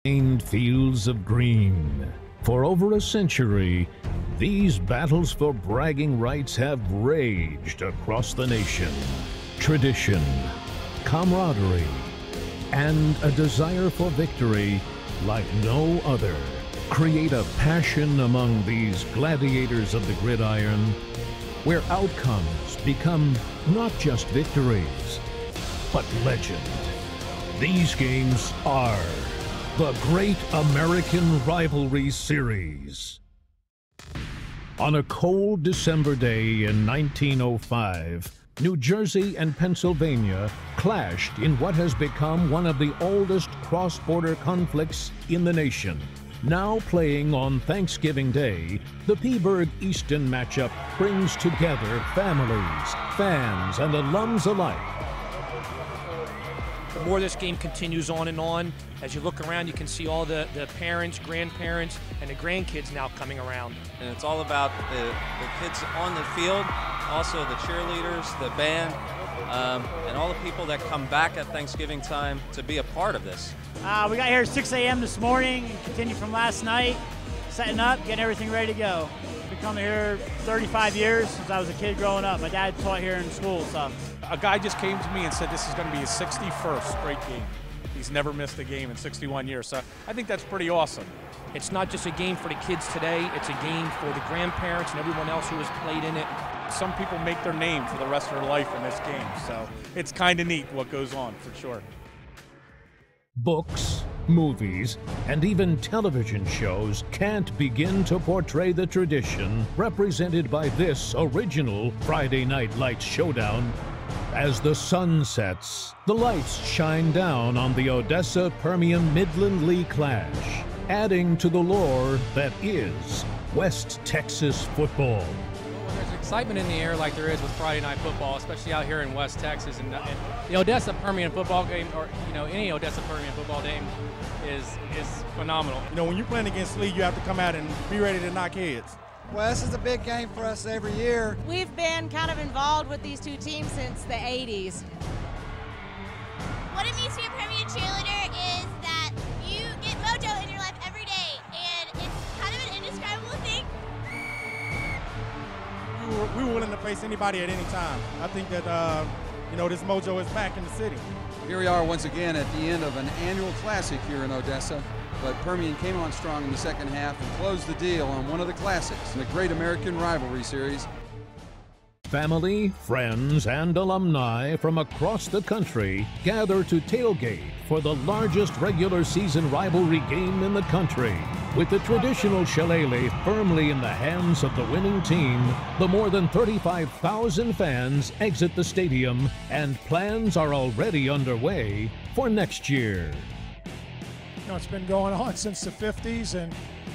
Fields of green. For over a century, these battles for bragging rights have raged across the nation. Tradition, camaraderie, and a desire for victory like no other create a passion among these gladiators of the gridiron, where outcomes become not just victories, but legend. These games are the Great American Rivalry Series. On a cold December day in 1905, New Jersey and Pennsylvania clashed in what has become one of the oldest cross-border conflicts in the nation. Now playing on Thanksgiving Day, the Pittsburgh-Easton matchup brings together families, fans, and alums alike. The more this game continues on, as you look around, you can see all the parents, grandparents, and the grandkids now coming around. And it's all about the kids on the field, also the cheerleaders, the band, and all the people that come back at Thanksgiving time to be a part of this. We got here at 6 a.m. this morning, and continued from last night, setting up, getting everything ready to go. Been coming here 35 years since I was a kid growing up. My dad taught here in school, so. A guy just came to me and said this is going to be his 61st straight game. He's never missed a game in 61 years, so I think that's pretty awesome. It's not just a game for the kids today, it's a game for the grandparents and everyone else who has played in it. Some people make their name for the rest of their life in this game, so it's kind of neat what goes on, for sure. Books, movies, and even television shows can't begin to portray the tradition represented by this original Friday Night Lights showdown. As the sun sets, the lights shine down on the Odessa-Permian-Midland League clash, adding to the lore that is West Texas football. There's excitement in the air like there is with Friday night football, especially out here in West Texas. And the Odessa-Permian football game, or any Odessa-Permian football game, is phenomenal. When you're playing against Lee, you have to come out and be ready to knock heads. Well, this is a big game for us every year. We've been kind of involved with these two teams since the 80s. What it means to be a Permian cheerleader is that you get mojo in your life every day, and it's kind of an indescribable thing. We were willing to face anybody at any time. I think that, this mojo is back in the city. Here we are once again at the end of an annual classic here in Odessa. But Permian came on strong in the second half and closed the deal on one of the classics in the Great American Rivalry Series. Family, friends, and alumni from across the country gather to tailgate for the largest regular season rivalry game in the country. With the traditional shillelagh firmly in the hands of the winning team, the more than 35,000 fans exit the stadium, and plans are already underway for next year. It's been going on since the 50s,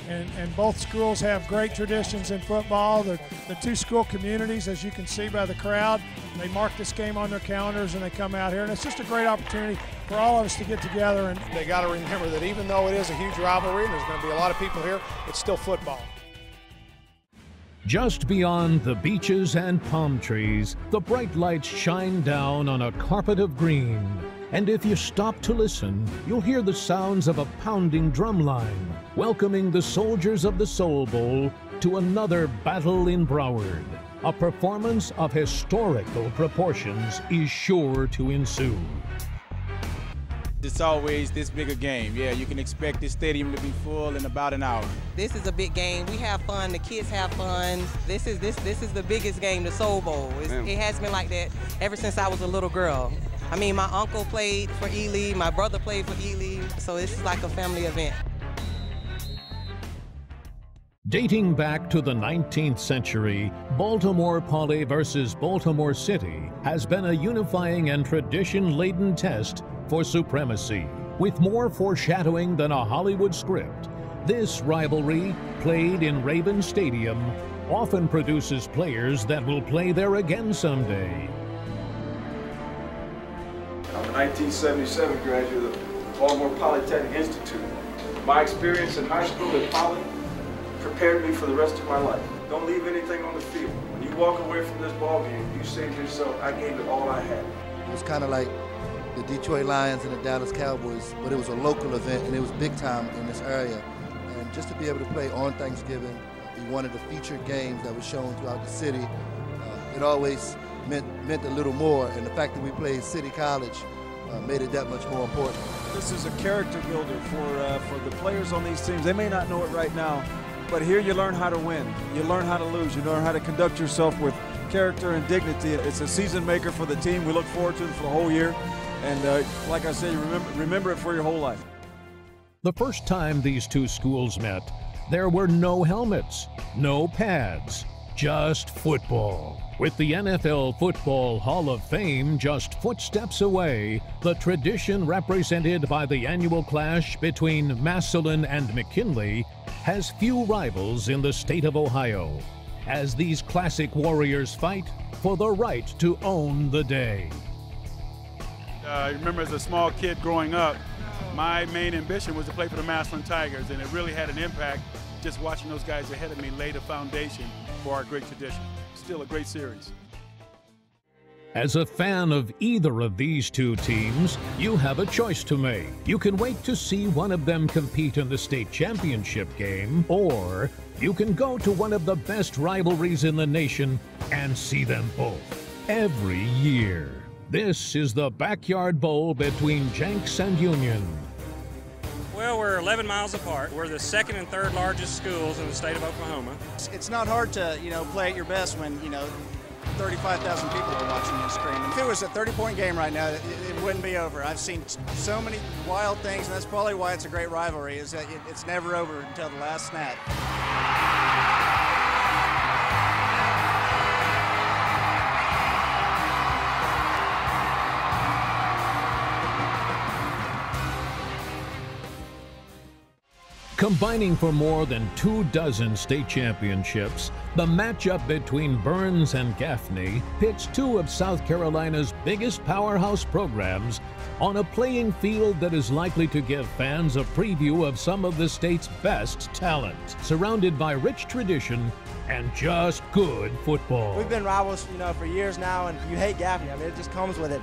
and both schools have great traditions in football. The two school communities, as you can see by the crowd, they mark this game on their calendars and they come out here, and it's just a great opportunity for all of us to get together. And they got to remember that even though it is a huge rivalry and there's going to be a lot of people here, it's still football. Just beyond the beaches and palm trees, the bright lights shine down on a carpet of green. And if you stop to listen, you'll hear the sounds of a pounding drum line, welcoming the soldiers of the Soul Bowl to another battle in Broward. A performance of historical proportions is sure to ensue. It's always this big a game. Yeah, you can expect this stadium to be full in about an hour. This is a big game. We have fun. The kids have fun. This is the biggest game, the Soul Bowl. It has been like that ever since I was a little girl. I mean, my uncle played for Ely, my brother played for Ely, so this is like a family event. Dating back to the 19th century, Baltimore Poly versus Baltimore City has been a unifying and tradition-laden test for supremacy. With more foreshadowing than a Hollywood script, this rivalry, played in Raven Stadium, often produces players that will play there again someday. I'm a 1977 graduate of the Baltimore Polytechnic Institute. My experience in high school at Poly prepared me for the rest of my life. Don't leave anything on the field. When you walk away from this ball game, you say to yourself, I gave it all I had. It was kind of like the Detroit Lions and the Dallas Cowboys, but it was a local event and it was big time in this area. And just to be able to play on Thanksgiving, be one of the featured games that was shown throughout the city, it always meant a little more. And the fact that we played City College made it that much more important. This is a character builder for the players on these teams. They may not know it right now, but here you learn how to win. You learn how to lose. You learn how to conduct yourself with character and dignity. It's a season maker for the team. We look forward to it for the whole year. And like I said, you remember it for your whole life. The first time these two schools met, there were no helmets, no pads, just football. With the NFL Football Hall of Fame just footsteps away, the tradition represented by the annual clash between Massillon and McKinley has few rivals in the state of Ohio, as these classic warriors fight for the right to own the day. I remember as a small kid growing up, my main ambition was to play for the Massillon Tigers, and it really had an impact just watching those guys ahead of me lay the foundation for our great tradition. Still a great series. As a fan of either of these two teams, you have a choice to make. You can wait to see one of them compete in the state championship game, or you can go to one of the best rivalries in the nation and see them both every year. This is the Backyard Bowl between Jenks and Union. Well, we're 11 miles apart. We're the second and third largest schools in the state of Oklahoma. It's not hard to, play at your best when, 35,000 people are watching you scream. If it was a 30-point game right now, it wouldn't be over. I've seen so many wild things, and that's probably why it's a great rivalry, is that it's never over until the last snap. Combining for more than 24 state championships, the matchup between Burns and Gaffney pits two of South Carolina's biggest powerhouse programs on a playing field that is likely to give fans a preview of some of the state's best talent, surrounded by rich tradition and just good football. We've been rivals, for years now, and you hate Gaffney. I mean, it just comes with it.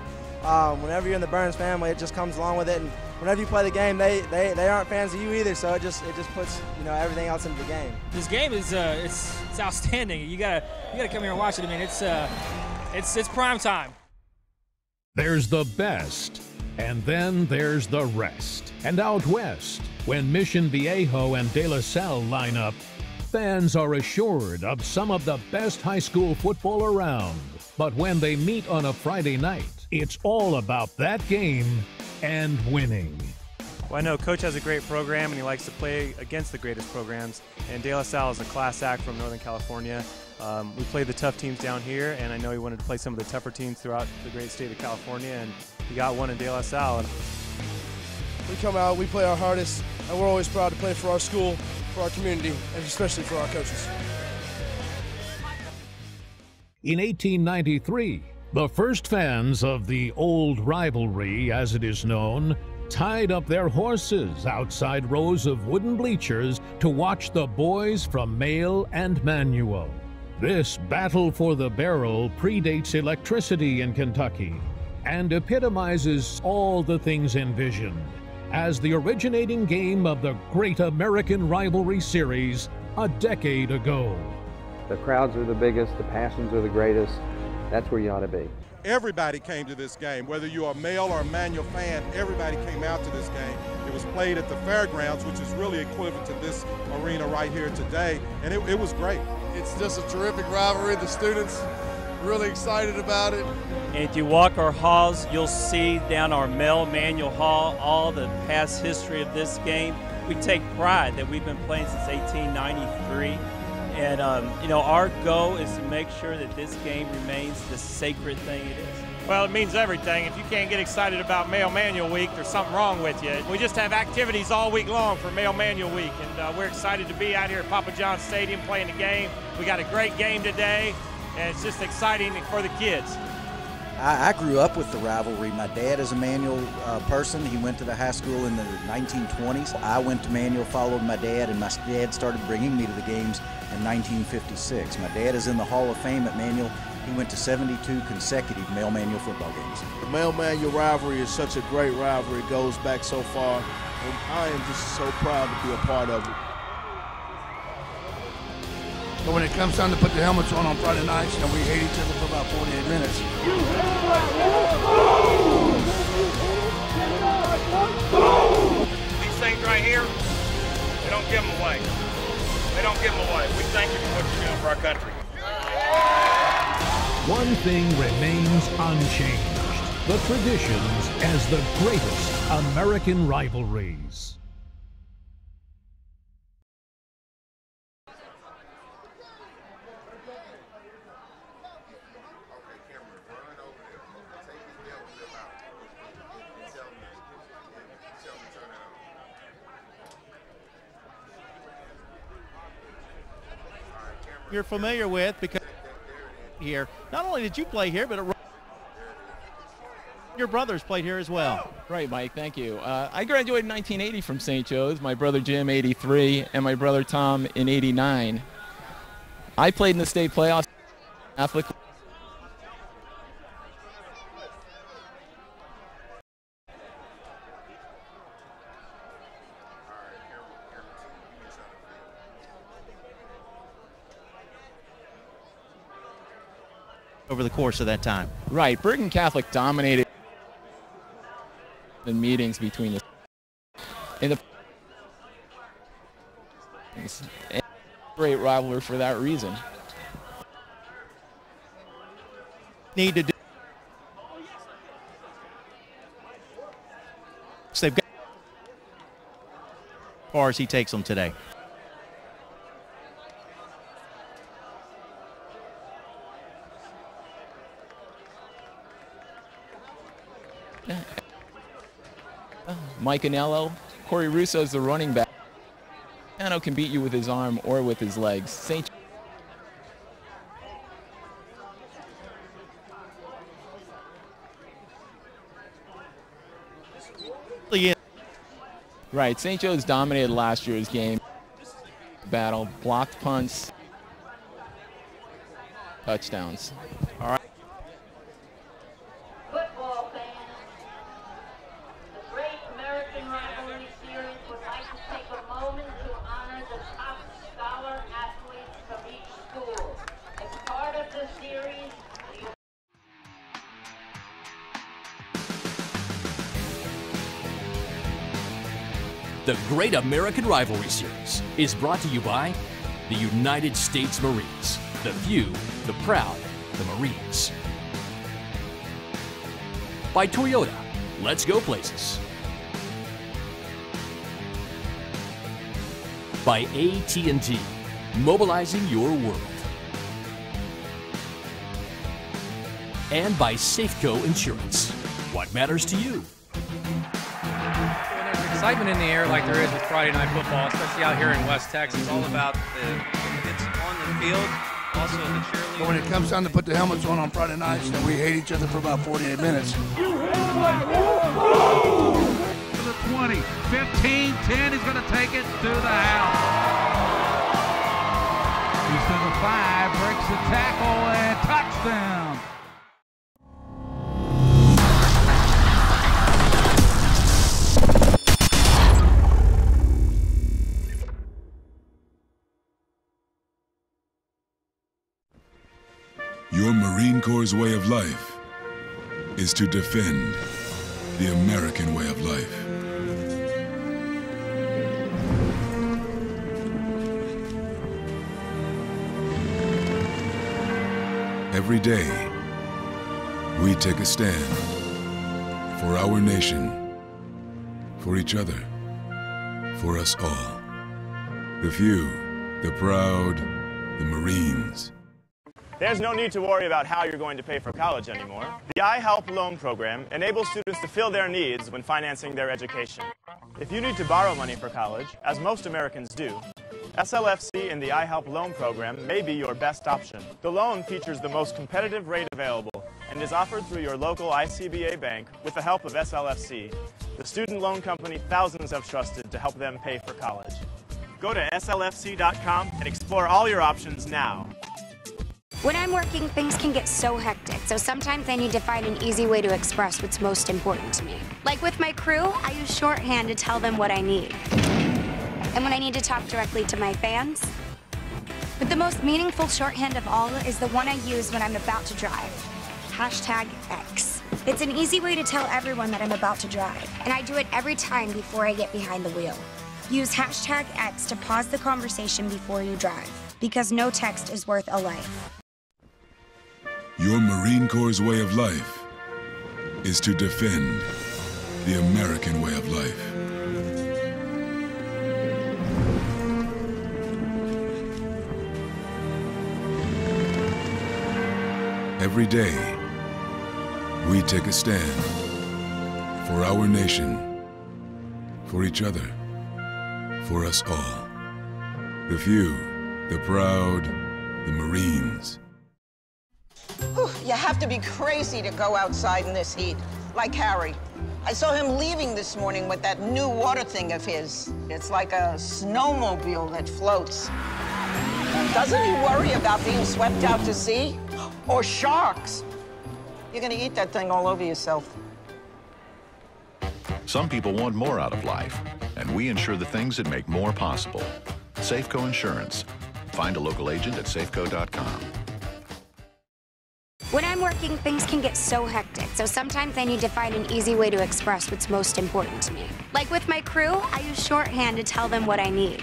Whenever you're in the Burns family, it just comes along with it. And whenever you play the game, they aren't fans of you either. So it just puts everything else into the game. This game is it's outstanding. You gotta come here and watch it. I mean, it's prime time. There's the best, and then there's the rest. And out west, when Mission Viejo and De La Salle line up, fans are assured of some of the best high school football around. But when they meet on a Friday night, it's all about that game and winning. Well, I know Coach has a great program, and he likes to play against the greatest programs. And De La Salle is a class act from Northern California. We play the tough teams down here, and I know he wanted to play some of the tougher teams throughout the great state of California, and he got one in De La Salle. We come out, we play our hardest, and we're always proud to play for our school, for our community, and especially for our coaches. In 1893, the first fans of the old rivalry, as it is known, tied up their horses outside rows of wooden bleachers to watch the boys from Male and Manual. This battle for the barrel predates electricity in Kentucky and epitomizes all the things envisioned as the originating game of the Great American Rivalry Series a decade ago. The crowds are the biggest, the passions are the greatest. That's where you ought to be. Everybody came to this game, whether you're a Male or a Manual fan, everybody came out to this game. It was played at the fairgrounds, which is really equivalent to this arena right here today, and it was great. It's just a terrific rivalry. The students really excited about it. And if you walk our halls, you'll see down our Male Manual Hall all the past history of this game. We take pride that we've been playing since 1893. And, our goal is to make sure that this game remains the sacred thing it is. Well, it means everything. If you can't get excited about Male Manual Week, there's something wrong with you. We just have activities all week long for Male Manual Week, and we're excited to be out here at Papa John's Stadium playing the game. We got a great game today, and it's just exciting for the kids. I grew up with the rivalry. My dad is a Manual person. He went to the high school in the 1920s. I went to Manual, followed my dad, and my dad started bringing me to the games in 1956. My dad is in the Hall of Fame at Manual, He went to 72 consecutive Male Manual football games. The Male Manual rivalry is such a great rivalry. It goes back so far, and I am just so proud to be a part of it. But when it comes time to put the helmets on Friday nights, and we hate each other for about 48 minutes. These things right here, they don't give them away. They don't give them away. We thank you for what you're doing for our country. One thing remains unchanged: the traditions as the greatest American rivalries. You're familiar with, because here, not only did you play here, but your brothers played here as well. Right, Mike, thank you. I graduated in 1980 from St. Joe's, my brother Jim 83, and my brother Tom in 89. I played in the state playoffs. Catholic. Over the course of that time. Right, Bergen Catholic dominated the meetings between the great rivalry for that reason. Need to do. They've got as far as he takes them today. Mike Anello, Corey Russo's the running back. Anello can beat you with his arm or with his legs. St. Right, St. Joe's dominated last year's game. Battle, blocked punts, touchdowns. All right. The Great American Rivalry Series is brought to you by the United States Marines. The few, the proud, the Marines. By Toyota, let's go places. By AT&T, mobilizing your world. And by Safeco Insurance. What matters to you? Excitement in the air like there is with Friday Night Football, especially out here in West Texas. It's all about it's on the field, also the cheerleading. But when it comes time to put the helmets on Friday nights, then we hate each other for about 48 minutes. To the 20, 15, 10, he's going to take it to the house. He's to the 5, breaks the tackle, and touchdown. Your Marine Corps' way of life is to defend the American way of life. Every day, we take a stand for our nation, for each other, for us all. The few, the proud, the Marines. There's no need to worry about how you're going to pay for college anymore. The iHelp loan program enables students to fill their needs when financing their education. If you need to borrow money for college, as most Americans do, SLFC and the iHelp loan program may be your best option. The loan features the most competitive rate available and is offered through your local ICBA bank with the help of SLFC, the student loan company thousands have trusted to help them pay for college. Go to slfc.com and explore all your options now. When I'm working, things can get so hectic, so sometimes I need to find an easy way to express what's most important to me. Like with my crew, I use shorthand to tell them what I need. And when I need to talk directly to my fans, but the most meaningful shorthand of all is the one I use when I'm about to drive. #X. It's an easy way to tell everyone that I'm about to drive, and I do it every time before I get behind the wheel. Use #X to pause the conversation before you drive, because no text is worth a life. Your Marine Corps' way of life is to defend the American way of life. Every day, we take a stand for our nation, for each other, for us all. The few, the proud, the Marines. Whew, you have to be crazy to go outside in this heat, like Harry. I saw him leaving this morning with that new water thing of his. It's like a snowmobile that floats. Doesn't he worry about being swept out to sea? Or sharks? You're gonna eat that thing all over yourself. Some people want more out of life, and we insure the things that make more possible. Safeco Insurance. Find a local agent at safeco.com. When I'm working, things can get so hectic, so sometimes I need to find an easy way to express what's most important to me. Like with my crew, I use shorthand to tell them what I need.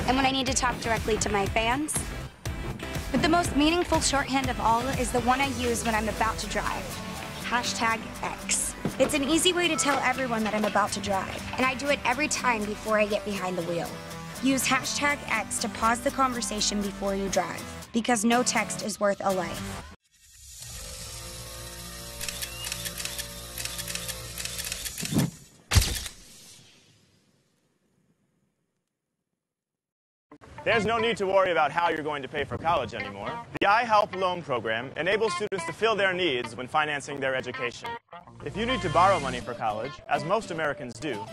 And when I need to talk directly to my fans, but the most meaningful shorthand of all is the one I use when I'm about to drive. #X. It's an easy way to tell everyone that I'm about to drive, and I do it every time before I get behind the wheel. Use #X to pause the conversation before you drive, because no text is worth a life. There's no need to worry about how you're going to pay for college anymore. The iHelp Loan Program enables students to fill their needs when financing their education. If you need to borrow money for college, as most Americans do,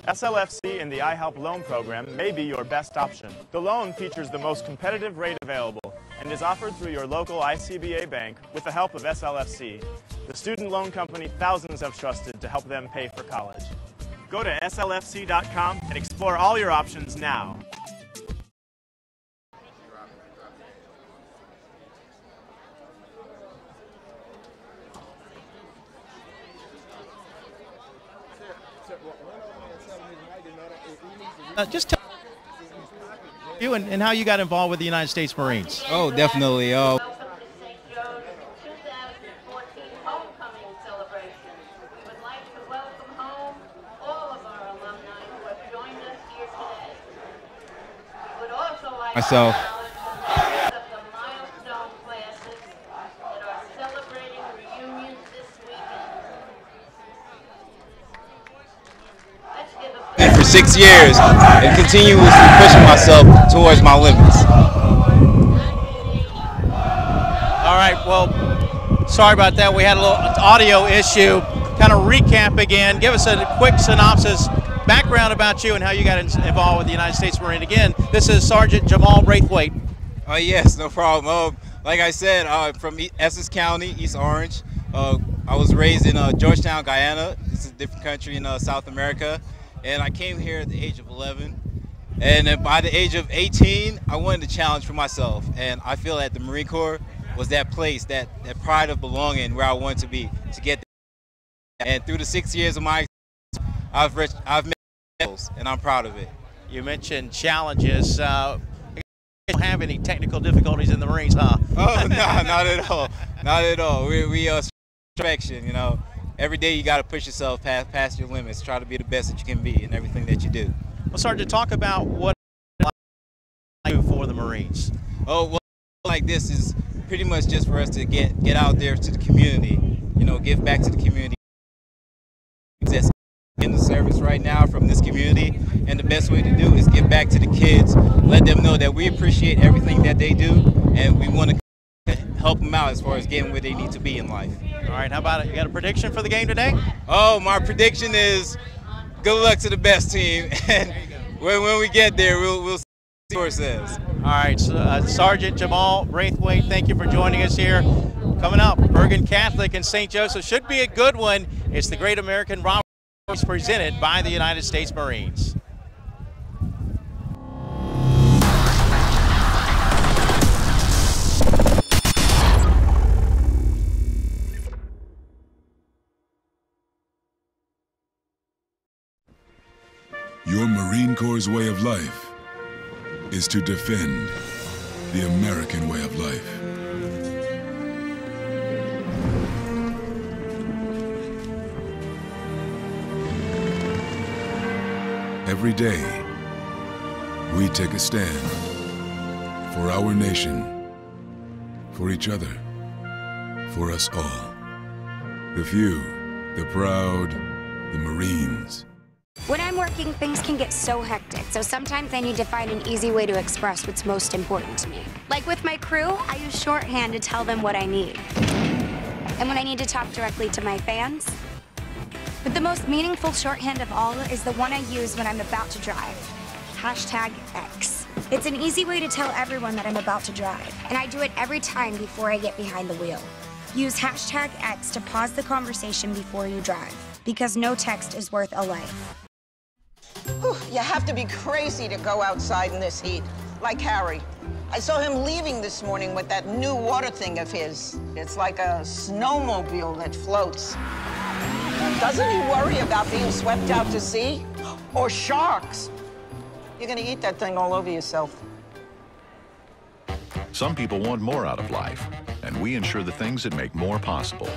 SLFC and the iHelp Loan Program may be your best option. The loan features the most competitive rate available and is offered through your local ICBA bank with the help of SLFC, the student loan company thousands have trusted to help them pay for college. Go to slfc.com and explore all your options now. Just tell you and how you got involved with the United States Marines. Oh, definitely. Myself. And for 6 years, and continuously pushing myself towards my limits. All right, well, sorry about that. We had a little audio issue. Kind of recap again. Give us a quick synopsis, background about you and how you got involved with the United States Marine. Again, this is Sergeant Jamal Braithwaite. Oh, yes, no problem. Like I said, from Essex County, East Orange. I was raised in Georgetown, Guyana. It's a different country in South America. And I came here at the age of 11. And then by the age of 18, I wanted to challenge for myself. And I feel that the Marine Corps was that place, that pride of belonging where I wanted to be, to get there. And through the 6 years of my experience, I've met goals, and I'm proud of it. You mentioned challenges. You don't have any technical difficulties in the Marines, huh? Oh, no, not at all. Not at all. We perfection, you know. Every day you got to push yourself past your limits. Try to be the best that you can be in everything that you do. Well, Sergeant, talk about what it's like for the Marines. Oh, well, like this is pretty much just for us to get out there to the community. You know, give back to the community. That's in the service right now from this community, and the best way to do is give back to the kids. Let them know that we appreciate everything that they do, and we want to help them out as far as getting where they need to be in life. All right, how about it? You got a prediction for the game today? Oh, my prediction is good luck to the best team, and when we get there, we'll Sure says. All right, Sergeant Jamal Braithwaite, thank you for joining us here. Coming up, Bergen Catholic and St. Joseph should be a good one. It's the Great American Rivalry presented by the United States Marines. Your Marine Corps' way of life is to defend the American way of life. Every day, we take a stand for our nation, for each other, for us all. The few, the proud, the Marines. When I'm working, things can get so hectic, so sometimes I need to find an easy way to express what's most important to me. Like with my crew, I use shorthand to tell them what I need. And when I need to talk directly to my fans. But the most meaningful shorthand of all is the one I use when I'm about to drive. #X. It's an easy way to tell everyone that I'm about to drive, and I do it every time before I get behind the wheel. Use #X to pause the conversation before you drive, because no text is worth a life. Whew, you have to be crazy to go outside in this heat, like Harry. I saw him leaving this morning with that new water thing of his. It's like a snowmobile that floats. Doesn't he worry about being swept out to sea? Or sharks? You're gonna eat that thing all over yourself. Some people want more out of life, and we insure the things that make more possible.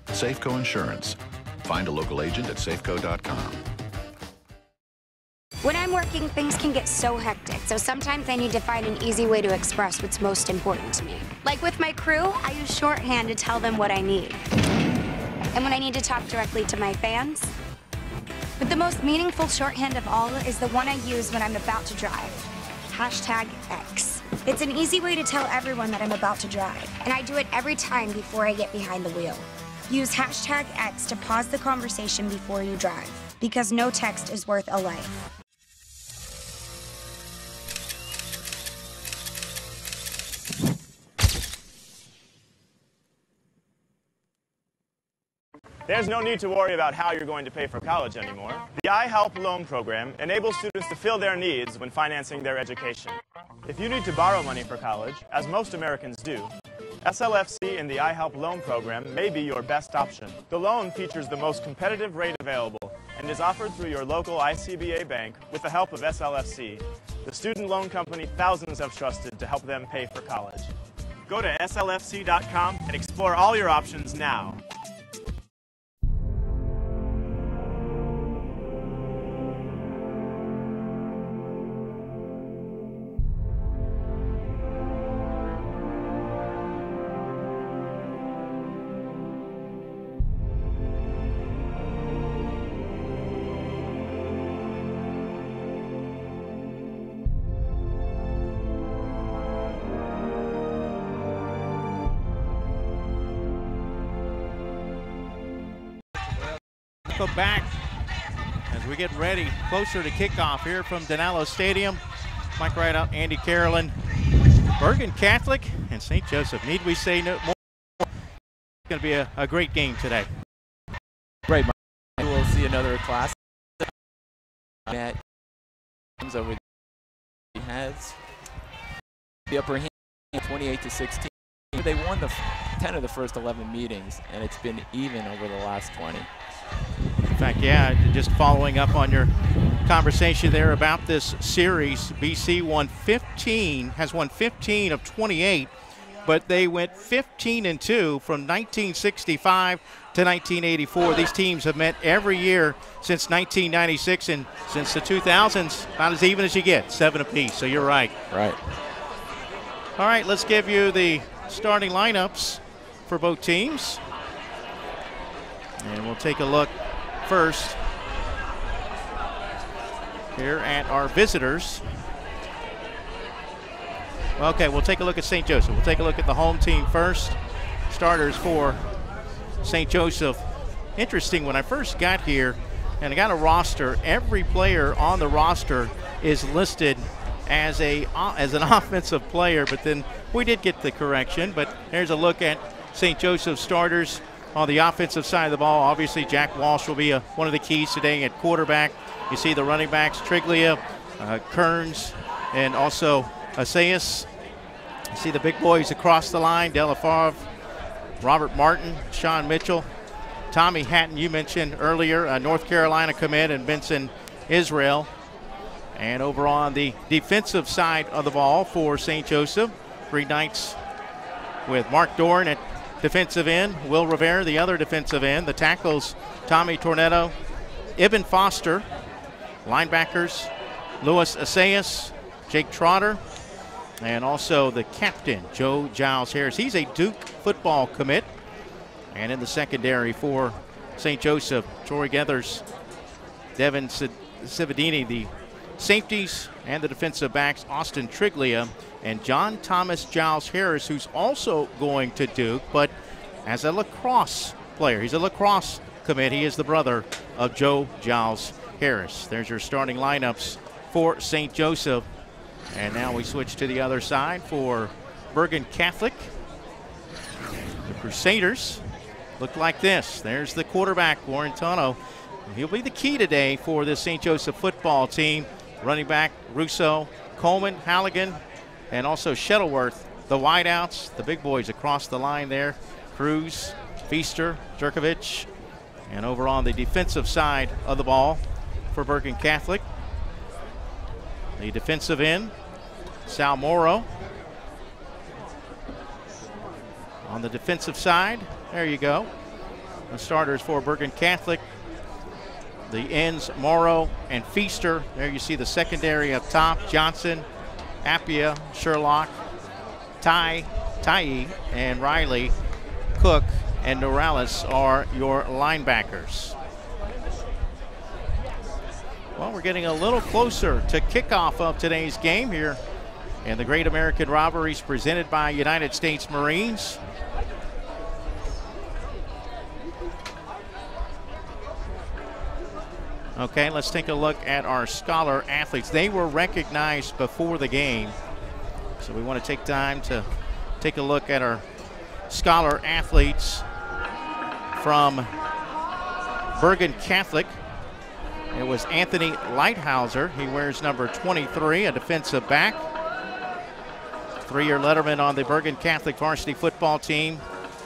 Safeco Insurance. Find a local agent at safeco.com. When I'm working, things can get so hectic, so sometimes I need to find an easy way to express what's most important to me. Like with my crew, I use shorthand to tell them what I need. And when I need to talk directly to my fans. But the most meaningful shorthand of all is the one I use when I'm about to drive. #X. It's an easy way to tell everyone that I'm about to drive, and I do it every time before I get behind the wheel. Use #X to pause the conversation before you drive, because no text is worth a life. There's no need to worry about how you're going to pay for college anymore. The iHelp loan program enables students to fill their needs when financing their education. If you need to borrow money for college, as most Americans do, SLFC and the iHelp loan program may be your best option. The loan features the most competitive rate available and is offered through your local ICBA bank with the help of SLFC, the student loan company thousands have trusted to help them pay for college. Go to slfc.com and explore all your options now. Welcome back as we get ready, closer to kickoff here from Denalo Stadium. Mike Rideout, Andy Carolyn, Bergen Catholic, and St. Joseph. Need we say no more? It's going to be a great game today. Right, we'll see another class. Matt comes over. He has the upper hand, 28-16. They won the 10 of the first 11 meetings, and it's been even over the last 20. In fact, yeah, just following up on your conversation there about this series, BC has won 15 of 28, but they went 15-2 from 1965 to 1984. These teams have met every year since 1996, and since the 2000s, about as even as you get, 7 apiece. So you're right. Right. All right, let's give you the starting lineups for both teams. And we'll take a look first here at our visitors. Okay, we'll take a look at St. Joseph. We'll take a look at the home team first. Starters for St. Joseph. Interesting, when I first got here and I got a roster, every player on the roster is listed as an offensive player, but then we did get the correction. But here's a look at St. Joseph starters on the offensive side of the ball. Obviously, Jack Walsh will be one of the keys today at quarterback. You see the running backs, Triglia, Kearns, and also Assayas. You see the big boys across the line, Delafave, Robert Martin, Sean Mitchell, Tommy Hatton, you mentioned earlier, North Carolina commit, and Benson Israel. And over on the defensive side of the ball for St. Joseph, Green Knights with Mark Dorn at defensive end, Will Rivera, the other defensive end. The tackles, Tommy Tornetto, Ibn Foster. Linebackers, Louis Assayas, Jake Trotter, and also the captain, Joe Giles Harris. He's a Duke football commit. And in the secondary for St. Joseph, Troy Geathers, Devin Cividini, the safeties, and the defensive backs, Austin Triglia, and John Thomas Giles Harris, who's also going to Duke, but as a lacrosse player. He's a lacrosse commit. He is the brother of Joe Giles Harris. There's your starting lineups for St. Joseph. And now we switch to the other side for Bergen Catholic. The Crusaders look like this. There's the quarterback, Warren Tono. He'll be the key today for this St. Joseph football team. Running back, Russo, Coleman, Halligan, and also Shuttleworth. The wideouts, the big boys across the line there. Cruz, Feaster, Jerkovich. And over on the defensive side of the ball for Bergen Catholic, the defensive end, Sal Morrow. On the defensive side, there you go. The starters for Bergen Catholic, the ends, Morrow and Feaster. There you see the secondary up top, Johnson, Appia, Sherlock, Ty, and Riley. Cook and Norales are your linebackers. Well, we're getting a little closer to kickoff of today's game here in the Great American Rivalries presented by United States Marines. Okay, let's take a look at our scholar athletes. They were recognized before the game, so we want to take time to take a look at our scholar athletes from Bergen Catholic. It was Anthony Lighthouser. He wears number 23, a defensive back. 3-year letterman on the Bergen Catholic varsity football team.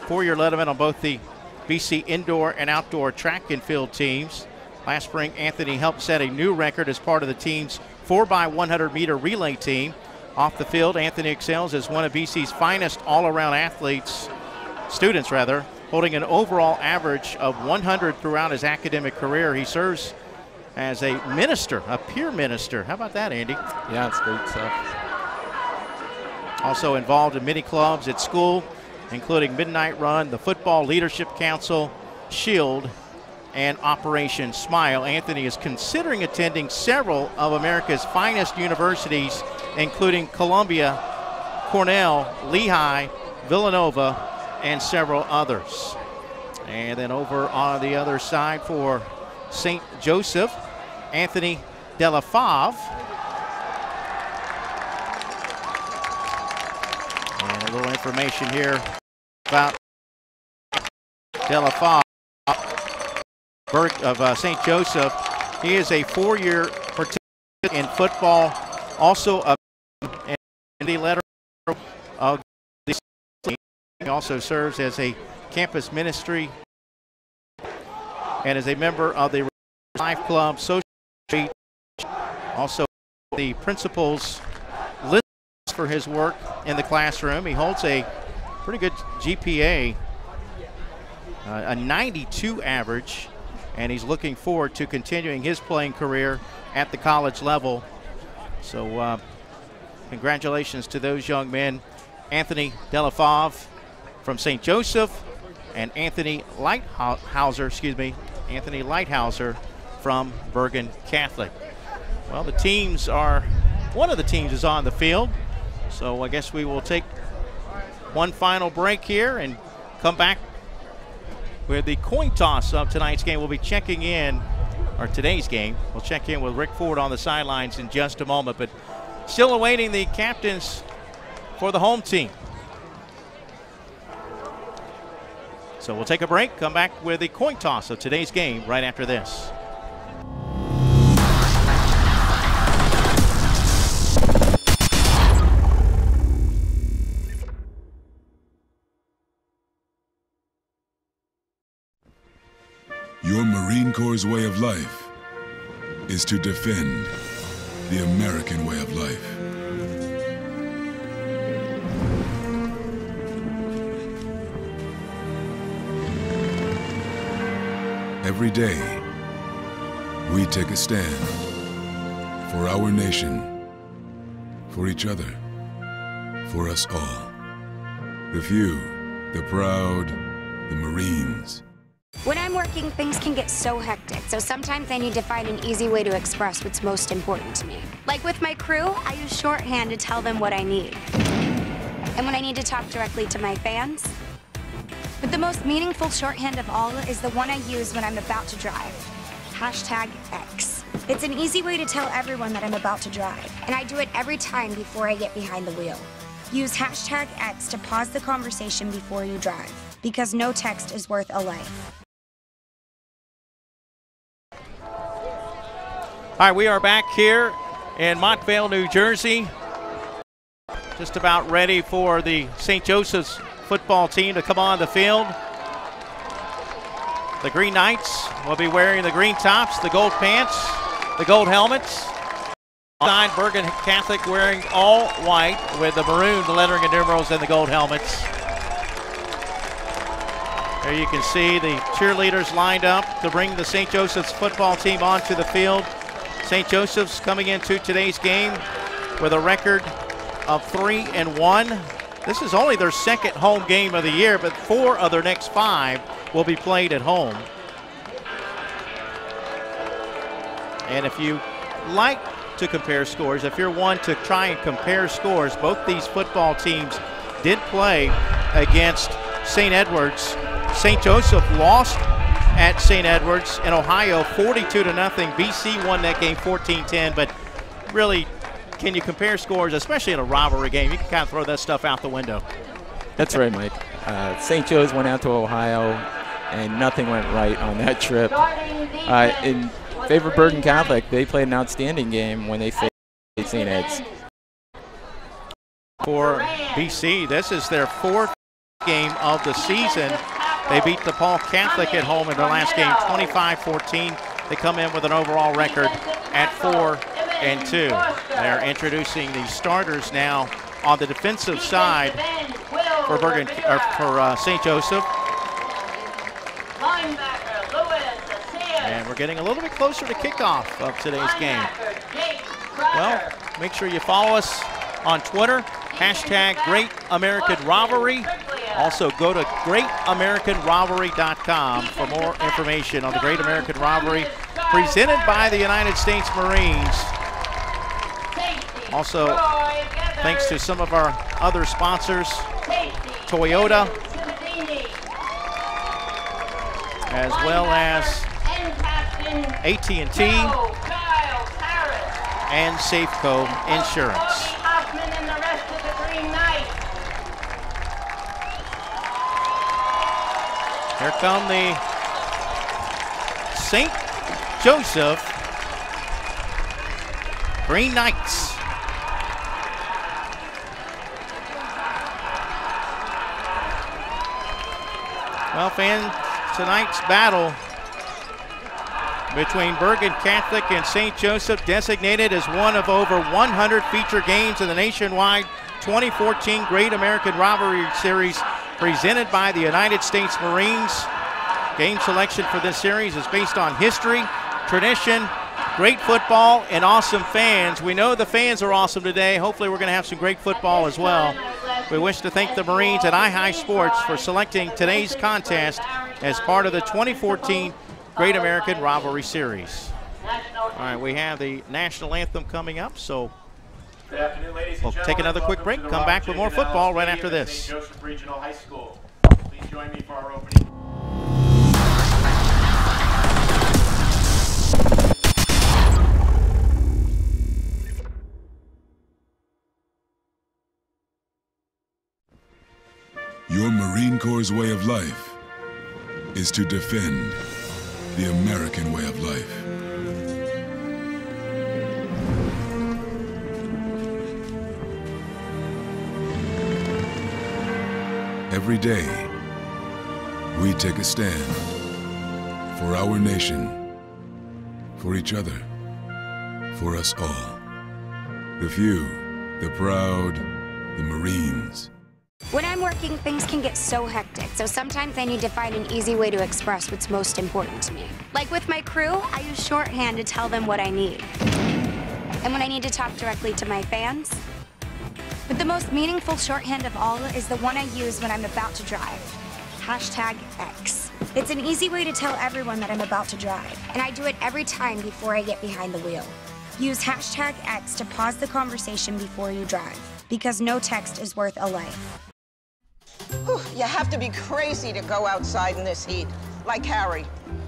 4-year letterman on both the BC indoor and outdoor track and field teams. Last spring, Anthony helped set a new record as part of the team's 4x100 meter relay team. Off the field, Anthony excels as one of BC's finest all-around students, holding an overall average of 100 throughout his academic career. He serves as a minister, a peer minister. How about that, Andy? Yeah, it's great stuff. Also involved in many clubs at school, including Midnight Run, the Football Leadership Council, SHIELD, and Operation Smile. Anthony is considering attending several of America's finest universities, including Columbia, Cornell, Lehigh, Villanova, and several others. And then over on the other side for St. Joseph, Anthony Delafave. And a little information here about Delafave of St. Joseph. He is a 4-year participant in football, also a the letter of the team. He also serves as a campus ministry and as a member of the Life Club Social Street. Also the principal's list for his work in the classroom. He holds a pretty good GPA, a 92 average, and he's looking forward to continuing his playing career at the college level. So congratulations to those young men, Anthony Delafave from St. Joseph and Anthony Lighthouser from Bergen Catholic. Well, one of the teams is on the field, so I guess we will take one final break here and come back with the coin toss of tonight's game. We'll be checking in, or today's game. We'll check in with Rick Ford on the sidelines in just a moment, but Still awaiting the captains for the home team. So we'll take a break, come back with the coin toss of today's game right after this. Your Marine Corps' way of life is to defend the American way of life. Every day, we take a stand for our nation, for each other, for us all. The few, the proud, the Marines. When I'm working, things can get so hectic, so sometimes I need to find an easy way to express what's most important to me. Like with my crew, I use shorthand to tell them what I need. And when I need to talk directly to my fans, but the most meaningful shorthand of all is the one I use when I'm about to drive. #X. It's an easy way to tell everyone that I'm about to drive, and I do it every time before I get behind the wheel. Use #X to pause the conversation before you drive, because no text is worth a life. All right, we are back here in Montvale, New Jersey. Just about ready for the St. Joseph's football team to come on the field. The Green Knights will be wearing the green tops, the gold pants, the gold helmets. Side Bergen Catholic wearing all white with the maroon lettering and numerals and the gold helmets. There you can see the cheerleaders lined up to bring the St. Joseph's football team onto the field. St. Joseph's coming into today's game with a record of 3-1. This is only their second home game of the year, but 4 of their next 5 will be played at home. And if you like to compare scores, if you're one to try and compare scores, both these football teams did play against St. Edwards. St. Joseph lost at St. Edwards in Ohio 42-0. BC won that game 14-10, but really, can you compare scores, especially in a rivalry game? You can kind of throw that stuff out the window. That's right, Mike. St. Joe's went out to Ohio, and nothing went right on that trip. In favor of Bergen Catholic, they played an outstanding game when they faced St. Ed's. For BC, this is their 4th game of the season. They beat DePaul Catholic at home in their last game 25-14. They come in with an overall record at 4-2. They're introducing the starters now on the defensive side for Bergen, or for St. Joseph. And we're getting a little bit closer to kickoff of today's game. Well, make sure you follow us on Twitter, #Great American Rivalry. Also, go to greatamericanrivalry.com for more information on the Great American Rivalry presented by the United States Marines. Also, thanks to some of our other sponsors, Toyota, as well as AT&T and Safeco Insurance. Here come the St. Joseph Green Knights. Well, fans, tonight's battle between Bergen Catholic and St. Joseph, designated as one of over 100 feature games in the nationwide 2014 Great American Rivalry Series presented by the United States Marines. Game selection for this series is based on history, tradition, great football, and awesome fans. We know the fans are awesome today. Hopefully we're going to have some great football as well. We wish to thank the Marines at iHigh Sports for selecting today's contest as part of the 2014 Great American Rivalry Series. All right, we have the national anthem coming up, so Good afternoon, ladies and we'll gentlemen. take another quick break, come back with more football right after this. St. Joseph Regional High School. Please join me for our opening. Corps' way of life is to defend the American way of life. Every day, we take a stand for our nation, for each other, for us all. The few, the proud, the Marines. When I'm working, things can get so hectic, so sometimes I need to find an easy way to express what's most important to me. Like with my crew, I use shorthand to tell them what I need. And when I need to talk directly to my fans, but the most meaningful shorthand of all is the one I use when I'm about to drive. #X. It's an easy way to tell everyone that I'm about to drive, and I do it every time before I get behind the wheel. Use #X to pause the conversation before you drive, because no text is worth a life. Whew, you have to be crazy to go outside in this heat, like Harry.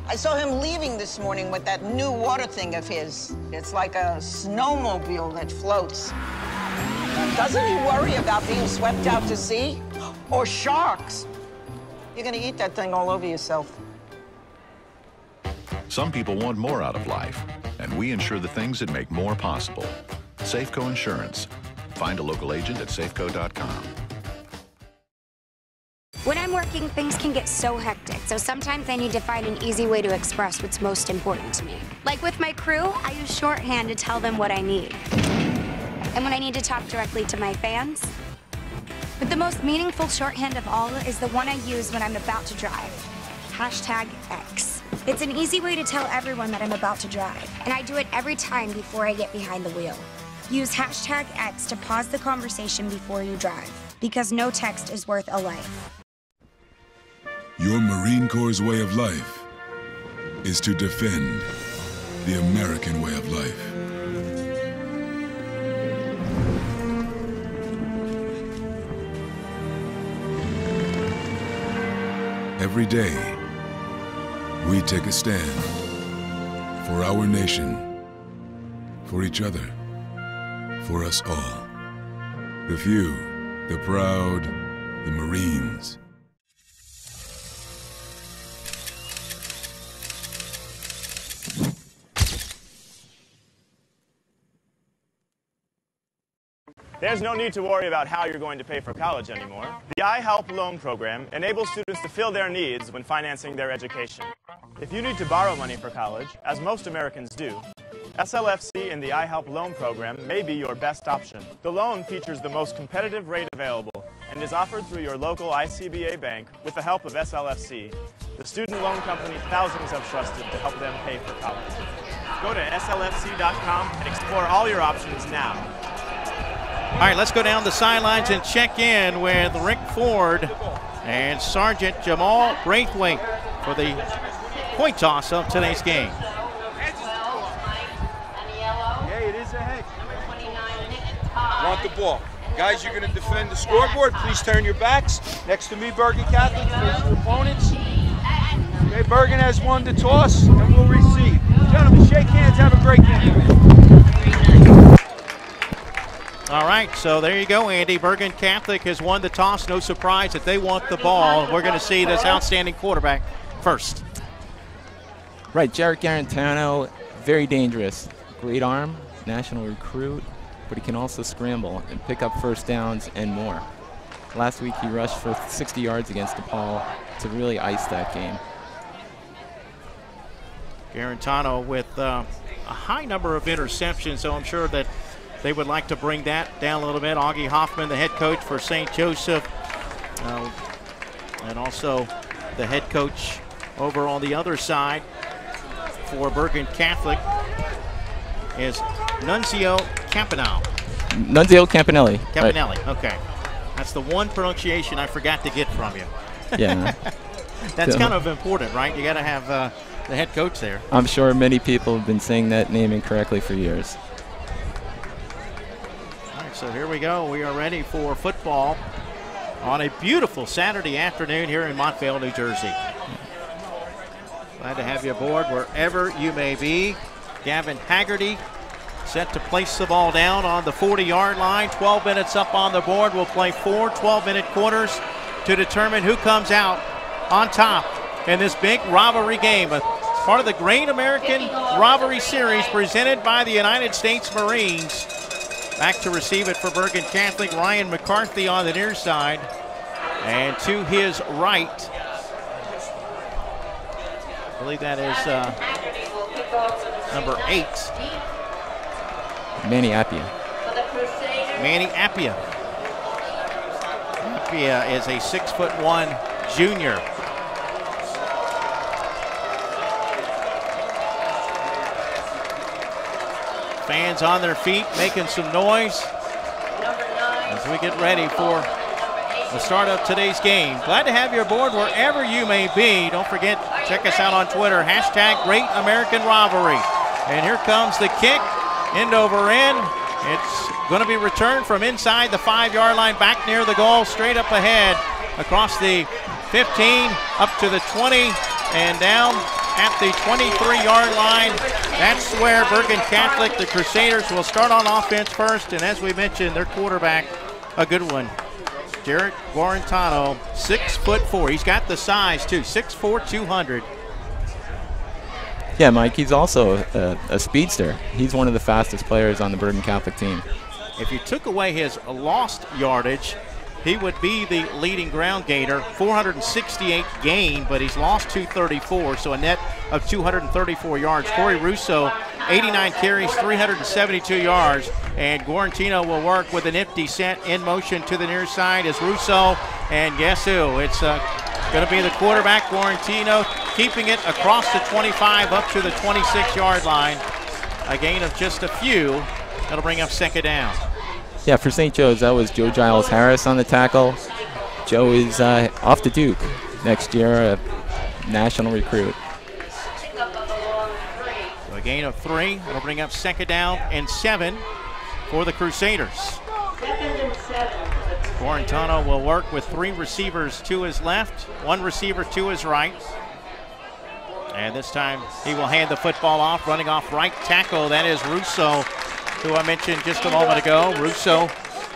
I saw him leaving this morning with that new water thing of his. It's like a snowmobile that floats. Doesn't he worry about being swept out to sea? Or sharks? You're gonna eat that thing all over yourself. Some people want more out of life, and we insure the things that make more possible. Safeco Insurance. Find a local agent at safeco.com. When I'm working, things can get so hectic, so sometimes I need to find an easy way to express what's most important to me. Like with my crew, I use shorthand to tell them what I need. And when I need to talk directly to my fans, but the most meaningful shorthand of all is the one I use when I'm about to drive. #X. It's an easy way to tell everyone that I'm about to drive, and I do it every time before I get behind the wheel. Use #X to pause the conversation before you drive, because no text is worth a life. Your Marine Corps' way of life is to defend the American way of life. Every day, we take a stand for our nation, for each other, for us all. The few, the proud, the Marines. There's no need to worry about how you're going to pay for college anymore. The iHelp loan program enables students to fill their needs when financing their education. If you need to borrow money for college, as most Americans do, SLFC and the iHelp loan program may be your best option. The loan features the most competitive rate available and is offered through your local ICBA bank with the help of SLFC, the student loan company thousands have trusted to help them pay for college. Go to slfc.com and explore all your options now. All right, let's go down the sidelines and check in with Rick Ford and Sergeant Jamal Braithwaite for the point toss of today's game. Yeah, it is a head. Want the ball. Guys, you're going to defend the scoreboard. Please turn your backs. Next to me, Bergen Catholic, face your opponents. Okay, Bergen has won the toss, and we'll receive. Gentlemen, shake hands. Have a great game. All right, so there you go, Andy. Bergen Catholic has won the toss. No surprise that they want the ball. We're going to see this outstanding quarterback first. Right, Jarrett Garantano, very dangerous. Great arm, national recruit, but he can also scramble and pick up first downs and more. Last week he rushed for 60 yards against DePaul to really ice that game. Garantano with a high number of interceptions, so I'm sure that they would like to bring that down a little bit. Augie Hoffman, the head coach for St. Joseph, and also the head coach over on the other side for Bergen Catholic is Nunzio Campanelli. Nunzio Campanelli. Campanelli, right. Okay. That's the one pronunciation I forgot to get from you. Yeah. That's kind of important, right? You got to have the head coach there. I'm sure many people have been saying that name incorrectly for years. So here we go. We are ready for football on a beautiful Saturday afternoon here in Montvale, New Jersey. Glad to have you aboard wherever you may be. Gavin Haggerty set to place the ball down on the 40-yard line. 12 minutes up on the board. We'll play 4 12-minute quarters. to determine who comes out on top in this big rivalry game. Part of the Great American Rivalry Series presented by the United States Marines. Back to receive it for Bergen Catholic, Ryan McCarthy on the near side. And to his right, I believe that is number 8. Manny Appia. Manny Appia. Appia is a 6'1" junior. Fans on their feet making some noise as we get ready for the start of today's game. Glad to have you aboard wherever you may be. Don't forget, check us out on Twitter, hashtag Great American Rivalry. And here comes the kick, end over end. It's going to be returned from inside the 5-yard line, back near the goal, straight up ahead, across the 15, up to the 20, and down at the 23-yard line. That's where Bergen Catholic, the Crusaders, will start on offense first. And as we mentioned, their quarterback, a good one, Jarrett Guarantano, 6'4". He's got the size too, 6'4", 200. Yeah, Mike, he's also a speedster. He's one of the fastest players on the Bergen Catholic team. If you took away his lost yardage, he would be the leading ground gainer, 468 gain, but he's lost 234, so a net of 234 yards. Corey Russo, 89 carries, 372 yards, and Guarantino will work with an empty set in motion to the near side as Russo, and guess who? It's going to be the quarterback, Guarantino, keeping it across the 25 up to the 26-yard line. A gain of just a few. That'll bring up second down. Yeah, for St. Joe's, that was Joe Giles Harris on the tackle. Joe is off to Duke next year, a national recruit. So a gain of 3. That'll bring up second down and 7 for the Crusaders. Guarantano will work with 3 receivers to his left, 1 receiver to his right. And this time he will hand the football off, running off right tackle. That is Russo, who I mentioned just a moment ago. Russo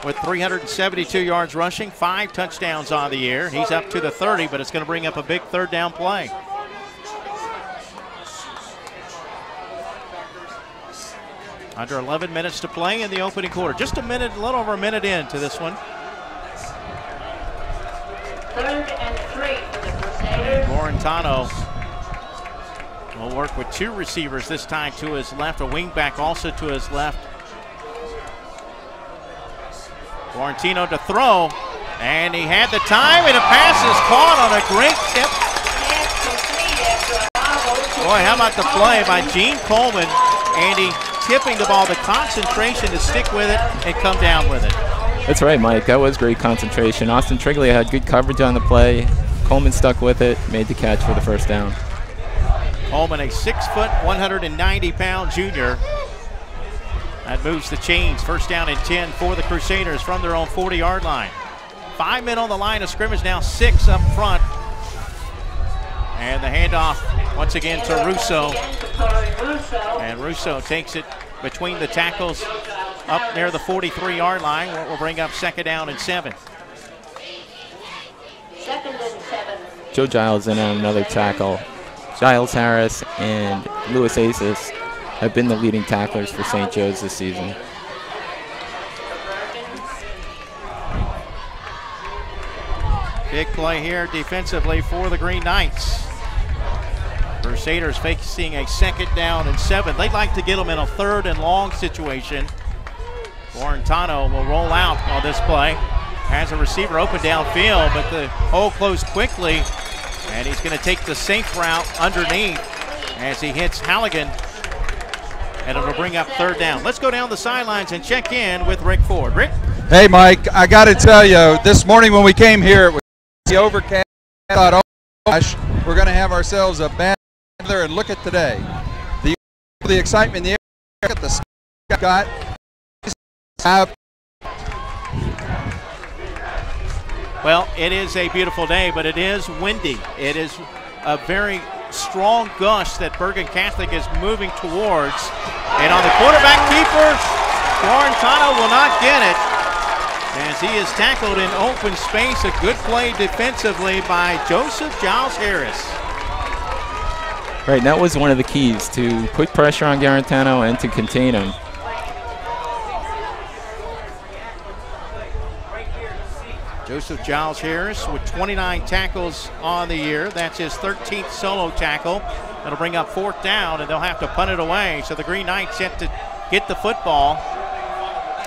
with 372 yards rushing, 5 touchdowns on the year. He's up to the 30, but it's going to bring up a big third down play. Under 11 minutes to play in the opening quarter. Just a minute, a little over a minute into this one. 3rd and 3 for the Crusaders. Guarantano will work with 2 receivers this time to his left, a wingback also to his left. Guarantino to throw, and he had the time, and a pass is caught on a great tip. Boy, how about the play by Gene Coleman, Andy, tipping the ball, the concentration to stick with it and come down with it. That's right, Mike. That was great concentration. Austin Triglia had good coverage on the play. Coleman stuck with it, made the catch for the first down. Coleman, a 6', 190-pound junior. That moves the chains. First down and 10 for the Crusaders from their own 40-yard line. 5 men on the line of scrimmage now, 6 up front. And the handoff once again to Russo. And Russo takes it between the tackles up near the 43-yard line, what will bring up second down and 7. Joe Giles in on another tackle. Giles Harris and Louis Aces have been the leading tacklers for St. Joe's this season. Big play here defensively for the Green Knights. Crusaders facing a second down and 7. They'd like to get them in a 3rd and long situation. Guarantano will roll out on this play. Has a receiver open downfield, but the hole closed quickly. And he's going to take the safe route underneath as he hits Halligan. And it'll bring up 3rd down. Let's go down the sidelines and check in with Rick Ford. Rick? Hey, Mike, I got to tell you, this morning when we came here, it was overcast. I thought, oh gosh, we're going to have ourselves a bad weather, and look at today. The excitement in the air, look at the sky got. Well, it is a beautiful day, but it is windy. It is a very strong gush that Bergen Catholic is moving towards. And on the quarterback keeper, Guarantano will not get it. as he is tackled in open space. A good play defensively by Joseph Giles Harris. Right, that was one of the keys, to put pressure on Garantano and to contain him. Joseph Giles Harris with 29 tackles on the year. That's his 13th solo tackle. That'll bring up 4th down, and they'll have to punt it away. So the Green Knights have to get the football.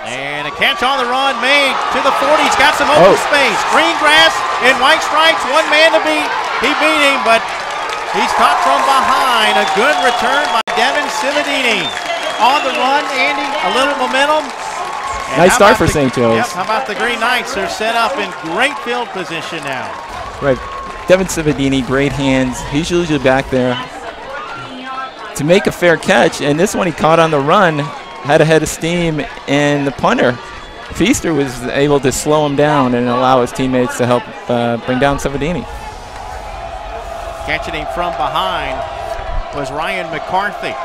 And a catch on the run made to the 40. He's got some open space. Green grass and white stripes. One man to beat. He beat him, but he's caught from behind. A good return by Devin Cividini. On the run, Andy, a little momentum. And nice start for St. Joe's. Yep, how about the Green Knights? They're set up in great field position now. Right, Devin Cividini, great hands. He's usually back there to make a fair catch, and this one he caught on the run, had a head of steam, and the punter, Feaster, was able to slow him down and allow his teammates to help bring down Cividini. Catching him from behind was Ryan McCarthy.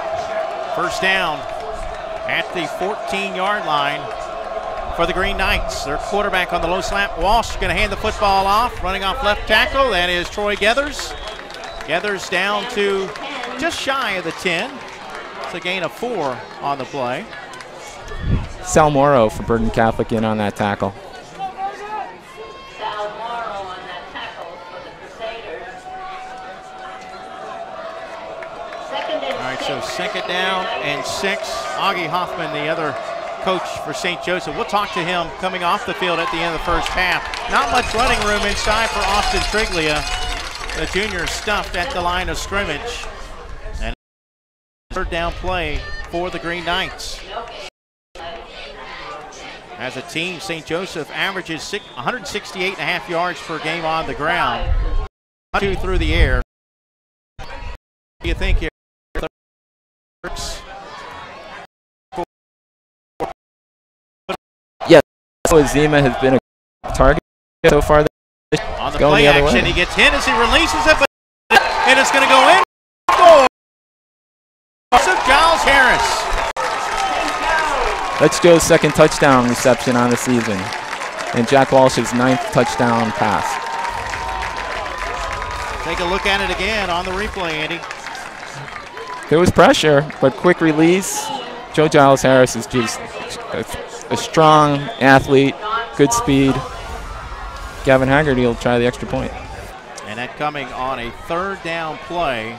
First down at the 14-yard line for the Green Knights. Their quarterback on the low slant. Walsh going to hand the football off. Running off left tackle, that is Troy Geathers. Geathers down to just shy of the 10. It's a gain of 4 on the play. Sal Morrow for Bergen Catholic in on that tackle. All right, so 2nd down and 6. Augie Hoffman, the other coach for St. Joseph. We'll talk to him coming off the field at the end of the first half. Not much running room inside for Austin Triglia. The junior stuffed at the line of scrimmage. And 3rd down play for the Green Knights. As a team, St. Joseph averages 168.5 yards per game on the ground. 2 through the air. What do you think here? Yes, Zima has been a target so far. On the play action, he gets hit as he releases it, and it's going to go in. Goal. Giles Harris. That's Joe's 2nd touchdown reception on the season, and Jack Walsh's 9th touchdown pass. Take a look at it again on the replay, Andy. There was pressure, but quick release. Joe Giles Harris is just a strong athlete, good speed. Gavin Haggerty will try the extra point. And that coming on a 3rd down play.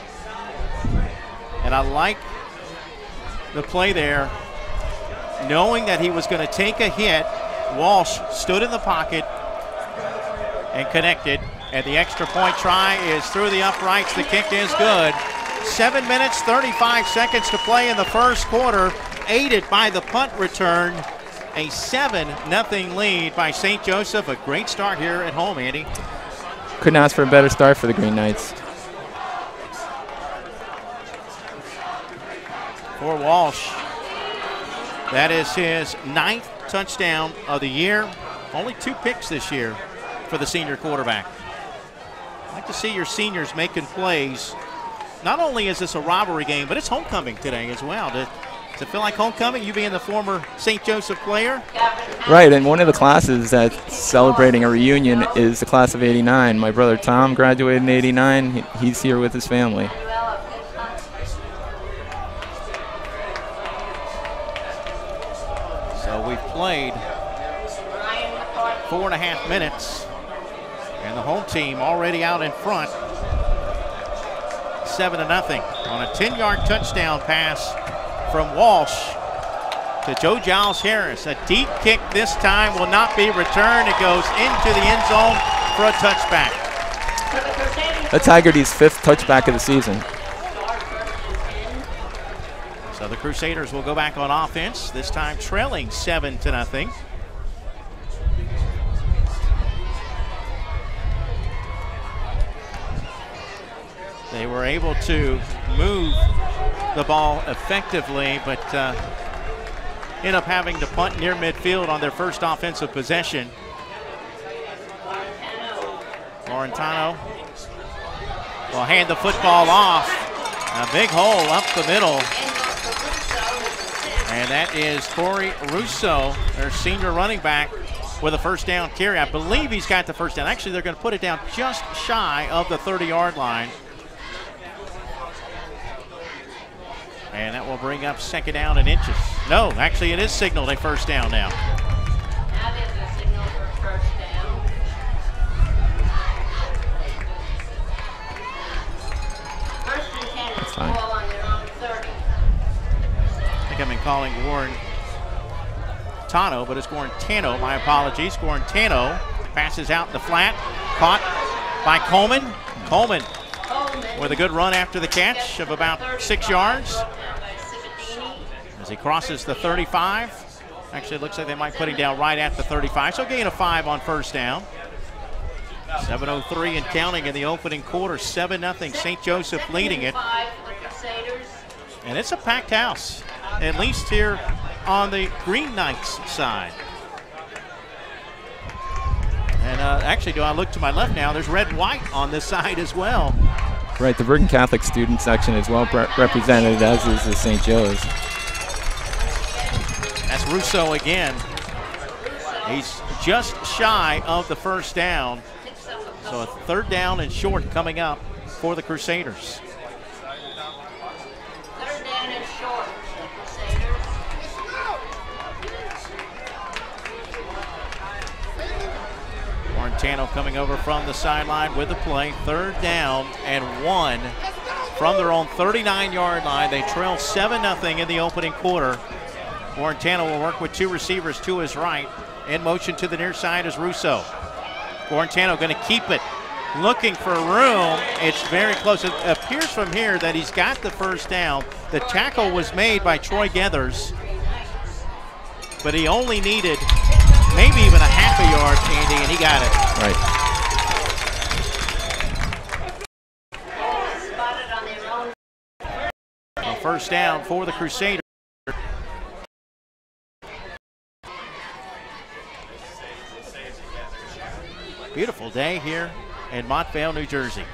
And I like the play there. Knowing that he was going to take a hit, Walsh stood in the pocket and connected. And the extra point try is through the uprights. The kick is good. 7 minutes, 35 seconds to play in the first quarter, aided by the punt return. A 7-0 lead by St. Joseph. A great start here at home, Andy. Couldn't ask for a better start for the Green Knights. For Walsh, that is his 9th touchdown of the year. Only 2 picks this year for the senior quarterback. I'd like to see your seniors making plays. Not only is this a rivalry game, but it's homecoming today as well. Does it feel like homecoming, you being the former St. Joseph player? Right, and one of the classes that's celebrating a reunion is the class of '89. My brother Tom graduated in '89. He's here with his family. So we've played 4.5 minutes, and the home team already out in front. 7-0 on a 10-yard touchdown pass from Walsh to Joe Giles Harris. A deep kick this time will not be returned. It goes into the end zone for a touchback. That's Haggerty's 5th touchback of the season. So the Crusaders will go back on offense, this time trailing 7-0. They were able to move the ball effectively, but end up having to punt near midfield on their first offensive possession. Laurentano will hand the football off. A big hole up the middle. And that is Corey Russo, their senior running back. with a first down carry. I believe he's got the first down. Actually, they're going to put it down just shy of the 30-yard line. And that will bring up second down and inches. No, actually it is signaled a first down now. That is a signal for first down. First and 10 is ball on their own 30. I think I've been calling Warren Tano, but it's Guarantano. My apologies. Guarantano passes out in the flat. Caught by Coleman. Coleman with a good run after the catch of about 6 yards. As he crosses the 35. Actually, it looks like they might put him down right at the 35. So gain of 5 on first down. 7:03 and counting in the opening quarter. 7-0. St. Joseph leading it. And it's a packed house, at least here on the Green Knights side. And actually, do I look to my left now? There's red and white on this side as well. Right, the Bergen Catholic student section is well represented, as is the St. Joe's. That's Russo again. He's just shy of the first down. So a third down and short coming up for the Crusaders. Third down and short for the Crusaders. Guarantano coming over from the sideline with the play. Third down and 1 from their own 39-yard line. They trail 7-0 in the opening quarter. Guarantano will work with 2 receivers to his right. In motion to the near side is Russo. Guarantano going to keep it. Looking for room. It's very close. It appears from here that he's got the first down. The tackle was made by Troy Gethers, but he only needed maybe even a half a yard, Andy, and he got it. Right. First down for the Crusaders. Beautiful day here in Montvale, New Jersey.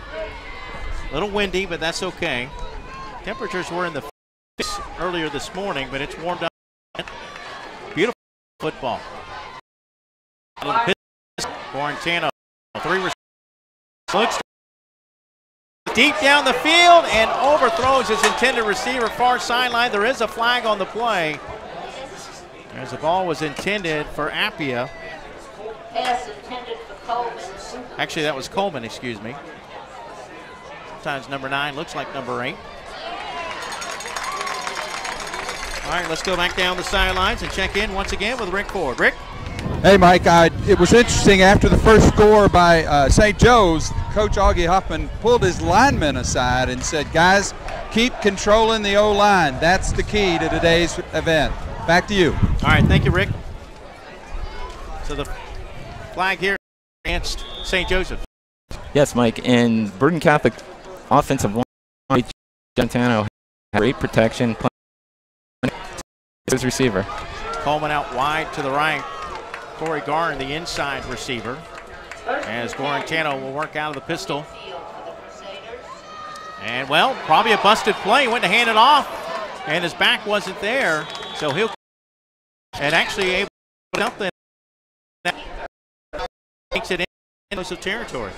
A little windy, but that's okay. Temperatures were in the 50s earlier this morning, but it's warmed up. Beautiful football. Guarantano, 3 receivers. Looks deep down the field and overthrows his intended receiver, far sideline. There is a flag on the play, as the ball was intended for Appia. Pass intended for Coleman. Actually, that was Coleman, excuse me. Sometimes number 9 looks like number 8. All right, let's go back down the sidelines and check in once again with Rick Ford. Rick? Hey, Mike, it was interesting after the first score by St. Joe's, Coach Augie Huffman pulled his linemen aside and said, guys, keep controlling the O-line. That's the key to today's event. Back to you. All right, thank you, Rick. So the flag here against St. Joseph. Yes, Mike, and Bergen Catholic offensive line, Guarantano had great protection. His receiver. Coleman out wide to the right. Corey Garn, the inside receiver. As Guarantano will work out of the pistol. And, well, probably a busted play. He went to hand it off, and his back wasn't there. So he'll and actually able to something that makes it into territory.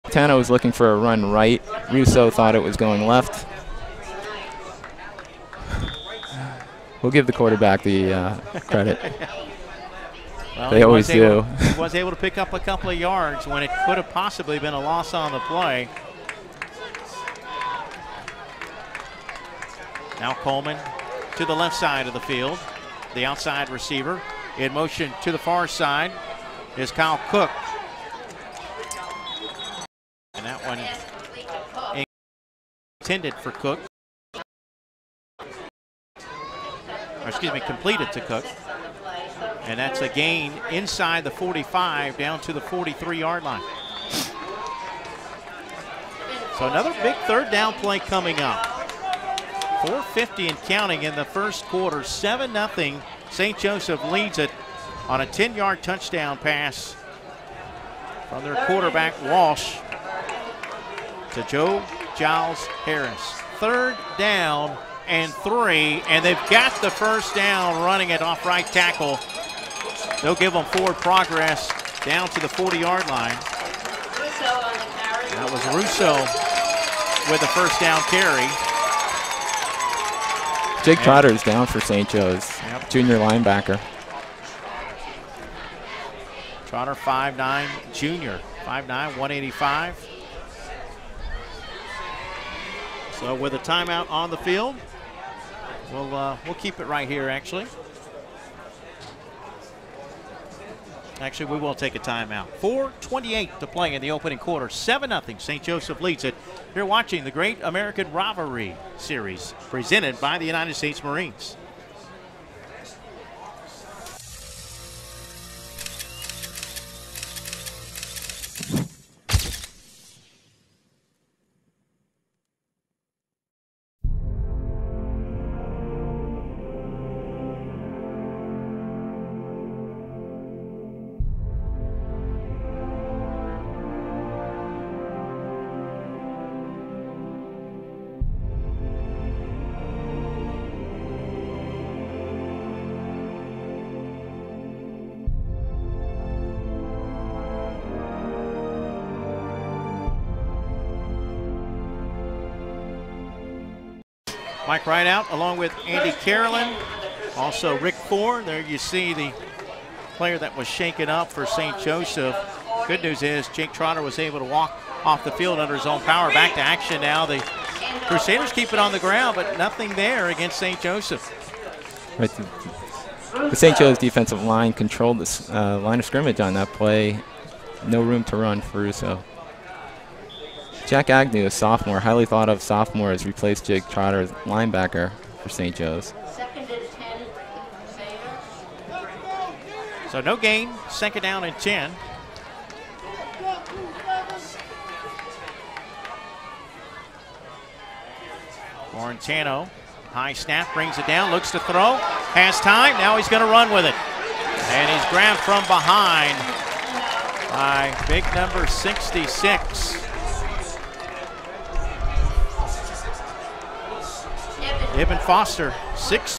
Guarantano was looking for a run right. Russo thought it was going left. We'll give the quarterback the credit. Well, they always do. He was able to pick up a couple of yards when it could have possibly been a loss on the play. Now Coleman to the left side of the field. The outside receiver in motion to the far side is Kyle Cook. And that one intended for Cook. Or excuse me, completed to Cook. And that's a gain inside the 45 down to the 43-yard line. So another big third down play coming up. 4:50 and counting in the first quarter. 7-0. St. Joseph leads it on a 10-yard touchdown pass from their quarterback Walsh to Joe Giles Harris. Third down and 3, and they've got the first down running it off right tackle They'll give them forward progress down to the 40-yard line. That was Russo with the first down carry. Jake Trotter is down for St. Joe's, junior linebacker. Trotter, 5'9", junior, 5'9", 185. So with a timeout on the field, we'll keep it right here, actually. Actually, we will take a timeout. 4:28 to play in the opening quarter. 7-0. St. Joseph leads it. You're watching the Great American Rivalry Series presented by the United States Marines. Mike Rideout along with Andy Carolyn, also Rick Ford. There you see the player that was shaken up for St. Joseph. Good news is Jake Trotter was able to walk off the field under his own power. Back to action now. The Crusaders keep it on the ground, but nothing there against St. Joseph. Right. The St. Joe's defensive line controlled this line of scrimmage on that play. No room to run for Russo. Jack Agnew, a sophomore, highly thought of sophomore, has replaced Jake Trotter as linebacker for St. Joe's. So no gain, 2nd down and 10. Orentano, high snap, brings it down, looks to throw, has time, now he's going to run with it. And he's grabbed from behind by big number 66. Evan Foster, 6'30".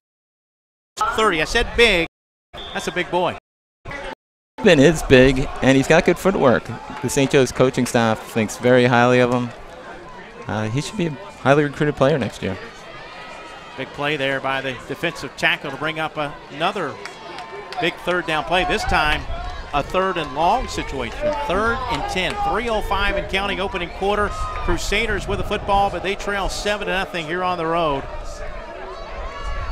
I said big. That's a big boy. Evan is big, and he's got good footwork. The St. Joe's coaching staff thinks very highly of him. He should be a highly recruited player next year. Big play there by the defensive tackle to bring up another big 3rd down play. This time, a 3rd and long situation. 3rd and 10. 3:05 and counting opening quarter. Crusaders with the football, but they trail 7-0 here on the road.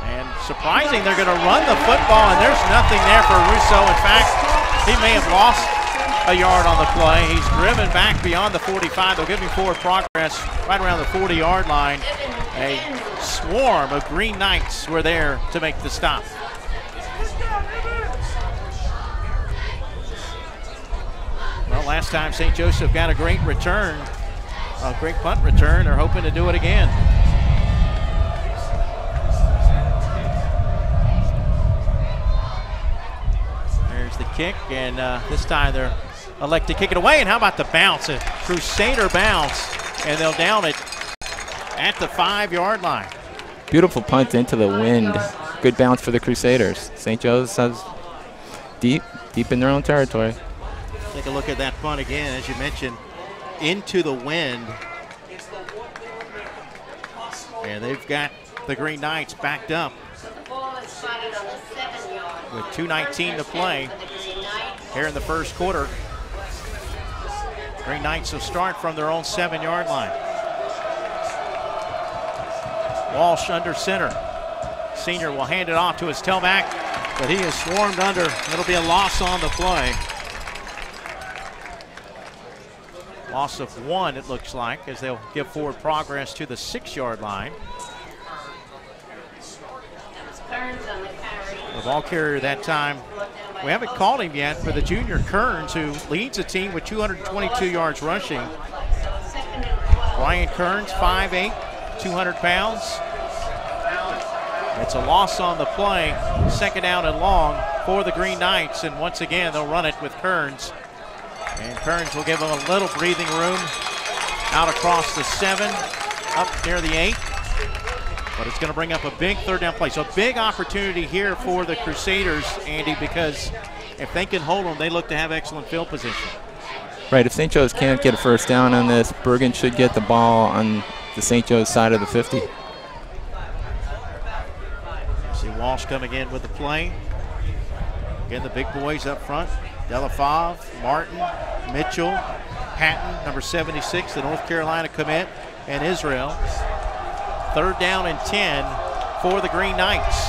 And surprising, they're going to run the football, and there's nothing there for Russo. In fact, he may have lost a yard on the play. He's driven back beyond the 45. They'll give him forward progress right around the 40-yard line. A swarm of Green Knights were there to make the stop. Well, last time St. Joseph got a great return, a great punt return. They're hoping to do it again. The kick, and this time they're elect to kick it away. And how about the bounce? A Crusader bounce, and they'll down it at the 5-yard line. Beautiful punt into the wind. Good bounce for the Crusaders. St. Joe's has deep in their own territory. Take a look at that punt again, as you mentioned, into the wind. And they've got the Green Knights backed up with 2:19 to play here in the first quarter. Green Knights will start from their own 7-yard line. Walsh under center. Senior will hand it off to his tailback, but he is swarmed under. It'll be a loss on the play. Loss of 1, it looks like, as they'll give forward progress to the 6-yard line. The ball carrier that time, we haven't called him yet, for the junior Kearns, who leads the team with 222 yards rushing. Brian Kearns, 5'8", 200 pounds. It's a loss on the play, 2nd down and long for the Green Knights, and once again they'll run it with Kearns. And Kearns will give them a little breathing room out across the 7, up near the 8. But it's going to bring up a big 3rd down play. So a big opportunity here for the Crusaders, Andy, because if they can hold them, they look to have excellent field position. Right, if St. Joe's can't get a first down on this, Bergen should get the ball on the St. Joe's side of the 50. See Walsh coming in with the play. Again, the big boys up front. Delafave, Martin, Mitchell, Patton, number 76, the North Carolina commit, and Israel. 3rd down and 10 for the Green Knights.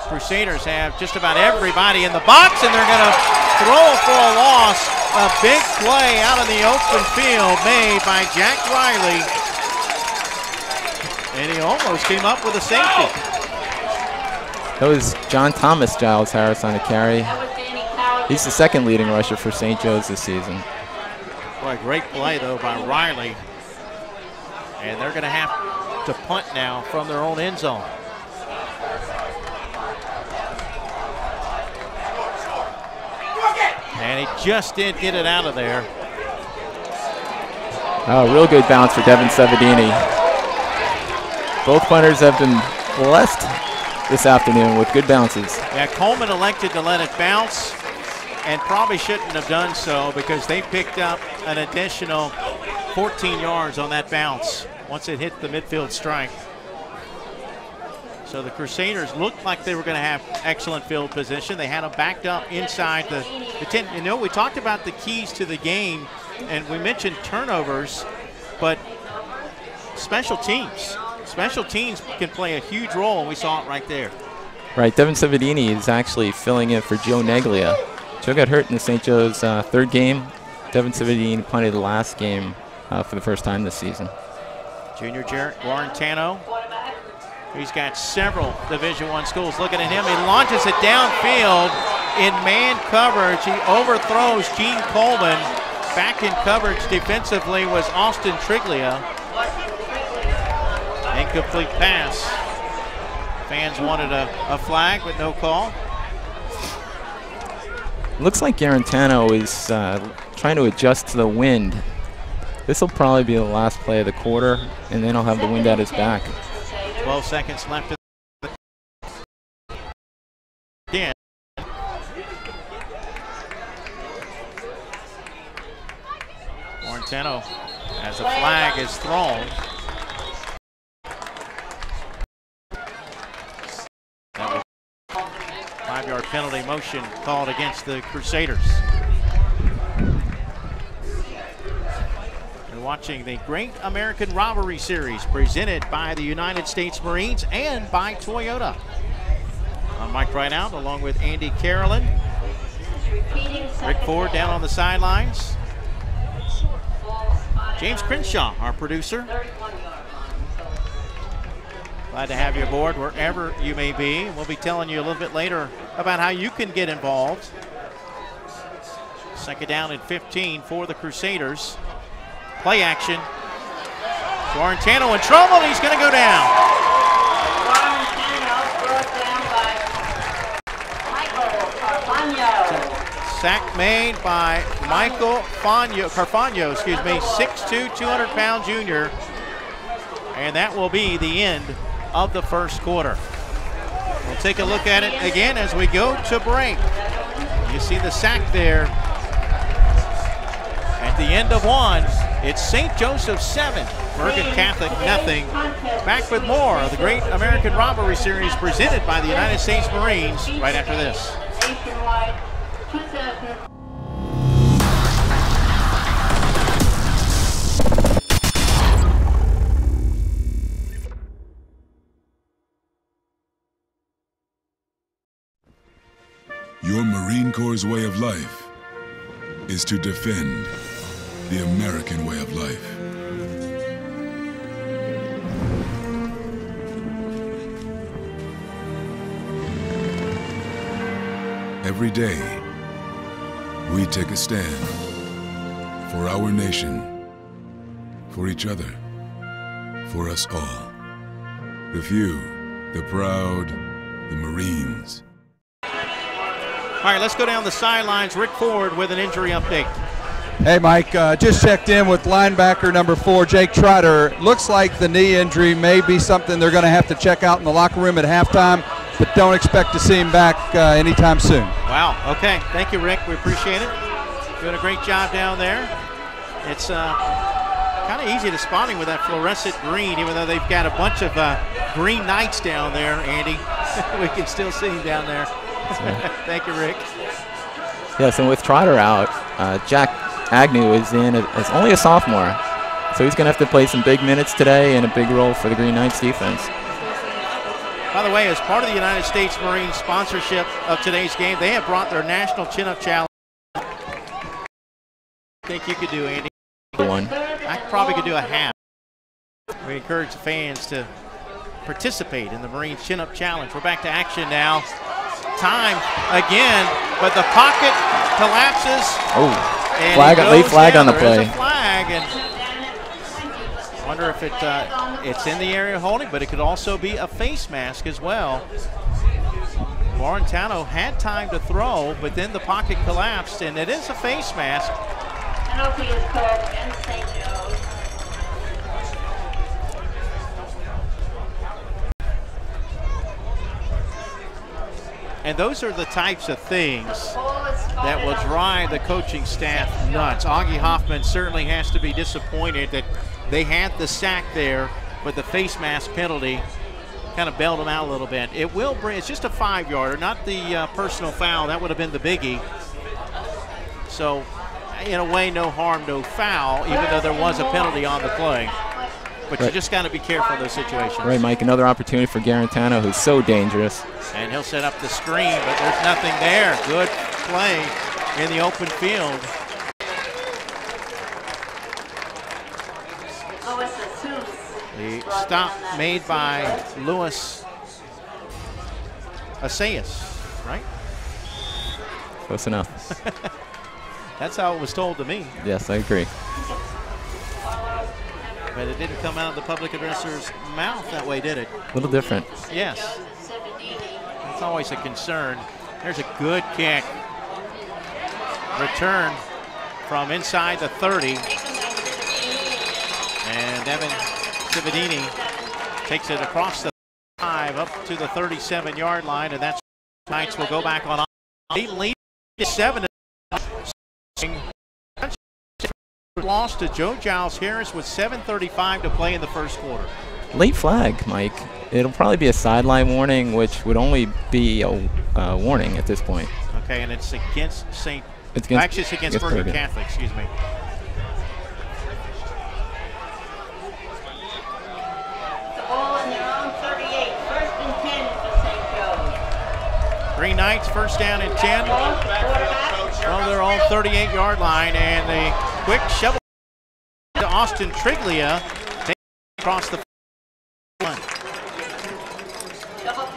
Crusaders have just about everybody in the box, and they're going to throw for a loss. A big play out in the open field made by Jack Riley. And he almost came up with a safety. That was John Thomas Giles Harris on a carry. He's the 2nd leading rusher for St. Joe's this season. Boy, great play, though, by Riley. And they're going to have to punt now from their own end zone. And he just did get it out of there. Oh, real good bounce for Devin Savidini. Both punters have been blessed this afternoon with good bounces. Yeah, Coleman elected to let it bounce and probably shouldn't have done so because they picked up an additional 14 yards on that bounce once it hit the midfield strike. So the Crusaders looked like they were going to have excellent field position. They had them backed up inside the 10. You know, we talked about the keys to the game, and we mentioned turnovers, but special teams. Special teams can play a huge role, and we saw it right there. Right, Devin Savidini is actually filling in for Joe Neglia. Joe got hurt in the St. Joe's 3rd game. Devin Savidini punted the last game for the first time this season. Junior Jarrett Guarantano. He's got several Division I schools looking at him. He launches it downfield in man coverage. He overthrows Gene Coleman. Back in coverage defensively was Austin Triglia. Incomplete pass. Fans wanted a flag, but no call. Looks like Garantano is trying to adjust to the wind. This will probably be the last play of the quarter, and then he'll have the wind at his back. 12 seconds left. Again. Garantano, as a flag is thrown. 5-yard penalty motion called against the Crusaders. You're watching the Great American Rivalry Series presented by the United States Marines and by Toyota. I'm Mike Rideout along with Andy Carolyn. Rick Ford down on the sidelines. James Crenshaw, our producer. Glad to have you aboard wherever you may be. We'll be telling you a little bit later about how you can get involved. 2nd down and 15 for the Crusaders. Play action. Guarantano in trouble, and he's going to go down. Guarantano brought down by Michael Carfagno. Sack made by Michael Carfagno, 6'2", 200-pound junior. And that will be the end of the first quarter. We'll take a look at it again as we go to break. You see the sack there. At the end of one, it's St. Joseph 7, Bergen Catholic nothing. Back with more of the Great American Rivalry Series presented by the United States Marines right after this. Your Marine Corps' way of life is to defend the American way of life. Every day, we take a stand for our nation, for each other, for us all. The few, the proud, the Marines. All right, let's go down the sidelines. Rick Ford with an injury update. Hey, Mike, just checked in with linebacker number 4, Jake Trotter. Looks like the knee injury may be something they're going to have to check out in the locker room at halftime. but don't expect to see him back anytime soon. Wow. Okay. Thank you, Rick. We appreciate it. Doing a great job down there. It's kind of easy to spot him with that fluorescent green, even though they've got a bunch of green Knights down there, Andy. We can still see him down there. Right. Thank you, Rick. Yes, and with Trotter out, Jack Agnew is in as only a sophomore. So he's going to have to play some big minutes today and a big role for the Green Knights defense. By the way, as part of the United States Marine sponsorship of today's game, they have brought their National Chin-Up Challenge. I think you could do, Andy. One. I probably could do a half. We encourage the fans to participate in the Marine Chin-Up Challenge. We're back to action now. Time again, but the pocket collapses. Oh, late flag on the play. There's a flag, and wonder if it's in the area holding, but it could also be a face mask as well. Warrentano had time to throw, but then the pocket collapsed, and it is a face mask. Penalty is called against St. Joe's. And those are the types of things that will drive the coaching staff nuts. Augie Hoffman certainly has to be disappointed that they had the sack there, but the face mask penalty kind of bailed them out a little bit. It will bring, it's just a 5-yarder, not the personal foul. That would have been the biggie. So, in a way, no harm, no foul, even though there was a penalty on the play. But you just got to be careful in those situations. Right, Mike, another opportunity for Garantano, who's so dangerous. And he'll set up the screen, but there's nothing there. Good play in the open field. The stop made by Louis Assayas, right? Close enough. That's how it was told to me. Yes, I agree. But it didn't come out of the public addresser's mouth that way, did it? A little different. Yes. It's always a concern. There's a good kick. Return from inside the 30. And Evan Cividini takes it across the 5 up to the 37-yard line, and that's Knights will go back on. They lead 7. Lost to Joe Giles Harris with 7:35 to play in the first quarter. Late flag, Mike. It'll probably be a sideline warning, which would only be a warning at this point. Okay, and it's against St. Actually, it's against Bergen Catholic, excuse me. The ball in their own 38, first and 10 for St. Joe's. Green Knights first down and 10 from their own 38-yard line, and the quick shovel to Austin Triglia across the line.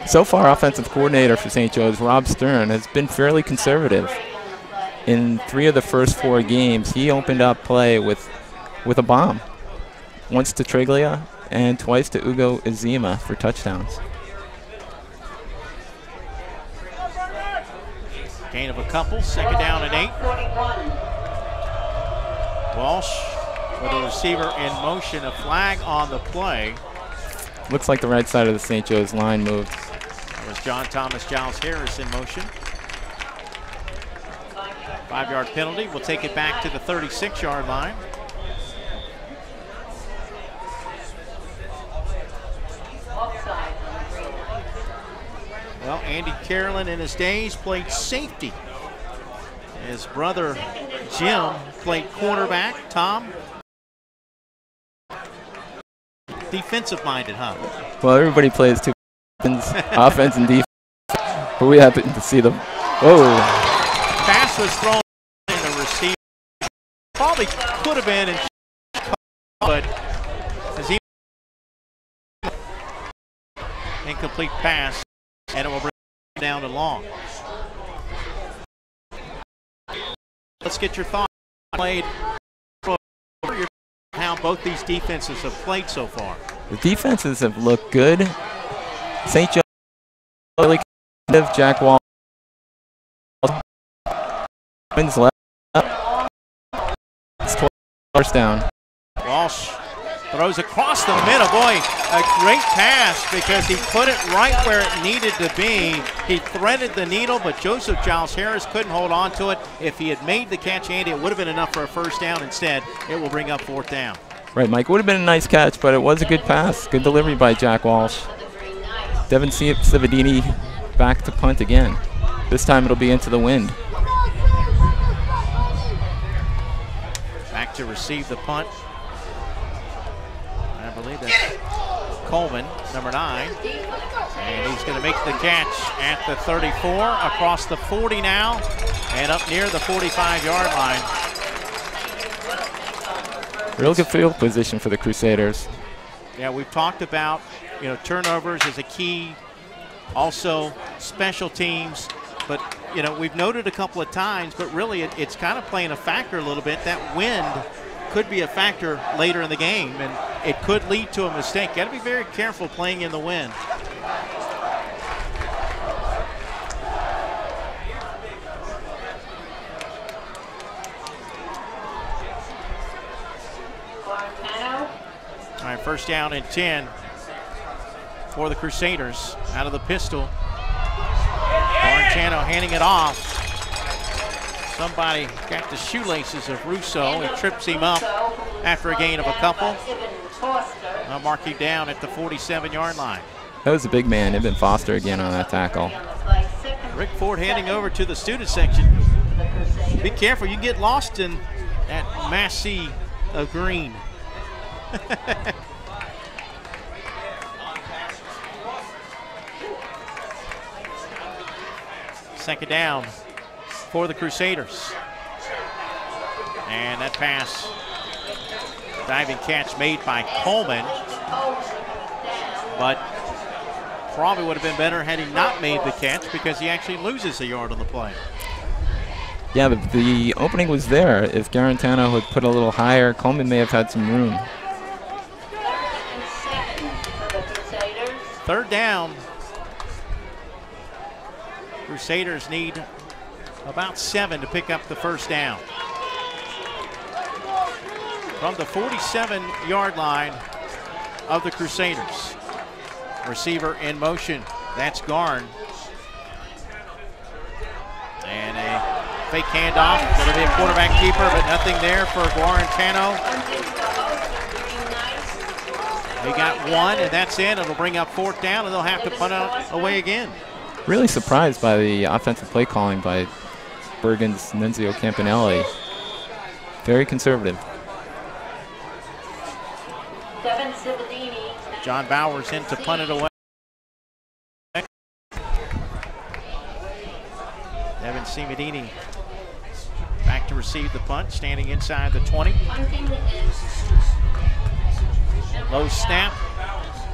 So far, offensive coordinator for St. Joe's, Rob Stern, has been fairly conservative. In 3 of the first 4 games, he opened up play with a bomb. Once to Triglia and twice to Ugo Izima for touchdowns. Gain of a couple, second down and 8. Walsh with a receiver in motion, a flag on the play. Looks like the right side of the St. Joe's line moved. That was John Thomas Giles Harris in motion. 5-yard penalty. We'll take it back to the 36-yard line. Well, Andy Carolyn in his days played safety. His brother Jim played quarterback. Tom, defensive-minded, huh? Well, everybody plays two offense and defense, but we happen to see them. Whoa. Pass was thrown in the receiver. Probably could have been, but as he incomplete pass, and it will bring it down to long. Let's get your thoughts. Played how both these defenses have played so far. The defenses have looked good. St. Joe really competitive. Jack Wall wins left. It's 12 down. Walsh Throws across the middle. Boy, a great pass because he put it right where it needed to be. He threaded the needle, but Joseph Giles Harris couldn't hold on to it. If he had made the catch, Andy, it would have been enough for a first down. Instead, it will bring up 4th down. Right, Mike. It would have been a nice catch, but it was a good pass. Good delivery by Jack Walsh. Devin Cividini back to punt again. This time it'll be into the wind. Back to receive the punt. I believe that's Coleman, number 9. And he's going to make the catch at the 34, across the 40 now, and up near the 45-yard line. Real good field position for the Crusaders. Yeah, we've talked about, turnovers is a key. Also, special teams. But, we've noted a couple of times, but really it's kind of playing a factor a little bit. That wind could be a factor later in the game, and it could lead to a mistake. Got to be very careful playing in the wind. All right, first down and 10 for the Crusaders out of the pistol. Garantano handing it off. Somebody got the shoelaces of Russo. He trips him up after a gain of a couple. I'll mark you down at the 47-yard line. That was a big man, Evan Foster again on that tackle. Rick Ford handing over to the student section. Be careful, you get lost in that mass sea of green. Second down for the Crusaders. And that pass, diving catch made by Coleman, but probably would have been better had he not made the catch because he actually loses a yard on the play. Yeah, but the opening was there. If Garantano had put a little higher, Coleman may have had some room. Third down. Crusaders need about 7 to pick up the first down. From the 47-yard line of the Crusaders. Receiver in motion. That's Garn. And a fake handoff. Going to be a quarterback keeper, but nothing there for Guarantano. They got 1, and that's it. It'll bring up 4th down, and they'll have to punt out away again. Really surprised by the offensive play calling by Bergen's Nunzio Campanelli. Very conservative. John Bowers in to punt it away. Devin Cividini back to receive the punt, standing inside the 20. Low snap,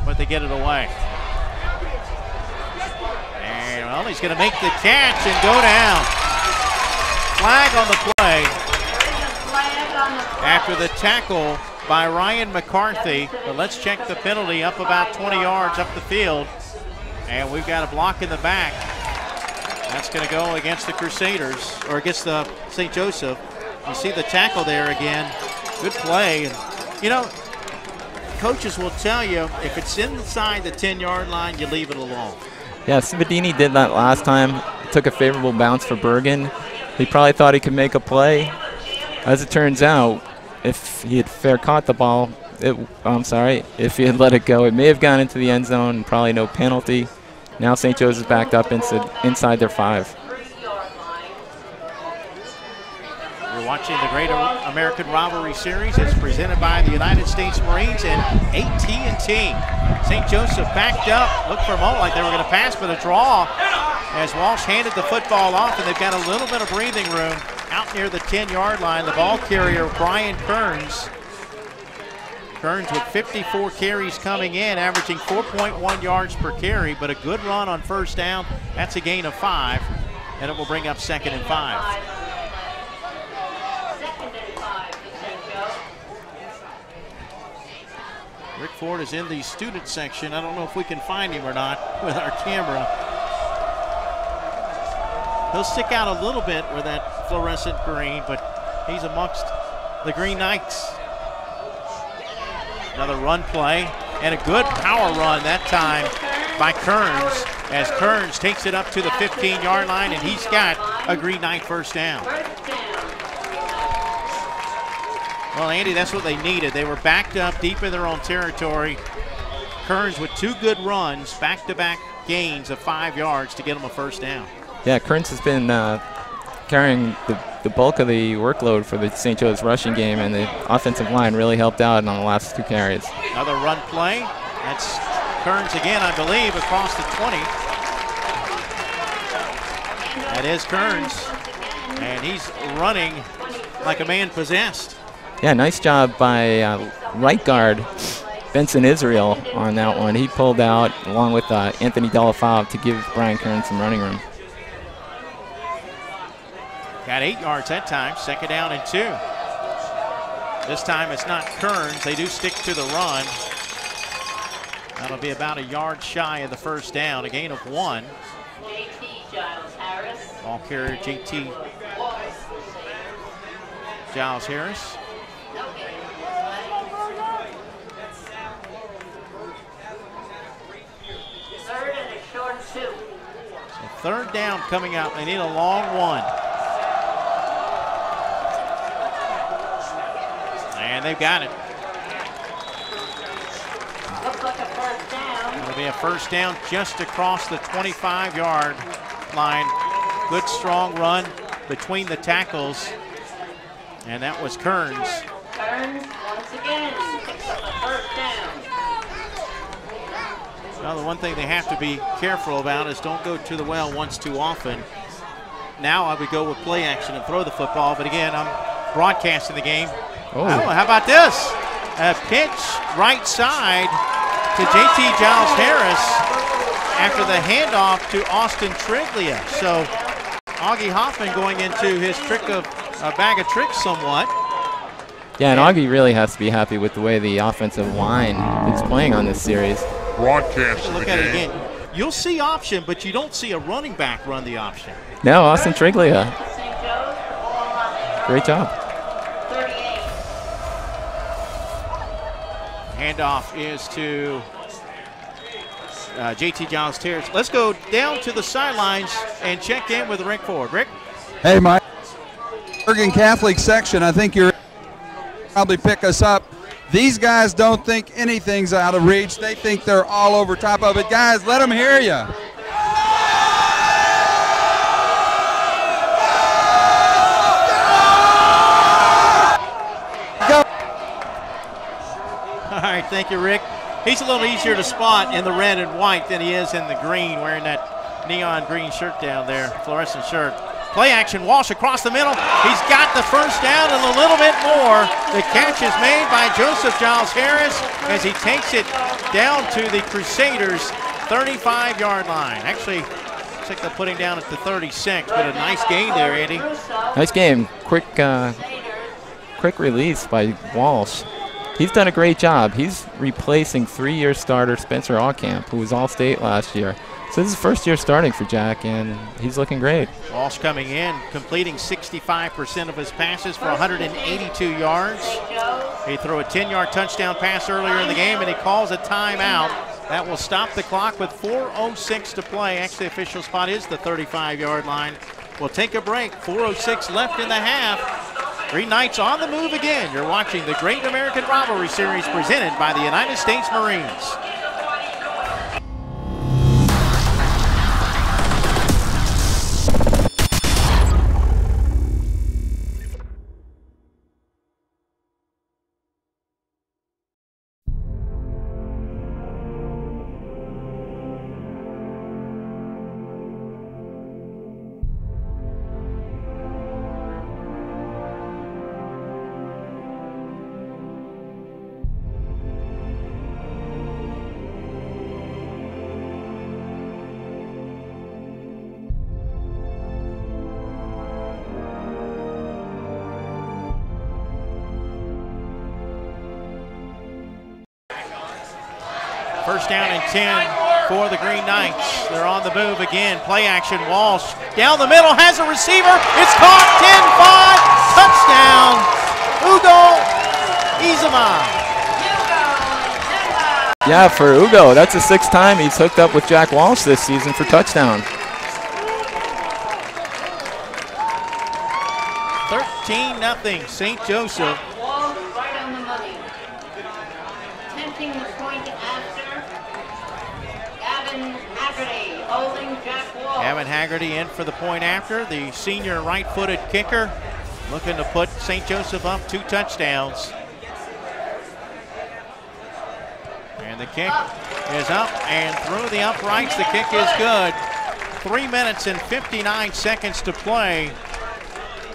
but they get it away. And, well, he's going to make the catch and go down. Flag on the play after the tackle by Ryan McCarthy. But let's check the penalty, up about 20 yards up the field. And we've got a block in the back. That's going to go against the Crusaders, or against the St. Joseph. You see the tackle there again. Good play. And, coaches will tell you if it's inside the 10-yard line, you leave it alone. Yeah, Cividini did that last time. Took a favorable bounce for Bergen. He probably thought he could make a play. As it turns out, if he had fair caught the ball, if he had let it go, it may have gone into the end zone and probably no penalty. Now St. Joseph's backed up inside their 5. You're watching the Great American Rivalry Series. It's presented by the United States Marines and AT&T. St. Joseph backed up, looked for a moment like they were going to pass, but a draw as Walsh handed the football off, and they've got a little bit of breathing room out near the 10-yard line. The ball carrier, Brian Kearns. Kearns with 54 carries coming in, averaging 4.1 yards per carry, but a good run on first down. That's a gain of 5, and it will bring up 2nd and 5. Rick Ford is in the student section. I don't know if we can find him or not with our camera. He'll stick out a little bit with that fluorescent green, but he's amongst the Green Knights. Another run play and a good power run that time by Kearns, as Kearns takes it up to the 15-yard line, and he's got a Green Knight first down. Well, Andy, that's what they needed. They were backed up deep in their own territory. Kearns with 2 good runs, back-to-back gains of 5 yards to get them a first down. Yeah, Kearns has been carrying the bulk of the workload for the St. Joe's rushing game, and the offensive line really helped out on the last 2 carries. Another run play. That's Kearns again, I believe, across the 20. That is Kearns, and he's running like a man possessed. Yeah, nice job by right guard Benson Israel on that one. He pulled out along with Anthony Delafave to give Brian Kearns some running room. Got 8 yards that time, 2nd down and 2. This time it's not Kearns. They do stick to the run. That'll be about a yard shy of the first down, a gain of 1. Ball carrier JT Giles Harris. Third and a short 2. So 3rd down coming up. They need a long one. And they've got it. Looks like a first down. It'll be a first down just across the 25-yard line. Good strong run between the tackles. And that was Kearns. Kearns once again picks up a first down. Well, the one thing they have to be careful about is don't go to the well once too often. Now I would go with play action and throw the football, but again, I'm broadcasting the game. Oh, how about this? A pitch right side to JT Giles Harris after the handoff to Austin Triglia. So Augie Hoffman going into his trick of a bag of tricks somewhat. Yeah, and Augie really has to be happy with the way the offensive line is playing on this series. Broadcast. Look at it again. You'll see option, but you don't see a running back run the option. No, Austin Triglia. Great job. Handoff is to JT Giles Harris. Let's go down to the sidelines and check in with Rick Ford. Rick? Hey, Mike. Bergen Catholic section, I think you're probably pick us up. These guys don't think anything's out of reach. They think they're all over top of it. Guys, let them hear you. Go. All right, thank you, Rick. He's a little easier to spot in the red and white than he is in the green, wearing that neon green shirt down there, fluorescent shirt. Play action, Walsh across the middle. He's got the first down and a little bit more. The catch is made by Joseph Giles Harris as he takes it down to the Crusaders' 35-yard line. Actually, looks like they're putting down at the 36, but a nice gain there, Andy. Nice game. Quick release by Walsh. He's done a great job. He's replacing 3-year starter Spencer Allcamp, who was All-State last year. So this is first year starting for Jack, and he's looking great. Walsh coming in, completing 65% of his passes for 182 yards. He threw a 10-yard touchdown pass earlier in the game, and he calls a timeout. That will stop the clock with 4:06 to play. Actually, the official spot is the 35-yard line. We'll take a break. 4:06 left in the half. Green Knights on the move again. You're watching the Great American Rivalry Series presented by the United States Marines. First down and 10 for the Green Knights. They're on the move again. Play action, Walsh down the middle, has a receiver. It's caught, 10-5, touchdown, Hugo Izama. Yeah, for Ugo, that's the 6th time he's hooked up with Jack Walsh this season for touchdown. 13-0 St. Joseph. Walsh right on the money. Attempting the point after. Gavin Haggerty holding Jack Walsh. Gavin Haggerty in for the point after. The senior right-footed kicker looking to put St. Joseph up 2 touchdowns. And the kick is up and through the uprights. The kick is good. 3 minutes and 59 seconds to play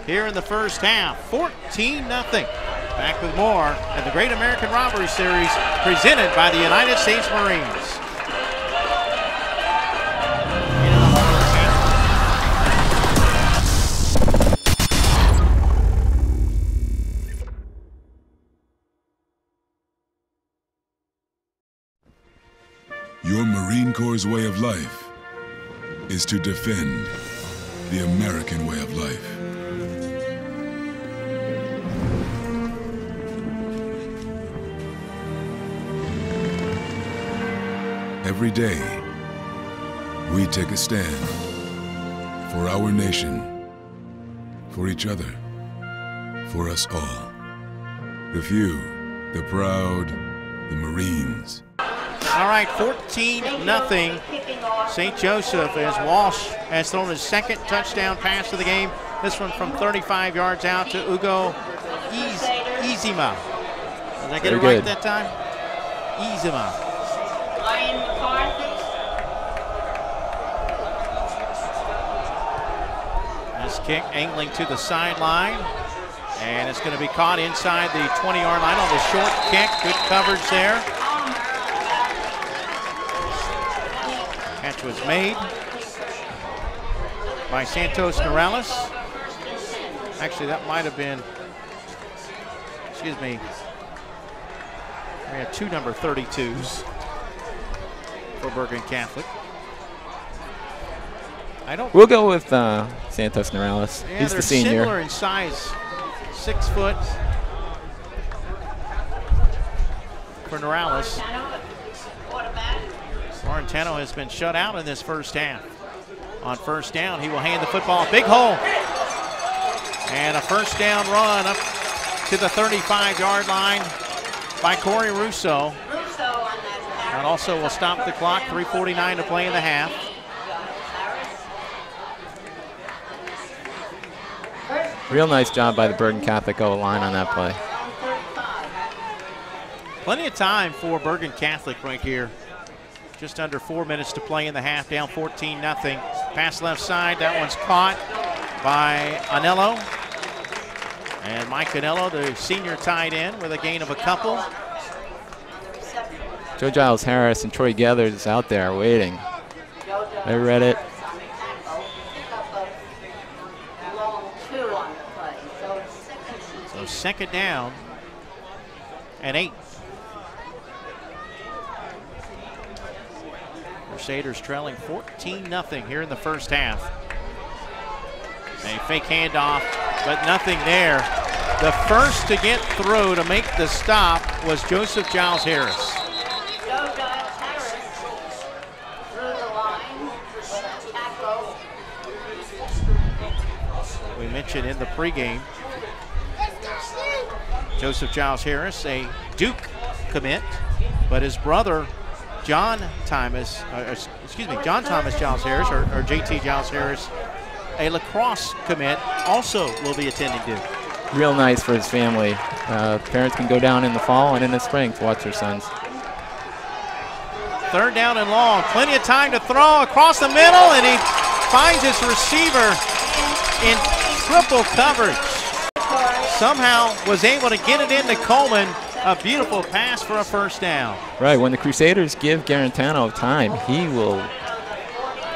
here in the first half. 14-0. Back with more at the Great American Rivalry Series presented by the United States Marines. Your Marine Corps' way of life is to defend the American way of life. Every day, we take a stand for our nation, for each other, for us all. The few, the proud, the Marines. All right, 14-0. St. Joseph as Walsh has thrown his 2nd touchdown pass of the game. This one from 35 yards out to Ugo Izima. Did I get it right that time? Izima. Ryan McCarthy. This kick angling to the sideline. And it's going to be caught inside the 20-yard line on the short kick. Good coverage there. Catch was made by Santos Morales. Actually, that might have been, excuse me, we have 2 number 32s for Bergen Catholic. We'll go with Santos Morales. Yeah, he's the senior. They're similar in size. 6 foot for Morales. Laurentano has been shut out in this first half. On first down, he will hand the football. Big hole. And a first down run up to the 35-yard line by Corey Russo. And also will stop the clock. 3:49 to play in the half. Real nice job by the Bergen Catholic O-line on that play. Plenty of time for Bergen Catholic right here. Just under 4 minutes to play in the half, down 14-0. Pass left side, that one's caught by Anello. And Mike Anello, the senior tight end, with a gain of a couple. Joe Giles Harris and Troy Geathers out there waiting. They read it. So 2nd down and 8. Crusaders trailing 14-0 here in the first half. A fake handoff, but nothing there. The first to get through to make the stop was Joseph Giles Harris. We mentioned in the pregame, Joseph Giles Harris, a Duke commit, but his brother, John Thomas Giles Harris, or JT Giles Harris, a lacrosse commit, also will be attending Duke. Real nice for his family. Parents can go down in the fall and in the spring to watch their sons. 3rd down and long. Plenty of time to throw across the middle, and he finds his receiver in triple coverage. Somehow was able to get it into Coleman. A beautiful pass for a first down. Right, when the Crusaders give Garantano time, he will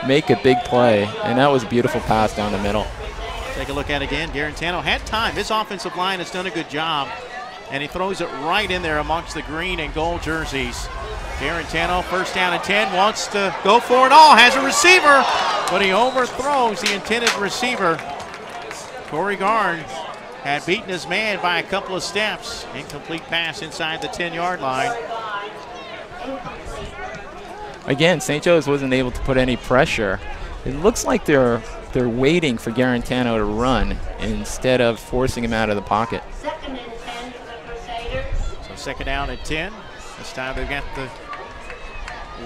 make a big play, and that was a beautiful pass down the middle. Take a look at it again. Garantano had time. His offensive line has done a good job, and he throws it right in there amongst the green and gold jerseys. Garantano, 1st down and 10, wants to go for it all, has a receiver, but he overthrows the intended receiver. Corey Garn had beaten his man by a couple of steps. Incomplete pass inside the 10-yard line. Again, St. Joe's wasn't able to put any pressure. It looks like they're waiting for Garantano to run instead of forcing him out of the pocket. Second and 10 for the Crusaders. So second down and 10. This time they've got the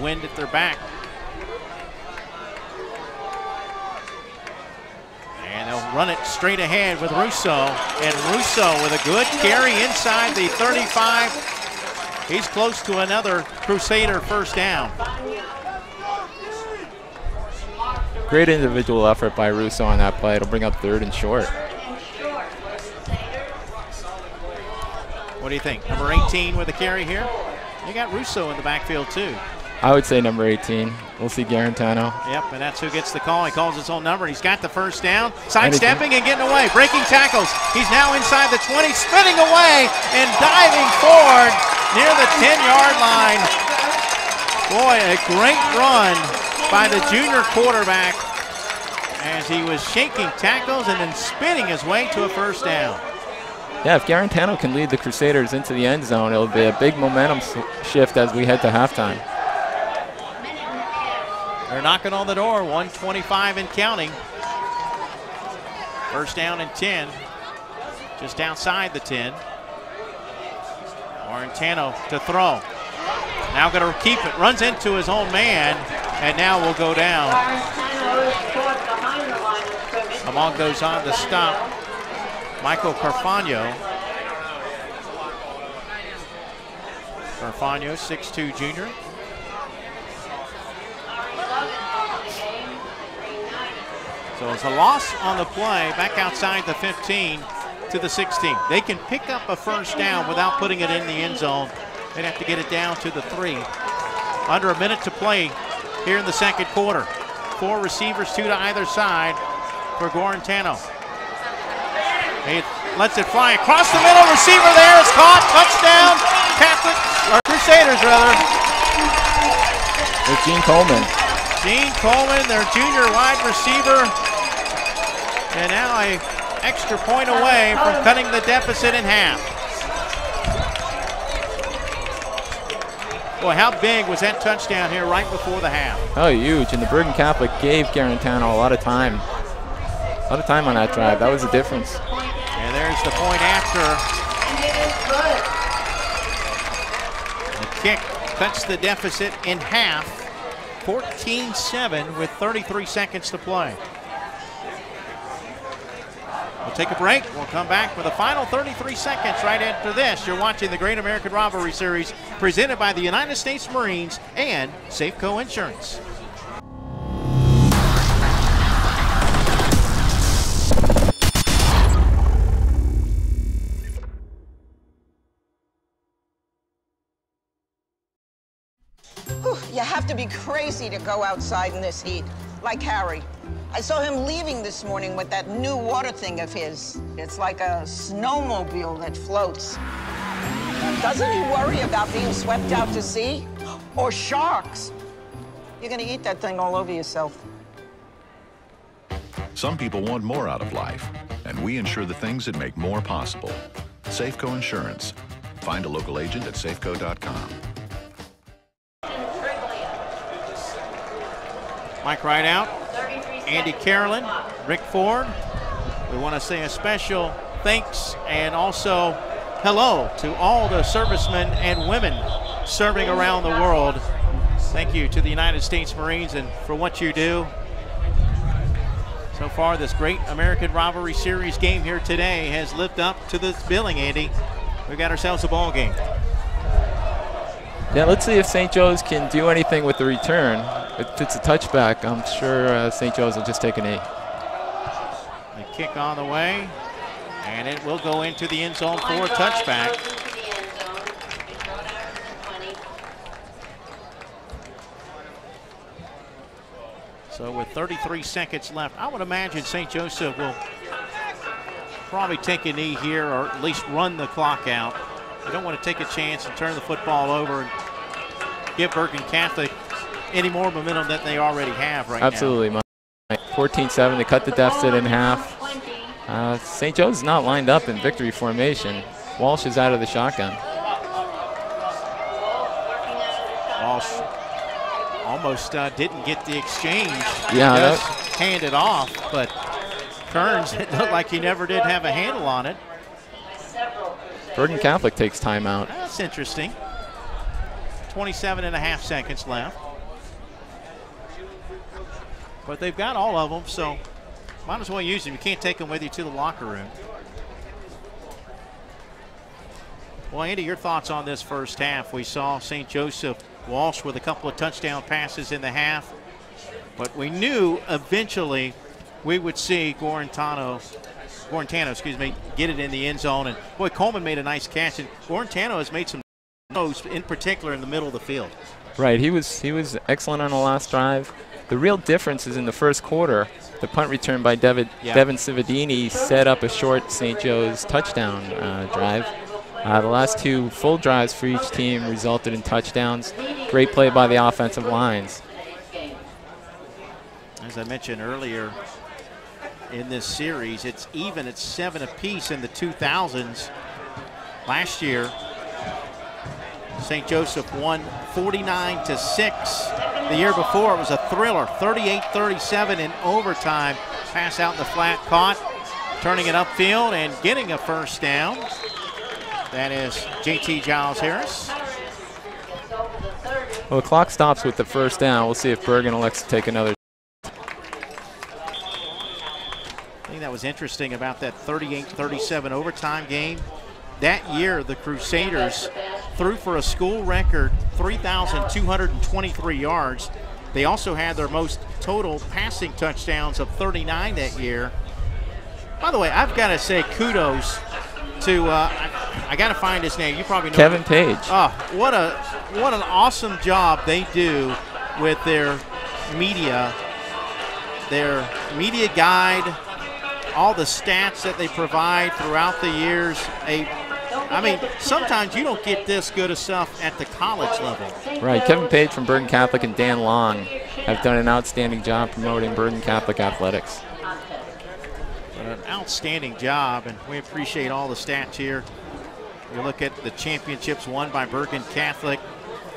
wind at their back. And they'll run it straight ahead with Russo. And Russo with a good carry inside the 35. He's close to another Crusader first down. Great individual effort by Russo on that play. It'll bring up 3rd and short. What do you think? Number 18 with a carry here? You got Russo in the backfield too. I would say number 18. We'll see Garantano. Yep, and that's who gets the call. He calls his own number. He's got the first down. Sidestepping and getting away. Breaking tackles. He's now inside the 20, spinning away and diving forward near the 10-yard line. Boy, a great run by the junior quarterback as he was shaking tackles and then spinning his way to a first down. Yeah, if Garantano can lead the Crusaders into the end zone, it'll be a big momentum shift as we head to halftime. They're knocking on the door, 125 and counting. First down and 10, just outside the 10. Garantano to throw. Now going to keep it, runs into his own man, and now will go down. Among those on the stop, Michael Carfagno. Carfagno, 6'2" junior. So it's a loss on the play, back outside the 15 to the 16. They can pick up a first down without putting it in the end zone. They'd have to get it down to the 3. Under a minute to play here in the second quarter. 4 receivers, 2 to either side for Garantano. He lets it fly across the middle. Receiver there is caught. Touchdown. Catholic, or Crusaders rather. With Gene Coleman. Gene Coleman, their junior wide receiver. And now an extra point away from cutting the deficit in half. Boy, how big was that touchdown here right before the half? Oh, huge. And the Bergen Catholic gave Garantano a lot of time. A lot of time on that drive. That was the difference. And there's the point after. The kick cuts the deficit in half. 14-7 with 33 seconds to play. We'll take a break. We'll come back with the final 33 seconds right after this. You're watching the Great American Rivalry Series presented by the United States Marines and Safeco Insurance. You have to be crazy to go outside in this heat, like Harry. I saw him leaving this morning with that new water thing of his. It's like a snowmobile that floats. Doesn't he worry about being swept out to sea? Or sharks? You're gonna eat that thing all over yourself. Some people want more out of life, and we insure the things that make more possible. Safeco Insurance. Find a local agent at safeco.com. Mike Rideout, Andy Carolyn, Rick Ford. We want to say a special thanks and also hello to all the servicemen and women serving around the world. Thank you to the United States Marines and for what you do. So far, this Great American Rivalry Series game here today has lived up to this billing, Andy. We've got ourselves a ball game. Yeah, let's see if St. Joe's can do anything with the return. If it's a touchback, I'm sure St. Joe's will just take a knee. The kick on the way, and it will go into the end zone for a touchback. So with 33 seconds left, I would imagine St. Joseph will probably take a knee here or at least run the clock out. They don't want to take a chance and turn the football over and give Bergen Catholic any more momentum that they already have right Absolutely, now. Absolutely. 14-7 to cut the deficit in half. St. Joe's is not lined up in victory formation. Walsh is out of the shotgun. Walsh almost didn't get the exchange. Yeah, He does hand it off, but Kearns, it looked like he never did have a handle on it. Bergen Catholic takes timeout. That's interesting. 27.5 seconds left. But they've got all of them, so might as well use them. You can't take them with you to the locker room. Well, Andy, your thoughts on this first half? We saw St. Joseph Walsh with a couple of touchdown passes in the half, but we knew eventually we would see Guarantano, get it in the end zone. And boy, Coleman made a nice catch, and Guarantano has made some throws, in particular in the middle of the field. Right, he was excellent on the last drive. The real difference is in the first quarter. The punt return by Devin Cividini set up a short St. Joe's touchdown drive. The last two full drives for each team resulted in touchdowns. Great play by the offensive lines. As I mentioned earlier in this series, it's even at 7 apiece in the 2000s. Last year, St. Joseph won 49-6. The year before, it was a thriller, 38-37 in overtime. Pass out in the flat, caught, turning it upfield and getting a first down. That is JT Giles Harris. Well, the clock stops with the first down. We'll see if Bergen elects to take another. I think that was interesting about that 38-37 overtime game. That year, the Crusaders threw for a school record 3,223 yards. They also had their most total passing touchdowns of 39 that year. By the way, I've got to say kudos to, I got to find his name. You probably know Kevin Page. Oh, what an awesome job they do with their media guide, all the stats that they provide throughout the years. I mean, sometimes you don't get this good of stuff at the college level. Right, Kevin Page from Bergen Catholic and Dan Long have done an outstanding job promoting Bergen Catholic athletics. An outstanding job, and we appreciate all the stats here. You look at the championships won by Bergen Catholic.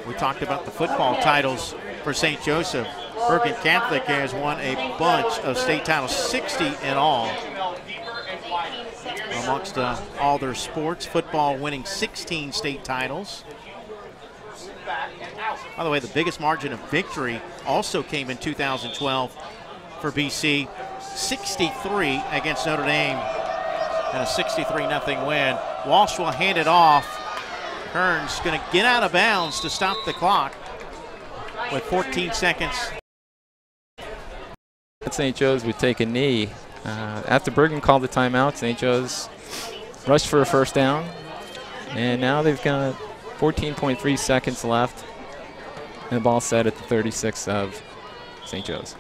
We talked about the football titles for St. Joseph. Bergen Catholic has won a bunch of state titles, 60 in all. Amongst all their sports, football winning 16 state titles. By the way, the biggest margin of victory also came in 2012 for BC. 63 against Notre Dame and a 63-0 win. Walsh will hand it off. Kearns going to get out of bounds to stop the clock with 14 seconds. St. Joe's would take a knee. After Bergen called the timeout, St. Joe's rushed for a first down. And now they've got 14.3 seconds left. And the ball set at the 36 of St. Joe's.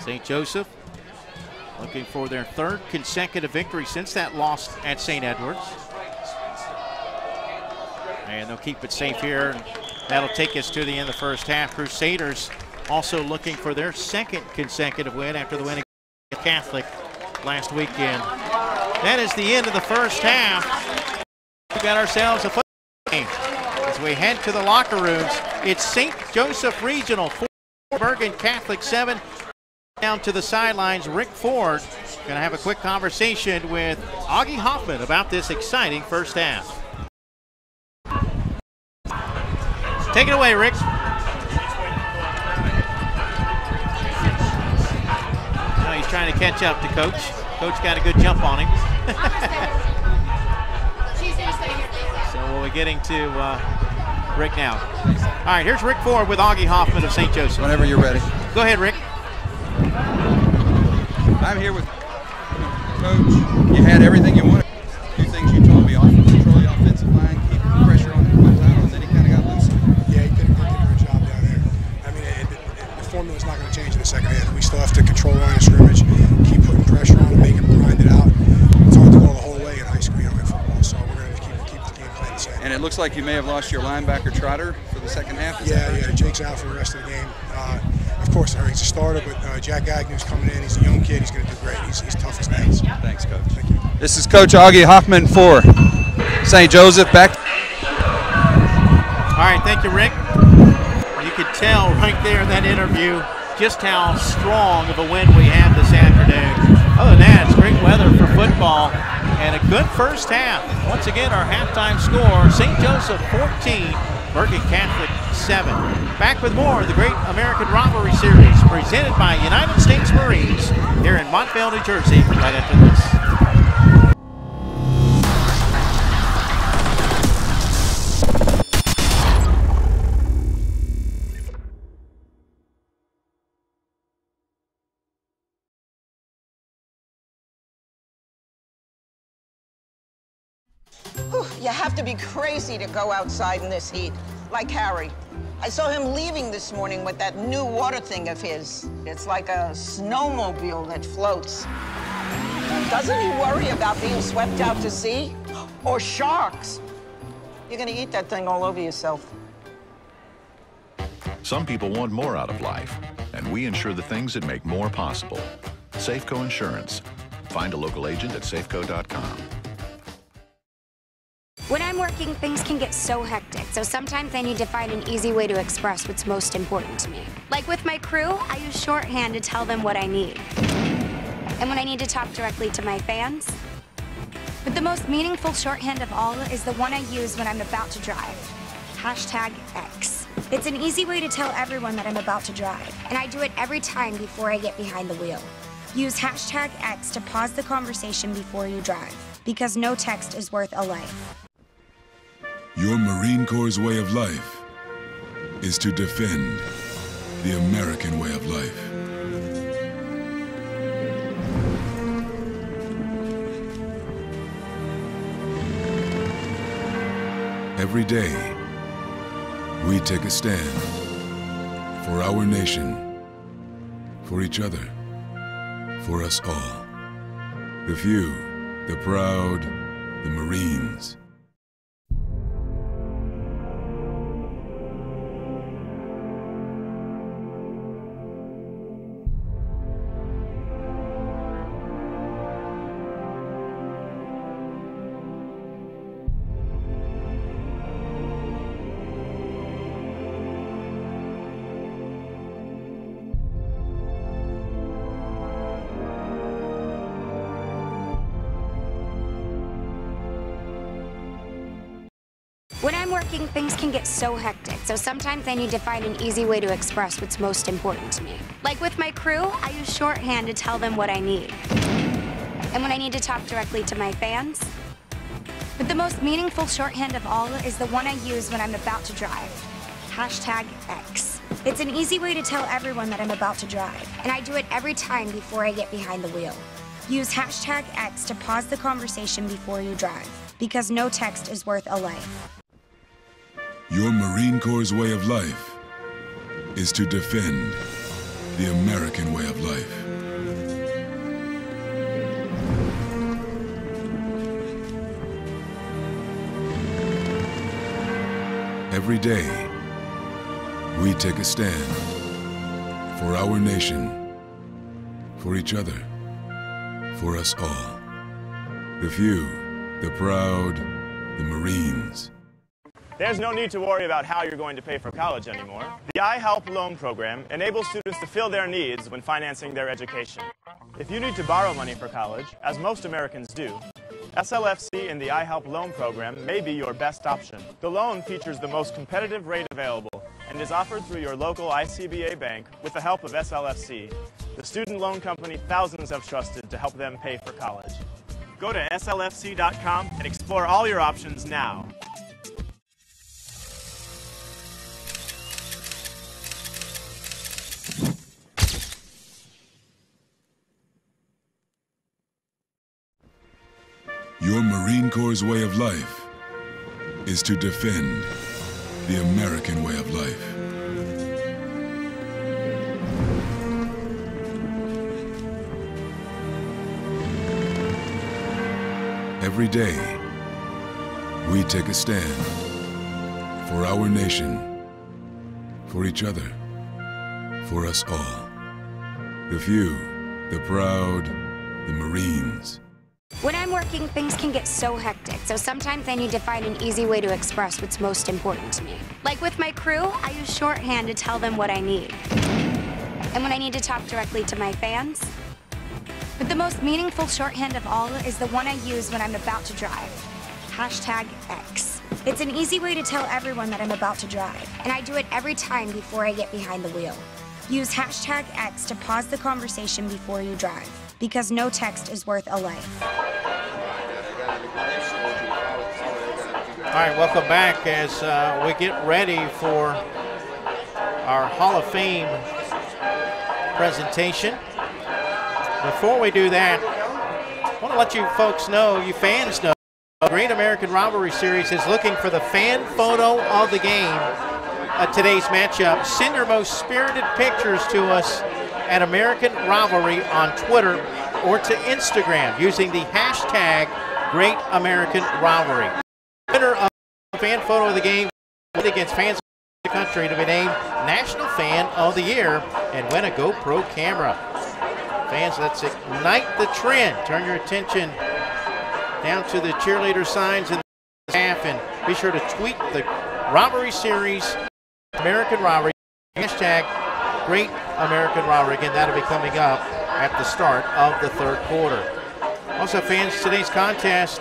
St. Joseph looking for their third consecutive victory since that loss at St. Edwards. And they'll keep it safe here. And that'll take us to the end of the first half. Crusaders also looking for their second consecutive win after the win against Catholic last weekend. That is the end of the first half. We got ourselves a football game. As we head to the locker rooms, it's St. Joseph Regional 4, Bergen Catholic 7. Down to the sidelines, Rick Ford going to have a quick conversation with Augie Hoffman about this exciting first half. Take it away, Rick. Now he's trying to catch up to Coach. Coach got a good jump on him. So we'll be getting to Rick now. All right, here's Rick Ford with Augie Hoffman of St. Joseph. Whenever you're ready. Go ahead, Rick. I'm here with Coach. You had everything you wanted. A few things you told me. Control the offensive line, keep pressure on the title, and then he kind of got loose. Yeah, he did a good job down there. I mean, the formula's not going to change in the second half. We still have to control line of scrimmage, keep putting pressure on him, make him grind it out. It's hard to go the whole way in high school, in football, so we're going to keep the game plan the same. And it looks like you may have lost your linebacker Trotter for the second half. Yeah, Jake's out for the rest of the game. Of course, he's a starter, but Jack Agnew's coming in. He's a young kid. He's going to do great. He's tough as nails. Thanks, Coach. Thank you. This is Coach Augie Hoffman for St. Joseph. Back. All right, thank you, Rick. You could tell right there in that interview just how strong of a win we had this afternoon. Other than that, it's great weather for football and a good first half. Once again, our halftime score, St. Joseph 14, Bergen Catholic 7. Back with more of the Great American Rivalry Series presented by United States Marines here in Montvale, New Jersey, right after this. Whew, you have to be crazy to go outside in this heat, like Harry. I saw him leaving this morning with that new water thing of his. It's like a snowmobile that floats. Doesn't he worry about being swept out to sea? Or sharks? You're gonna eat that thing all over yourself. Some people want more out of life, and we insure the things that make more possible. Safeco Insurance. Find a local agent at safeco.com. When I'm working, things can get so hectic, so sometimes I need to find an easy way to express what's most important to me. Like with my crew, I use shorthand to tell them what I need. And when I need to talk directly to my fans. But the most meaningful shorthand of all is the one I use when I'm about to drive. #X. It's an easy way to tell everyone that I'm about to drive, and I do it every time before I get behind the wheel. Use #X to pause the conversation before you drive, because no text is worth a life. Your Marine Corps' way of life is to defend the American way of life. Every day, we take a stand for our nation, for each other, for us all. The few, the proud, the Marines. When I'm working, things can get so hectic, so sometimes I need to find an easy way to express what's most important to me. Like with my crew, I use shorthand to tell them what I need. And when I need to talk directly to my fans. But the most meaningful shorthand of all is the one I use when I'm about to drive. #X. It's an easy way to tell everyone that I'm about to drive, and I do it every time before I get behind the wheel. Use #X to pause the conversation before you drive, because no text is worth a life. Your Marine Corps' way of life is to defend the American way of life. Every day, we take a stand for our nation, for each other, for us all. The few, the proud, the Marines. There's no need to worry about how you're going to pay for college anymore. The I Help Loan Program enables students to fill their needs when financing their education. If you need to borrow money for college, as most Americans do, SLFC and the I Help Loan Program may be your best option. The loan features the most competitive rate available and is offered through your local ICBA bank with the help of SLFC, the student loan company thousands have trusted to help them pay for college. Go to slfc.com and explore all your options now. Your Marine Corps' way of life is to defend the American way of life. Every day, we take a stand for our nation, for each other, for us all. The few, the proud, the Marines. When I'm working, things can get so hectic, so sometimes I need to find an easy way to express what's most important to me. Like with my crew, I use shorthand to tell them what I need. And when I need to talk directly to my fans, but the most meaningful shorthand of all is the one I use when I'm about to drive. #X. It's an easy way to tell everyone that I'm about to drive, and I do it every time before I get behind the wheel. Use #X to pause the conversation before you drive, because no text is worth a life. All right, welcome back as we get ready for our Hall of Fame presentation. Before we do that, I want to let you folks know, you fans know, the Great American Rivalry Series is looking for the fan photo of the game at today's matchup. Send your most spirited pictures to us at American Rivalry on Twitter or to Instagram using the hashtag Great American Rivalry. Winner of the fan photo of the game against fans of the country to be named National Fan of the Year and win a GoPro camera. Fans, let's ignite the trend. Turn your attention down to the cheerleader signs in the half and be sure to tweet the Rivalry Series, American Rivalry, hashtag Great American Rivalry. Again, that'll be coming up at the start of the third quarter. Also, fans, today's contest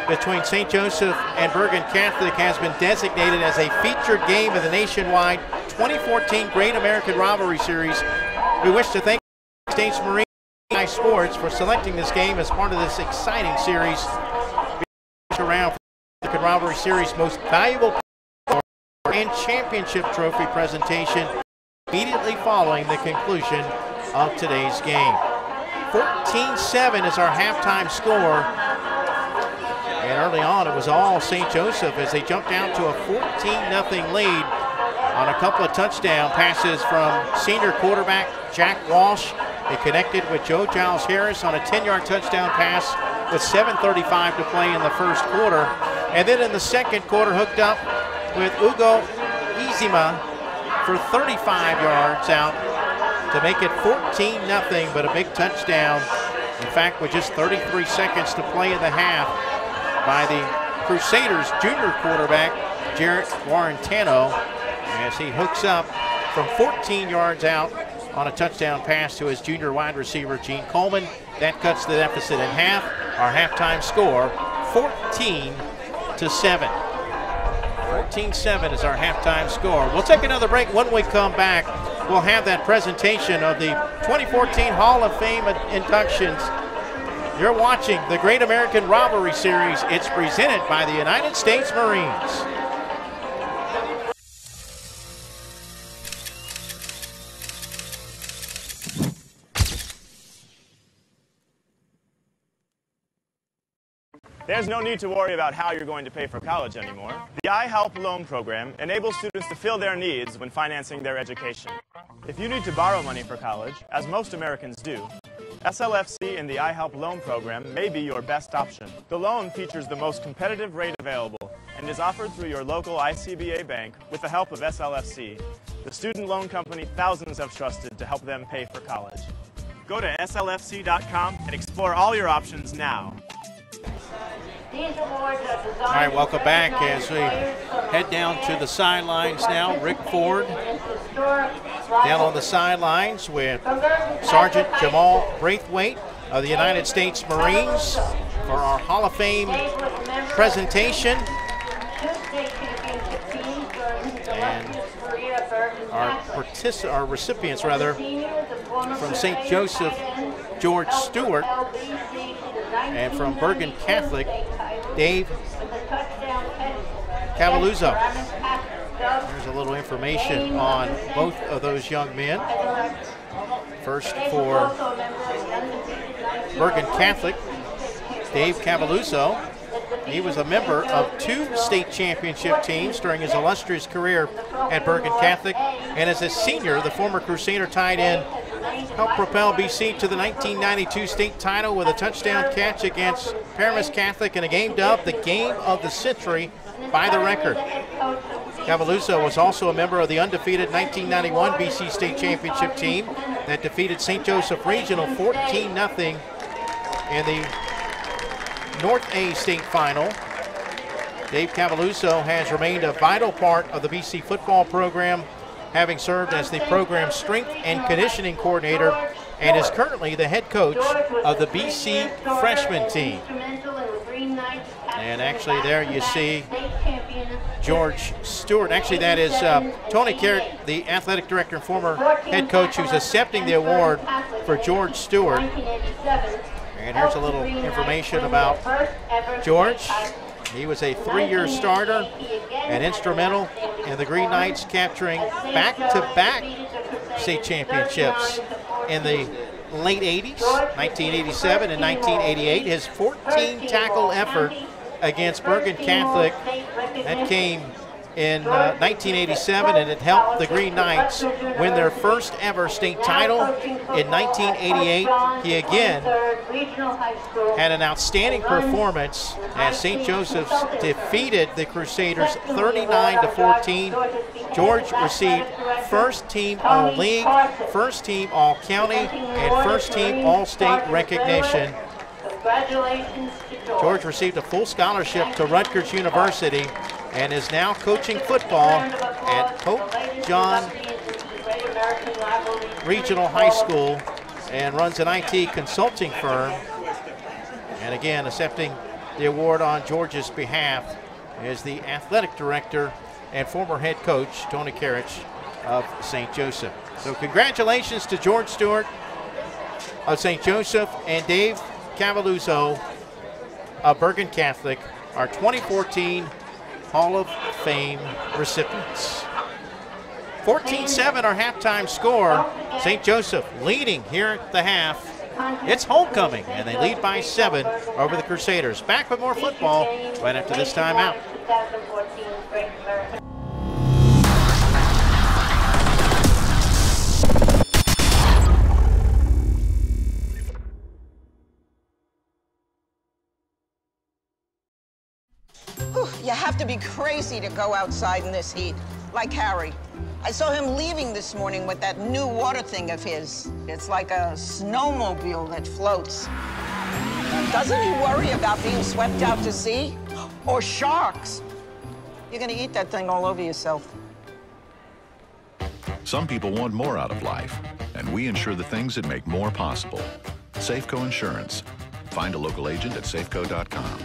between St. Joseph and Bergen Catholic has been designated as a featured game of the nationwide 2014 Great American Rivalry Series. We wish to thank States Marine Sports for selecting this game as part of this exciting series. Around the Rivalry Series most valuable and championship trophy presentation immediately following the conclusion of today's game. 14-7 is our halftime score. And early on, it was all St. Joseph as they jumped out to a 14-0 lead on a couple of touchdown passes from senior quarterback Jack Walsh. They connected with Joe Giles Harris on a 10-yard touchdown pass with 7:35 to play in the first quarter. And then in the second quarter, hooked up with Ugo Izima for 35 yards out to make it 14-0, but a big touchdown. In fact, with just 33 seconds to play in the half by the Crusaders' junior quarterback, Jarrett Warrentano, as he hooks up from 14 yards out on a touchdown pass to his junior wide receiver, Gene Coleman. That cuts the deficit in half. Our halftime score, 14-7. 14-7 is our halftime score. We'll take another break. When we come back, we'll have that presentation of the 2014 Hall of Fame inductions. You're watching the Great American Rivalry Series. It's presented by the United States Marines. There's no need to worry about how you're going to pay for college anymore. The iHelp loan program enables students to fill their needs when financing their education. If you need to borrow money for college, as most Americans do, SLFC and the iHelp loan program may be your best option. The loan features the most competitive rate available and is offered through your local ICBA bank with the help of SLFC, the student loan company thousands have trusted to help them pay for college. Go to slfc.com and explore all your options now. All right, welcome back as we head down to the sidelines now. Rick Ford down on the sidelines with Sergeant Jamal Braithwaite of the United States Marines for our Hall of Fame presentation. And our recipients, rather, from St. Joseph, George Stewart, and from Bergen Catholic, Dave Cavaluzzo. There's a little information on both of those young men. First for Bergen Catholic, Dave Cavaluzzo. He was a member of 2 state championship teams during his illustrious career at Bergen Catholic. And as a senior, the former Crusader tight end helped propel BC to the 1992 state title with a touchdown catch against Paramus Catholic in a game dubbed the Game of the Century by the Record. Cavaluzzo was also a member of the undefeated 1991 BC State Championship team that defeated St. Joseph Regional 14-0 in the North A state final. Dave Cavaluso has remained a vital part of the BC football program, having served as the program's strength and conditioning coordinator and is currently the head coach of the BC freshman team. And actually there you see George Stewart. Actually that is Tony Carrott, the athletic director and former head coach, who's accepting the award for George Stewart. And here's a little information about George. He was a 3-year starter and instrumental in the Green Knights capturing back-to-back state championships in the late 80s, 1987 and 1988. His 14-tackle effort against Bergen Catholic, that came in 1987, and it helped the Green Knights win their first ever state title. In 1988, he again had an outstanding performance as St. Joseph's defeated the Crusaders 39-14. George received first team All-League, first team All-County, and first team All-State recognition. George received a full scholarship to Rutgers University and is now coaching football at Pope John Regional High School and runs an IT consulting firm. And again, accepting the award on George's behalf is the athletic director and former head coach, Tony Carrott of St. Joseph. So congratulations to George Stewart of St. Joseph and Dave Cavaluso of Bergen Catholic, our 2014 Hall of Fame recipients. 14-7 our halftime score. St. Joseph leading here at the half. It's homecoming, and they lead by 7 over the Crusaders. Back with more football right after this timeout. You have to be crazy to go outside in this heat, like Harry. I saw him leaving this morning with that new water thing of his. It's like a snowmobile that floats. Doesn't he worry about being swept out to sea? Or sharks? You're gonna eat that thing all over yourself. Some people want more out of life, and we insure the things that make more possible. Safeco Insurance. Find a local agent at safeco.com.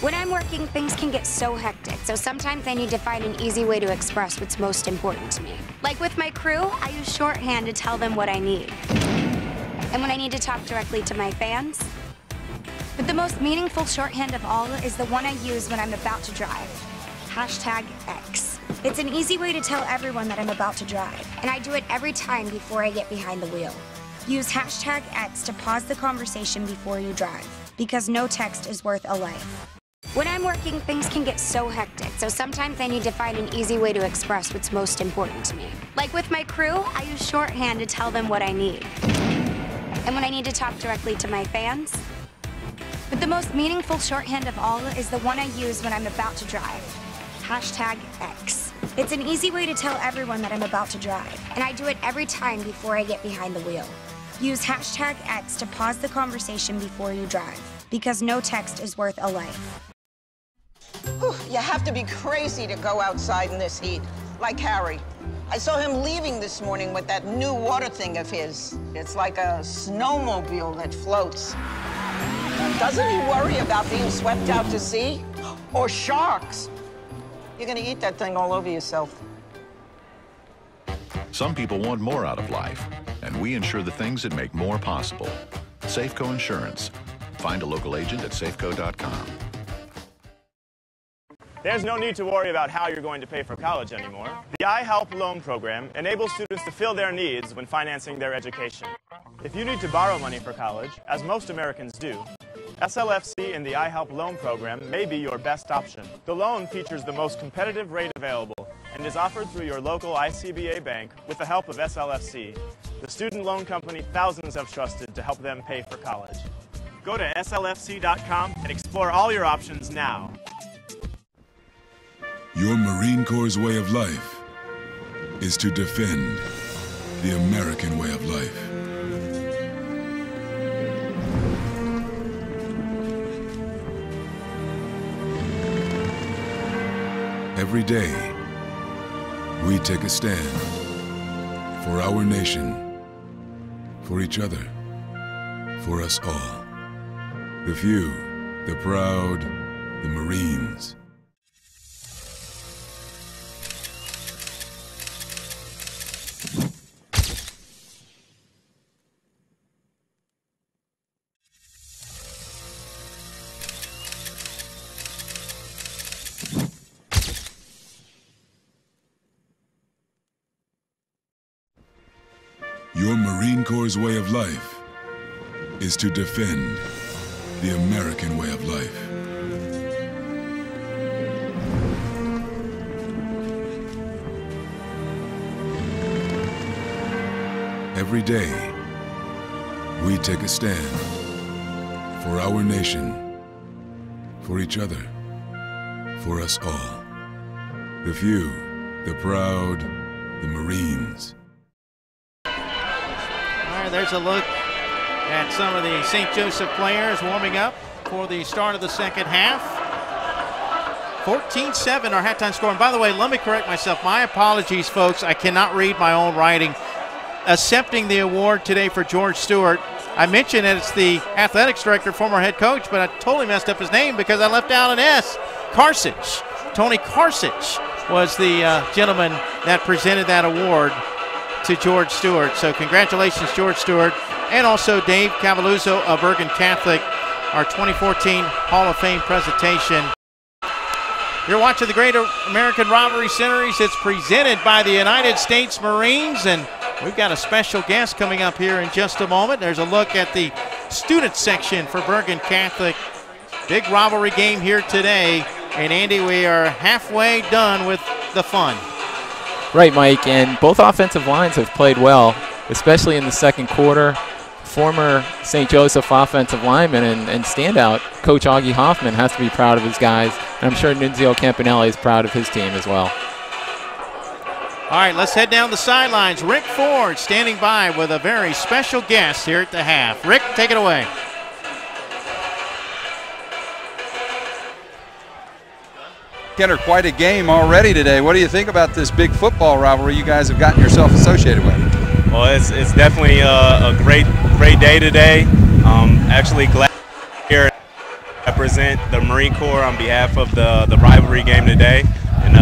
When I'm working, things can get so hectic, so sometimes I need to find an easy way to express what's most important to me. Like with my crew, I use shorthand to tell them what I need. And when I need to talk directly to my fans. But the most meaningful shorthand of all is the one I use when I'm about to drive. #X. It's an easy way to tell everyone that I'm about to drive, and I do it every time before I get behind the wheel. Use #X to pause the conversation before you drive, because no text is worth a life. When I'm working, things can get so hectic, so sometimes I need to find an easy way to express what's most important to me. Like with my crew, I use shorthand to tell them what I need. And when I need to talk directly to my fans. But the most meaningful shorthand of all is the one I use when I'm about to drive. #X. It's an easy way to tell everyone that I'm about to drive, and I do it every time before I get behind the wheel. Use #X to pause the conversation before you drive, because no text is worth a life. You have to be crazy to go outside in this heat, like Harry. I saw him leaving this morning with that new water thing of his. It's like a snowmobile that floats. Doesn't he worry about being swept out to sea? Or sharks? You're gonna eat that thing all over yourself. Some people want more out of life, and we insure the things that make more possible. Safeco Insurance. Find a local agent at safeco.com. There's no need to worry about how you're going to pay for college anymore. The I Help Loan Program enables students to fill their needs when financing their education. If you need to borrow money for college, as most Americans do, SLFC and the iHelp loan program may be your best option. The loan features the most competitive rate available and is offered through your local ICBA bank with the help of SLFC, the student loan company thousands have trusted to help them pay for college. Go to slfc.com and explore all your options now. Your Marine Corps' way of life is to defend the American way of life. Every day, we take a stand for our nation, for each other, for us all. The few, the proud, the Marines. Your Marine Corps' way of life is to defend the American way of life. Every day, we take a stand for our nation, for each other, for us all. The few, the proud, the Marines. There's a look at some of the St. Joseph players warming up for the start of the second half. 14-7 our halftime score. And by the way, let me correct myself. My apologies, folks. I cannot read my own writing. Accepting the award today for George Stewart. I mentioned that it's the athletics director, former head coach, but I totally messed up his name because I left out an S. Karsich. Tony Karsich was the gentleman that presented that award to George Stewart. So congratulations, George Stewart, and also Dave Cavalluzzo of Bergen Catholic, our 2014 Hall of Fame presentation. You're watching the Great American Rivalry Series. It's presented by the United States Marines, and we've got a special guest coming up here in just a moment. There's a look at the student section for Bergen Catholic. Big rivalry game here today, and Andy, we are halfway done with the fun. Right, Mike, and both offensive lines have played well, especially in the second quarter. Former St. Joseph offensive lineman and standout Coach Augie Hoffman has to be proud of his guys, and I'm sure Nunzio Campanelli is proud of his team as well. All right, let's head down the sidelines. Rick Ford standing by with a very special guest here at the half. Rick, take it away. Kenner, quite a game already today. What do you think about this big football rivalry you guys have gotten yourself associated with? Well, it's definitely a great day today. Actually glad to here represent the Marine Corps on behalf of the rivalry game today, and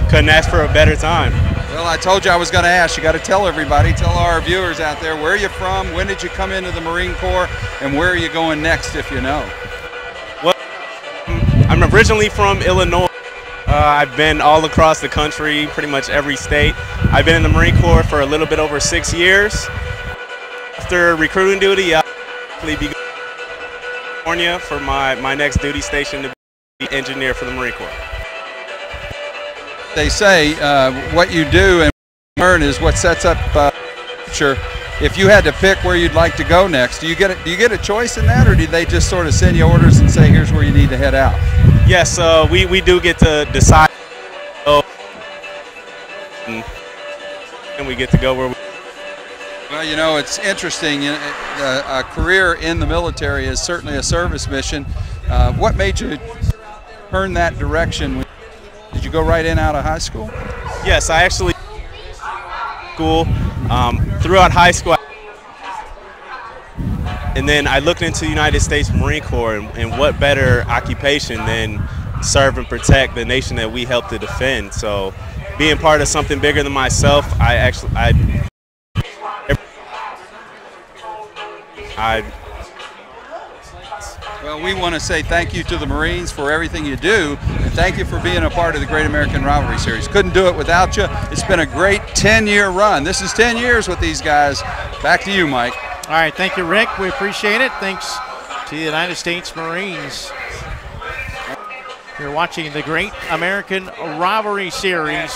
couldn't ask for a better time. Well, I told you I was going to ask. You got to tell everybody, tell our viewers out there, where are you from, when did you come into the Marine Corps, and where are you going next if you know? Well, I'm originally from Illinois. I've been all across the country, pretty much every state. I've been in the Marine Corps for a little bit over 6 years. After recruiting duty, I'll be going to California for my next duty station to be engineer for the Marine Corps. They say what you do and learn is what sets up future. If you had to pick where you'd like to go next, do you get a choice in that, or do they just sort of send you orders and say, here's where you need to head out? Yes, we do get to decide, and we get to go where we. Well, you know, it's interesting. A career in the military is certainly a service mission. What made you turn that direction? Did you go right in out of high school? Yes, I actually throughout high school, and then I looked into the United States Marine Corps, and what better occupation than serve and protect the nation that we help to defend. So being part of something bigger than myself, Well, we want to say thank you to the Marines for everything you do, and thank you for being a part of the Great American Rivalry Series. Couldn't do it without you. It's been a great 10-year run. This is 10 years with these guys. Back to you, Mike. All right, thank you, Rick. We appreciate it. Thanks to the United States Marines. You're watching the Great American Rivalry Series.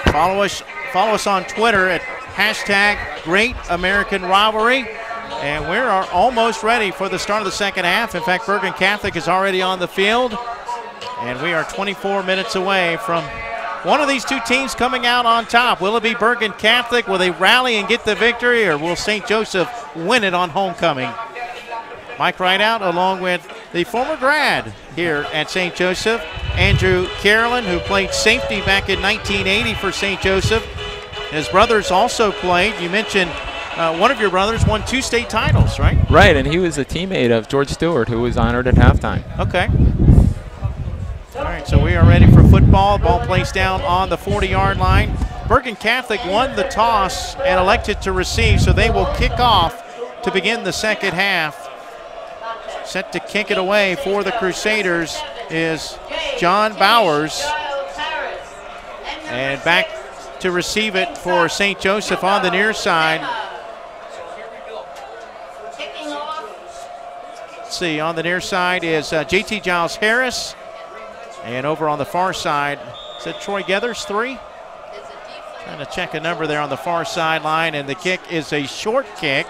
Follow us on Twitter at #GreatAmericanRivalry. And we are almost ready for the start of the second half. In fact, Bergen Catholic is already on the field. And we are 24 minutes away from one of these two teams coming out on top. Will it be Bergen Catholic? Will they rally and get the victory, or will St. Joseph win it on homecoming? Mike Rideout, along with the former grad here at St. Joseph, Andrew Carolyn, who played safety back in 1980 for St. Joseph. His brothers also played. You mentioned one of your brothers won 2 state titles, right? Right, and he was a teammate of George Stewart, who was honored at halftime. Okay. All right, so we are ready for football. Ball placed down on the 40-yard line. Bergen Catholic won the toss and elected to receive, so they will kick off to begin the second half. Set to kick it away for the Crusaders is John Bowers. And back to receive it for St. Joseph on the near side. Let's see, on the near side is JT Giles Harris. And over on the far side, is it Troy Geathers, 3? Trying to check a number there on the far sideline, and the kick is a short kick.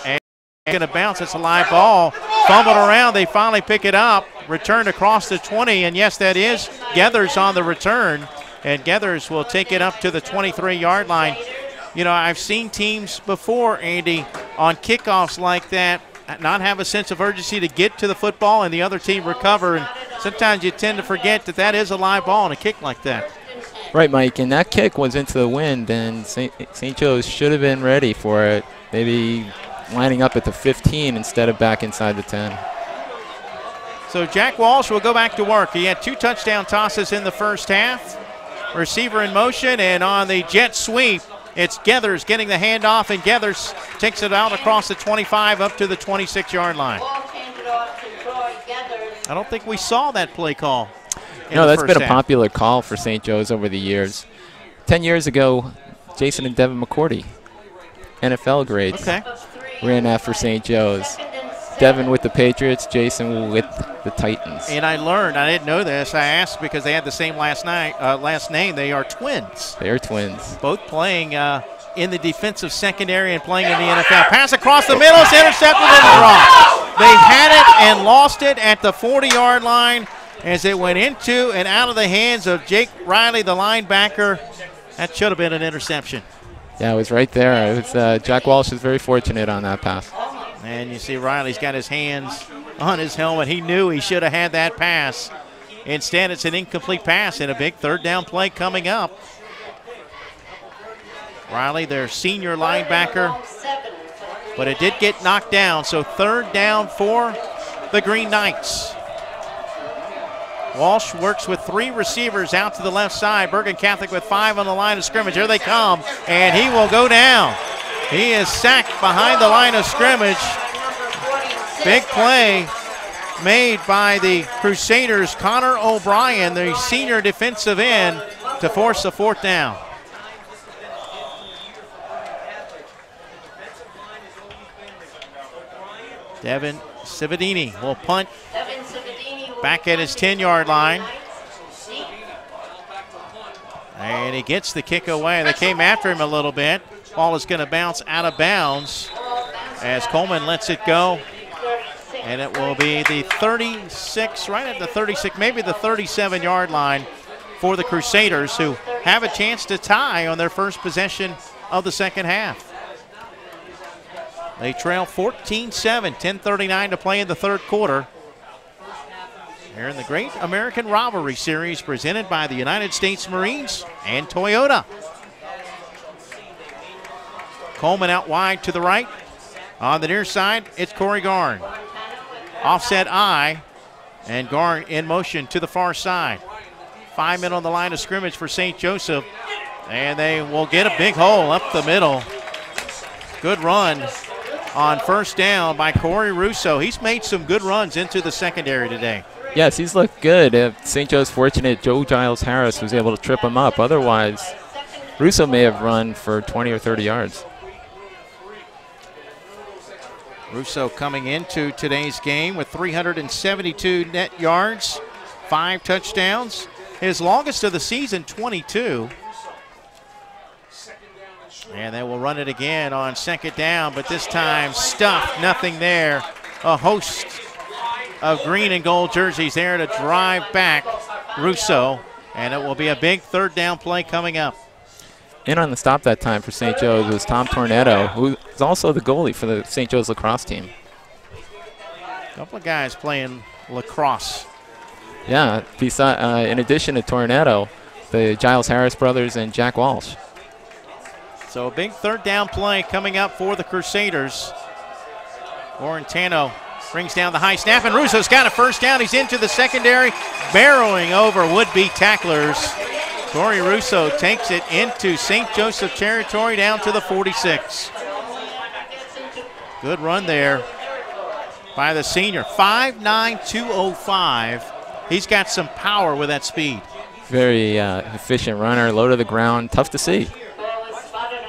And going to bounce. It's a live ball. Fumbled around. They finally pick it up. Returned across the 20, and yes, that is Geathers on the return. And Geathers will take it up to the 23-yard line. You know, I've seen teams before, Andy, on kickoffs like that, not have a sense of urgency to get to the football and the other team recover. And sometimes you tend to forget that that is a live ball on a kick like that. Right, Mike, and that kick was into the wind, and St. Joe's should have been ready for it, maybe lining up at the 15 instead of back inside the 10. So Jack Walsh will go back to work. He had 2 touchdown tosses in the first half. Receiver in motion, and on the jet sweep, it's Geathers getting the handoff, and Geathers takes it out across the 25 up to the 26-yard line. I don't think we saw that play call. No, that's been a popular call for St. Joe's over the years. 10 years ago, Jason and Devin McCourty, NFL grades, ran that for St. Joe's. Devin with the Patriots, Jason with the Titans. And I learned, I didn't know this, I asked because they had the same last name. They are twins. They are twins. Both playing in the defensive secondary and playing in the NFL. Pass across the middle, it's intercepted and dropped. They had it and lost it at the 40-yard line as it went into and out of the hands of Jake Riley, the linebacker. That should have been an interception. Yeah, it was right there. It was, Jack Walsh was very fortunate on that pass. And you see Riley's got his hands on his helmet. He knew he should have had that pass. Instead, it's an incomplete pass and a big third down play coming up. Riley, their senior linebacker, but it did get knocked down. So third down for the Green Knights. Walsh works with 3 receivers out to the left side. Bergen Catholic with 5 on the line of scrimmage. Here they come, and he will go down. He is sacked behind the line of scrimmage. Big play made by the Crusaders. Connor O'Brien, the senior defensive end, to force a 4th down. Devin Cividini will punt back at his 10-yard line. And he gets the kick away. They came after him a little bit. Ball is going to bounce out of bounds as Coleman lets it go. And it will be the 36, right at the 36, maybe the 37-yard line for the Crusaders, who have a chance to tie on their first possession of the second half. They trail 14-7, 10:39 to play in the third quarter. Here in the Great American Rivalry Series presented by the United States Marines and Toyota. Coleman out wide to the right. On the near side, it's Corey Garn. Offset I, and Garn in motion to the far side. 5 men on the line of scrimmage for St. Joseph, and they will get a big hole up the middle. Good run on first down by Corey Russo. He's made some good runs into the secondary today. Yes, he's looked good. St. Joe's fortunate Joe Giles Harris was able to trip him up. Otherwise, Russo may have run for 20 or 30 yards. Russo coming into today's game with 372 net yards, 5 touchdowns. His longest of the season, 22. And they will run it again on second down, but this time stuffed, nothing there. A host of green and gold jerseys there to drive back Russo, and it will be a big third down play coming up. In on the stop that time for St. Joe's was Tom Tornetto, who is also the goalie for the St. Joe's lacrosse team. A couple of guys playing lacrosse. Yeah, in addition to Tornetto, the Giles Harris brothers and Jack Walsh. So a big third down play coming up for the Crusaders. Orentano brings down the high snap, and Russo's got a first down. He's into the secondary, barreling over would-be tacklers. Corey Russo takes it into St. Joseph territory down to the 46. Good run there by the senior. 5'9", 205. He's got some power with that speed. Very efficient runner, low to the ground, tough to see.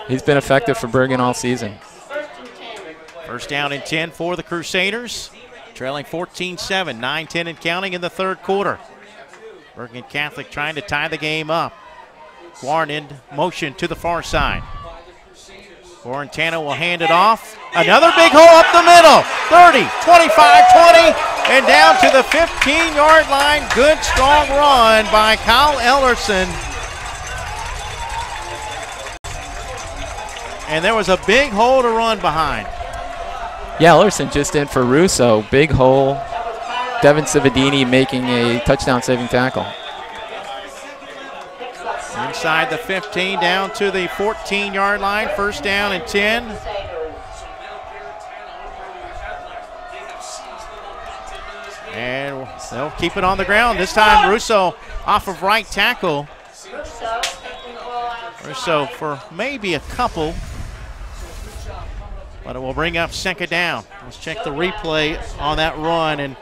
He's been effective for Bergen all season. First down and 10 for the Crusaders, trailing 14-7, 9-10 and counting in the third quarter. Bergen Catholic trying to tie the game up. Guarn in motion to the far side. Orentano will hand it off. Another big hole up the middle. 30, 25, 20, and down to the 15-yard line. Good, strong run by Kyle Ellerson. And there was a big hole to run behind. Yeah, Ellerson just in for Russo. Big hole. Devin Cividini making a touchdown-saving tackle. Inside the 15, down to the 14-yard line. First down and 10. And they'll keep it on the ground. This time Russo off of right tackle. Russo for maybe a couple. But it will bring up second down. Let's check the replay on that run. And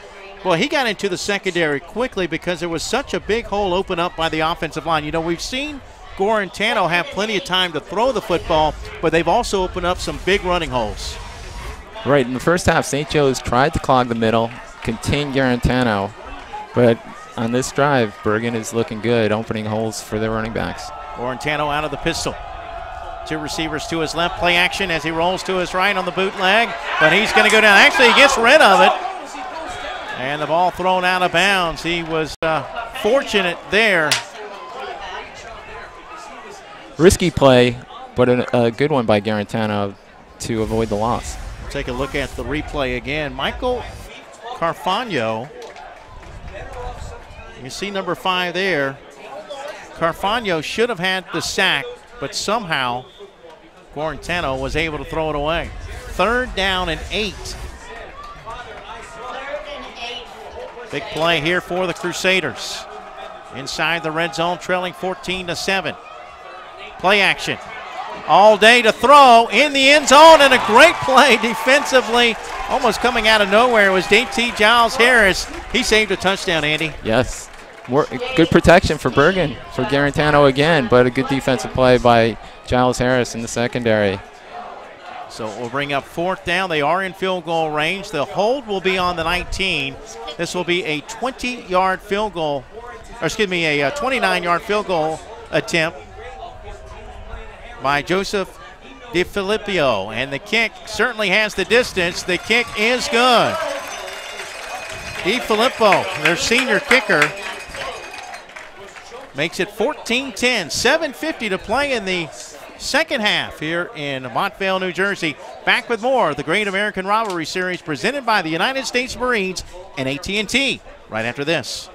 well, he got into the secondary quickly because there was such a big hole open up by the offensive line. You know, we've seen Gorentano have plenty of time to throw the football, but they've also opened up some big running holes. Right, in the first half, St. Joe's tried to clog the middle, contain Gorentano, but on this drive, Bergen is looking good, opening holes for their running backs. Gorentano out of the pistol. 2 receivers to his left, play action as he rolls to his right on the bootleg, but he's going to go down. Actually, he gets rid of it. And the ball thrown out of bounds. He was fortunate there. Risky play, but a good one by Gorentano to avoid the loss. Take a look at the replay again. Michael Carfagno. You see number 5 there. Carfagno should have had the sack, but somehow Gorentano was able to throw it away. Third down and 8. Big play here for the Crusaders. Inside the red zone, trailing 14-7. Play action. All day to throw in the end zone, and a great play defensively. Almost coming out of nowhere was DT Giles Harris. He saved a touchdown, Andy. Yes. Good protection for Bergen, for Gorentano again, but a good defensive play by Giles Harris in the secondary. So we'll bring up fourth down. They are in field goal range. The hold will be on the 19. This will be a 20-yard field goal, or excuse me, a 29-yard field goal attempt by Joseph DiFilippio. And the kick certainly has the distance. The kick is good. DiFilippo, their senior kicker, makes it 14-10, 7:50 to play in the second half here in Montvale, New Jersey. Back with more of the Great American Rivalry Series presented by the United States Marines and AT&T right after this.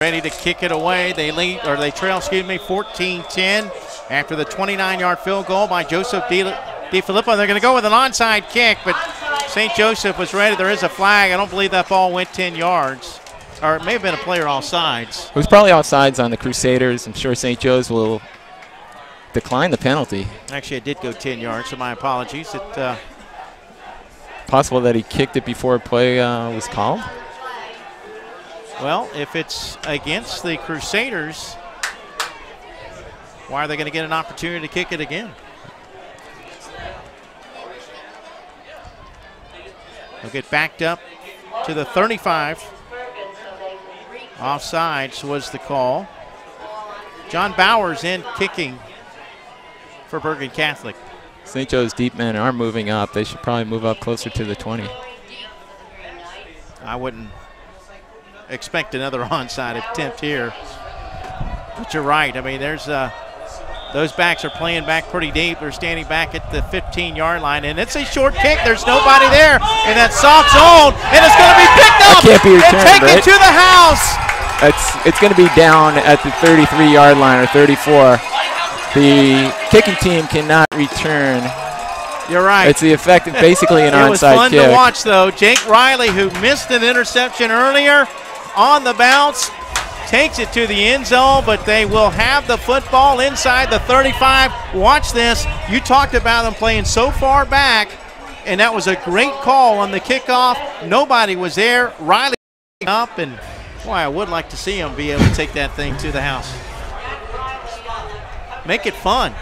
ready to kick it away. They lead, or they trail, 14-10 after the 29-yard field goal by Joseph DiFilippo. They're going to go with an onside kick, but St. Joseph was ready. There is a flag. I don't believe that ball went 10 yards. Or it may have been a player offsides. It was probably offsides on the Crusaders. I'm sure St. Joe's will decline the penalty. Actually, it did go 10 yards, so my apologies. Possible that he kicked it before a play was called? Well, if it's against the Crusaders, why are they going to get an opportunity to kick it again? They'll get backed up to the 35. Offsides was the call. John Bowers in kicking for Bergen Catholic. St. Joe's deep men are moving up. They should probably move up closer to the 20. I wouldn't expect another onside attempt here. But you're right. I mean, there's those backs are playing back pretty deep. They're standing back at the 15-yard line, and it's a short kick. There's nobody there in that soft zone, and it's going to be picked up can't be returned, and taken to the house. It's going to be down at the 33-yard line or 34. The kicking team cannot return. You're right. It's the effect of basically an onside kick. It was fun to watch, though. Jake Riley, who missed an interception earlier, on the bounce, takes it to the end zone, but they will have the football inside the 35. Watch this. You talked about them playing so far back, and that was a great call on the kickoff. Nobody was there. Riley up, and boy, I would like to see him be able to take that thing to the house. Make it fun.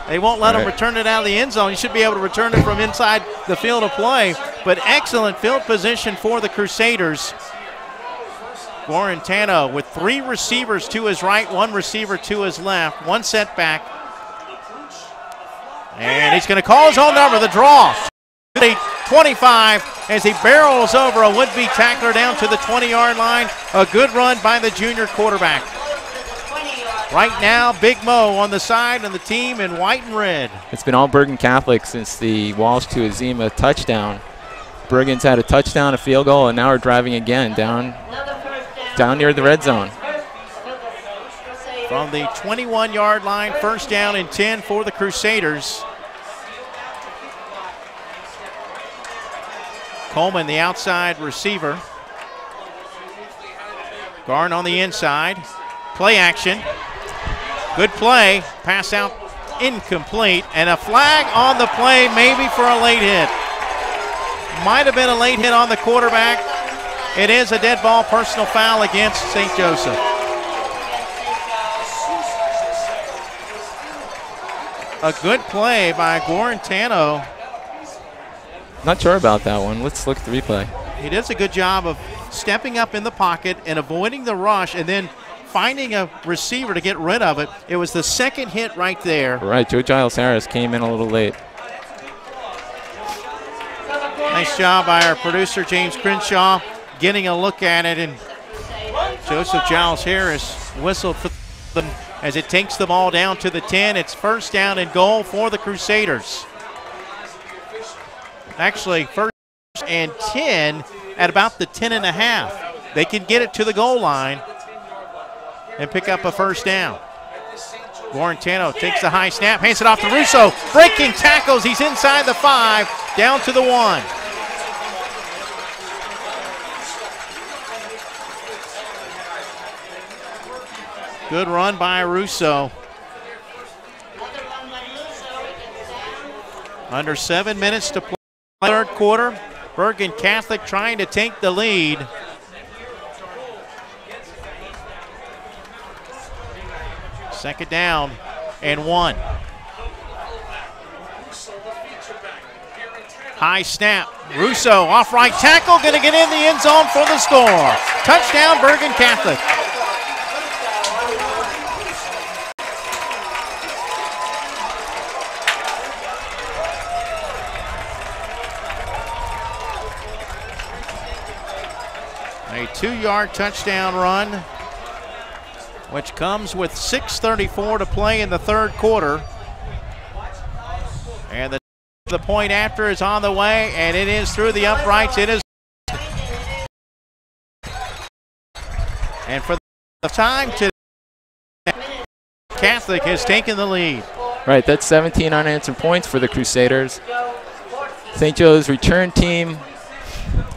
They won't let them return it out of the end zone. You should be able to return it from inside the field of play, but excellent field position for the Crusaders. Guarantano with 3 receivers to his right, 1 receiver to his left, 1 setback. And he's going to call his own number, the draw. 25 as he barrels over a would-be tackler down to the 20-yard line. A good run by the junior quarterback. Right now, Big Mo on the side and the team in white and red. It's been all Bergen Catholic since the Walsh to Azima touchdown. Bergen's had a touchdown, a field goal, and now we're driving again down near the red zone. From the 21-yard line, first down and 10 for the Crusaders. Coleman, the outside receiver. Garn on the inside. Play action. Good play. Pass out incomplete. And a flag on the play, maybe for a late hit. Might have been a late hit on the quarterback. It is a dead ball, personal foul against St. Joseph. A good play by Guarantano. Not sure about that one. Let's look at the replay. He does a good job of stepping up in the pocket and avoiding the rush and then finding a receiver to get rid of it. It was the second hit right there. Right, Joe Giles Harris came in a little late. Nice job by our producer, James Crenshaw, getting a look at it. And Joseph Giles Harris whistled for them as it takes the ball down to the 10. It's first down and goal for the Crusaders. Actually, first and 10 at about the 10.5. They can get it to the goal line and pick up a first down. Guarantano takes the high snap, hands it off to Russo. Breaking tackles, he's inside the 5, down to the 1. Good run by Russo. Under 7 minutes to play third quarter. Bergen Catholic trying to take the lead. Second down and 1. High snap. Russo off right tackle, going to get in the end zone for the score. Touchdown, Bergen Catholic. A 2-yard touchdown run, which comes with 6:34 to play in the third quarter. And the point after is on the way, and it is through the uprights. It is. And for The time to Catholic has taken the lead. Right, that's 17 unanswered points for the Crusaders. St. Joe's return team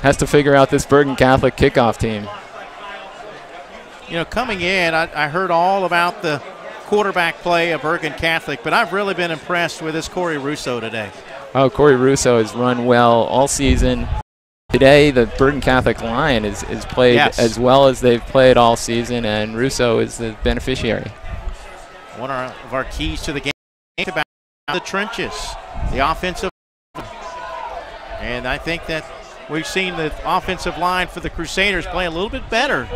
has to figure out this Bergen Catholic kickoff team. You know, coming in, I heard all about the quarterback play of Bergen Catholic, but I've really been impressed with this Corey Russo today. Oh, Corey Russo has run well all season. Today, the Bergen Catholic line is played as well as they've played all season, and Russo is the beneficiary. One of our keys to the game is about the trenches, the offensive. And I think that we've seen the offensive line for the Crusaders play a little bit better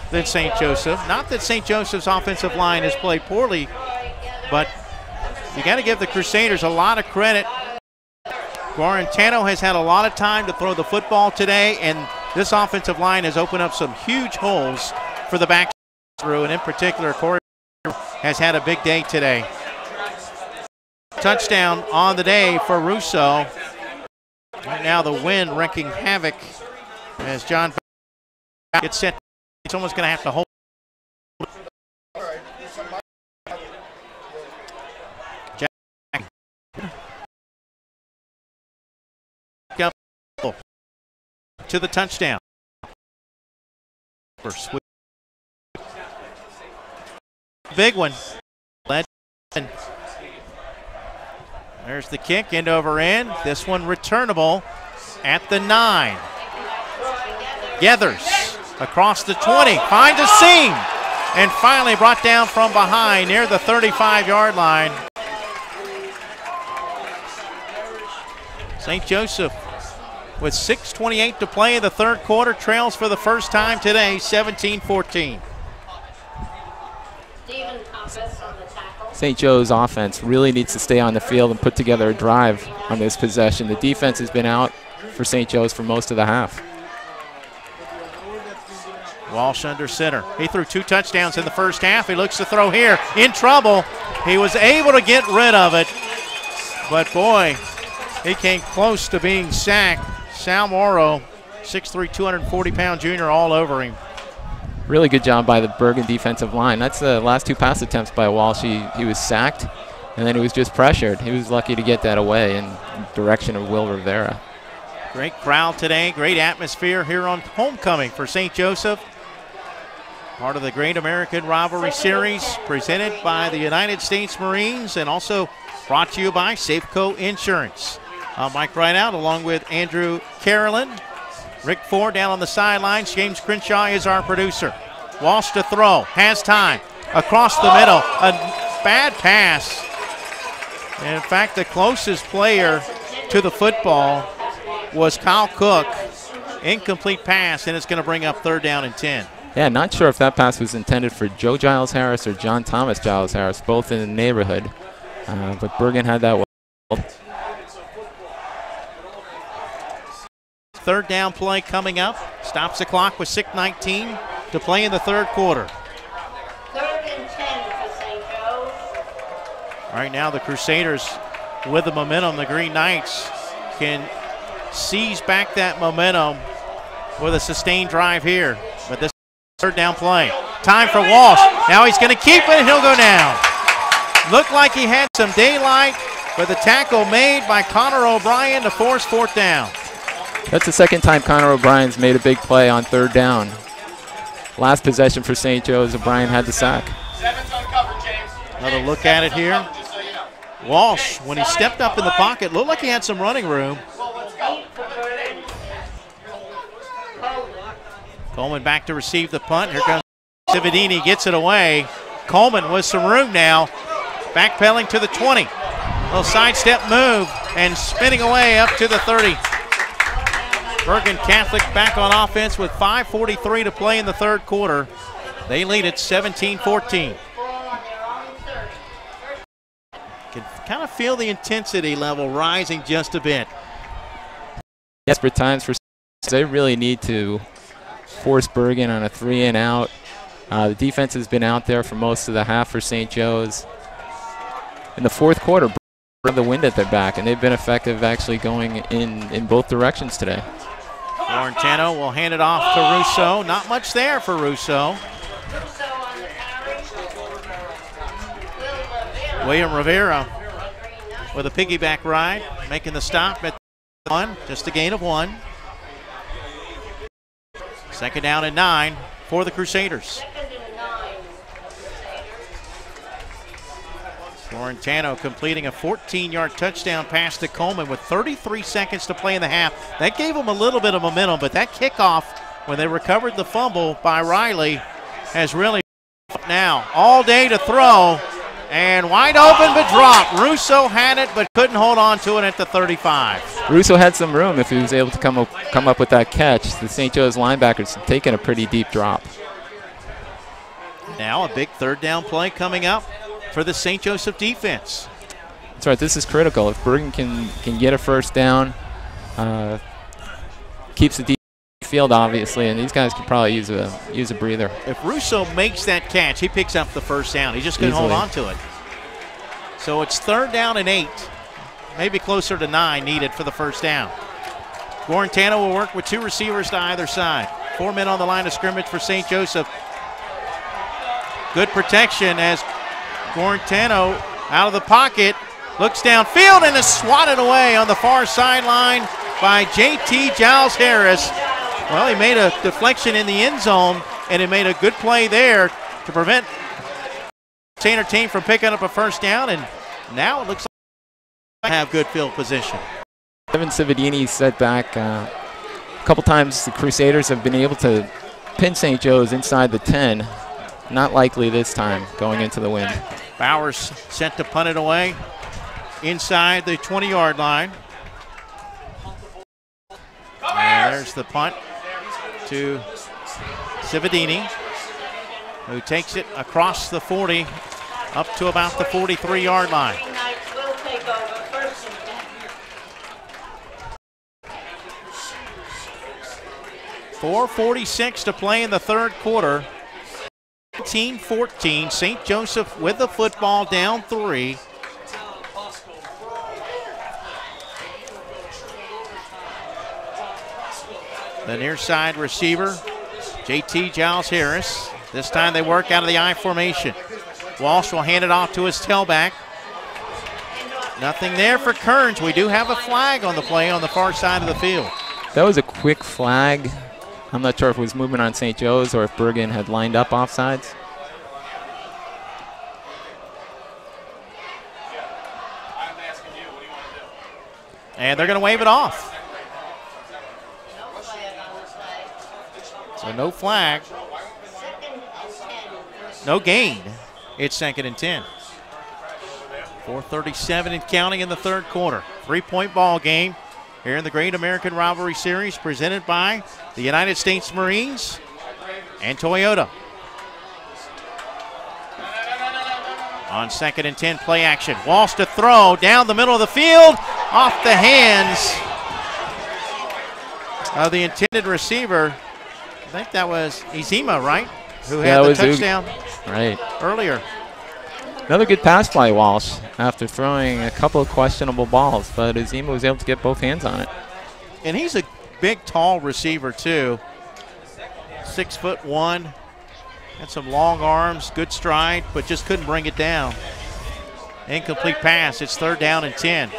than St. Joseph. Not that St. Joseph's offensive line has played poorly, but you got to give the Crusaders a lot of credit. Guarantano has had a lot of time to throw the football today, and this offensive line has opened up some huge holes for the back through, and in particular, Corey has had a big day today. Touchdown on the day for Russo. Right now the wind wreaking havoc as John gets set. Someone's going to have to hold. Jack to the touchdown. Big one. There's the kick, end over end. This one returnable at the 9. Gathers across the 20, finds a seam, and finally brought down from behind near the 35-yard line. St. Joseph with 6:28 to play in the third quarter trails for the first time today, 17-14. St. Joe's offense really needs to stay on the field and put together a drive on this possession. The defense has been out for St. Joe's for most of the half. Walsh under center. He threw 2 touchdowns in the first half. He looks to throw here. In trouble. He was able to get rid of it. But boy, he came close to being sacked. Sal Morrow, 6'3", 240-pound junior, all over him. Really good job by the Bergen defensive line. That's the last 2 pass attempts by Walsh. He was sacked, and then he was just pressured. He was lucky to get that away in direction of Will Rivera. Great crowd today. Great atmosphere here on homecoming for St. Joseph. Part of the Great American Rivalry Series presented by the United States Marines and also brought to you by Safeco Insurance. I'm Mike Rideout along with Andrew Carolyn. Rick Ford down on the sidelines. James Crenshaw is our producer. Walsh to throw. Has time. Across the middle. A bad pass. And in fact, the closest player to the football was Kyle Cook. Incomplete pass, and it's going to bring up 3rd down and 10. Yeah, not sure if that pass was intended for Joe Giles Harris or John Thomas Giles Harris, both in the neighborhood. But Bergen had that well. 3rd down play coming up. Stops the clock with 6:19 to play in the third quarter. 3rd and 10 for St. Joe's. Right now the Crusaders with the momentum. The Green Knights can seize back that momentum with a sustained drive here. But this 3rd down play. Time for Walsh. Now he's going to keep it and he'll go down. Looked like he had some daylight, but the tackle made by Connor O'Brien to force 4th down. That's the second time Connor O'Brien's made a big play on 3rd down. Last possession for St. Joe's, O'Brien had the sack. Another look at it here. Walsh, when he stepped up in the pocket, looked like he had some running room. Coleman back to receive the punt. Here comes Cividini, gets it away. Coleman with some room now. Backpedaling to the 20. Little sidestep move and spinning away up to the 30. Bergen Catholic back on offense with 5:43 to play in the third quarter. They lead at 17-14. Can kind of feel the intensity level rising just a bit. Desperate times for they really need to force Bergen on a 3-and-out. The defense has been out there for most of the half for St. Joe's. In the fourth quarter, Bergen have the wind at their back, and they've been effective actually going in both directions today. Guarantano will hand it off to Russo. Not much there for Russo. William Rivera with a piggyback ride, making the stop at 1, just a gain of 1. Second down and 9 for the Crusaders. Florentano completing a 14-yard touchdown pass to Coleman with 33 seconds to play in the half. That gave them a little bit of momentum, but that kickoff, when they recovered the fumble by Riley, has really now. All day to throw, and wide open but dropped. Russo had it but couldn't hold on to it at the 35. Russo had some room if he was able to come up with that catch. The St. Joe's linebackers taking a pretty deep drop. Now a big third down play coming up for the St. Joseph defense. That's right. This is critical. If Bergen can get a first down, keeps the defense field obviously, and these guys could probably use a breather. If Russo makes that catch, he picks up the first down. He just couldn't hold on to it. So it's third down and 8, maybe closer to 9 needed for the first down. Guarantano will work with 2 receivers to either side. 4 men on the line of scrimmage for St. Joseph. Good protection as Guarantano out of the pocket, looks downfield and is swatted away on the far sideline by JT Giles Harris. Well, he made a deflection in the end zone, and he made a good play there to prevent the Center team from picking up a first down, and now it looks like they have good field position. Evan Cividini set back a couple times. The Crusaders have been able to pin St. Joe's inside the 10. Not likely this time going into the wind. Bowers sent to punt it away inside the 20-yard line. And there's the punt to Cividini, who takes it across the 40 up to about the 43-yard line. 4:46 to play in the third quarter. 19-14, St. Joseph with the football, down 3. The near side receiver, JT Giles Harris. This time they work out of the I formation. Walsh will hand it off to his tailback. Nothing there for Kearns. We do have a flag on the play on the far side of the field. That was a quick flag. I'm not sure if it was movement on St. Joe's or if Bergen had lined up offsides. And they're going to wave it off. So no flag. No gain. It's 2nd and 10. 4:37 and counting in the third quarter. 3-point ball game here in the Great American Rivalry Series, presented by the United States Marines and Toyota. On 2nd and 10, play action. Walsh to throw down the middle of the field, off the hands of the intended receiver. I think that was Izima, right? Who had the touchdown earlier. Another good pass by Walsh after throwing a couple of questionable balls, but Izima was able to get both hands on it. And he's a big, tall receiver, too. 6'1", had some long arms, good stride, but just couldn't bring it down. Incomplete pass. It's 3rd down and 10.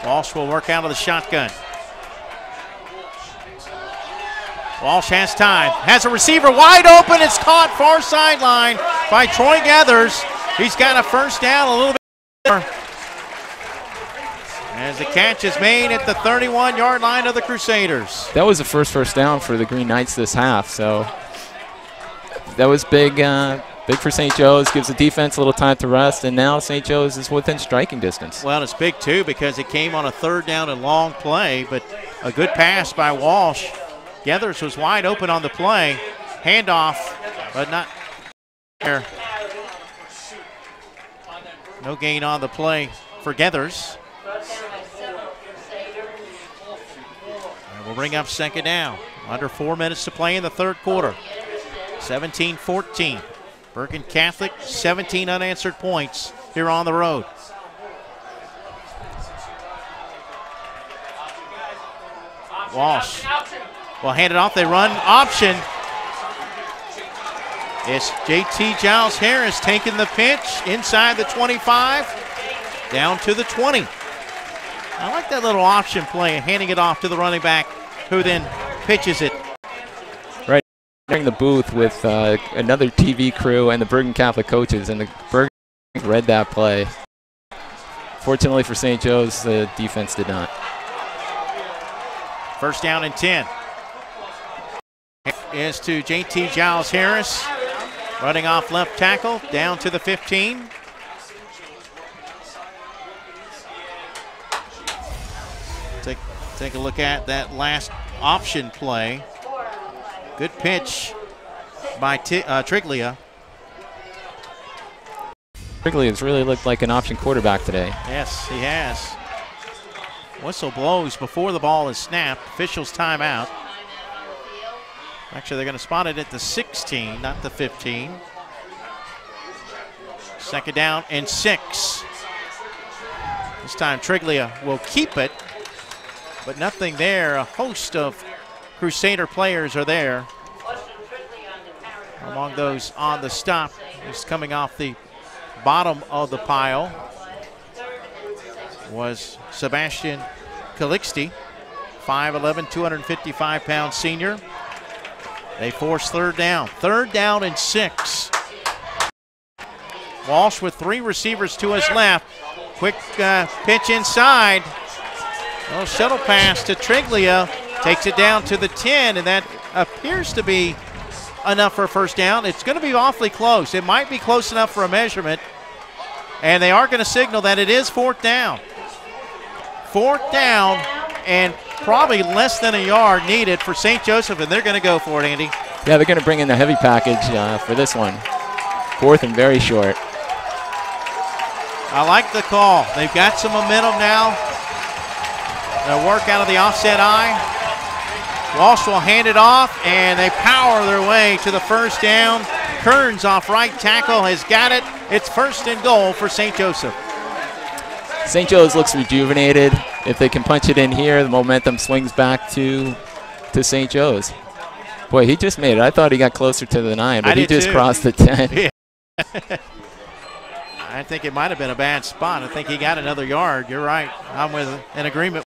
Walsh will work out of the shotgun. Walsh has time, has a receiver wide open. It's caught far sideline by Troy Gathers. He's got a first down a little bit more. As the catch is made at the 31-yard line of the Crusaders. That was the first down for the Green Knights this half, so that was big, big for St. Joe's. Gives the defense a little time to rest, and now St. Joe's is within striking distance. Well, it's big, too, because it came on a 3rd down and long play, but a good pass by Walsh. Gathers was wide open on the play. Handoff, but not there. No gain on the play for Gathers. And we'll bring up 2nd down. Under 4 minutes to play in the third quarter. 17-14. Bergen Catholic, 17 unanswered points here on the road. Walsh will hand it off. They run option. It's JT Giles Harris taking the pitch inside the 25, down to the 20. I like that little option play, handing it off to the running back, who then pitches it. Right during the booth with another TV crew and the Bergen Catholic coaches, and the Bergen read that play. Fortunately for St. Joe's, the defense did not. First down and 10. Is to JT Giles Harris. Running off left tackle, down to the 15. Take a look at that last option play. Good pitch by Triglia. Triglia has really looked like an option quarterback today. Yes, he has. Whistle blows before the ball is snapped. Officials timeout. Actually, they're going to spot it at the 16, not the 15. Second down and 6. This time Triglia will keep it, but nothing there. A host of Crusader players are there. Among those on the stop, he's coming off the bottom of the pile was Sebastian Calixte, 5'11", 255-pound senior. They force third down. Third down and 6. Walsh with 3 receivers to his left. Quick pitch inside. Little shuttle pass to Triglia. Takes it down to the 10, and that appears to be enough for a first down. It's going to be awfully close. It might be close enough for a measurement, and they are going to signal that it is fourth down. Fourth down, and probably less than a yard needed for St. Joseph, and they're going to go for it, Andy. Yeah, they're going to bring in the heavy package for this one. Fourth and very short. I like the call. They've got some momentum now. They'll work out of the offset eye. Walsh will hand it off, and they power their way to the first down. Kearns off right tackle has got it. It's first and goal for St. Joseph. St. Joe's looks rejuvenated. If they can punch it in here, the momentum swings back to St. Joe's. Boy, he just made it. I thought he got closer to the 9, but he just crossed the 10. Yeah. I think it might have been a bad spot. I think he got another yard. You're right. I'm in agreement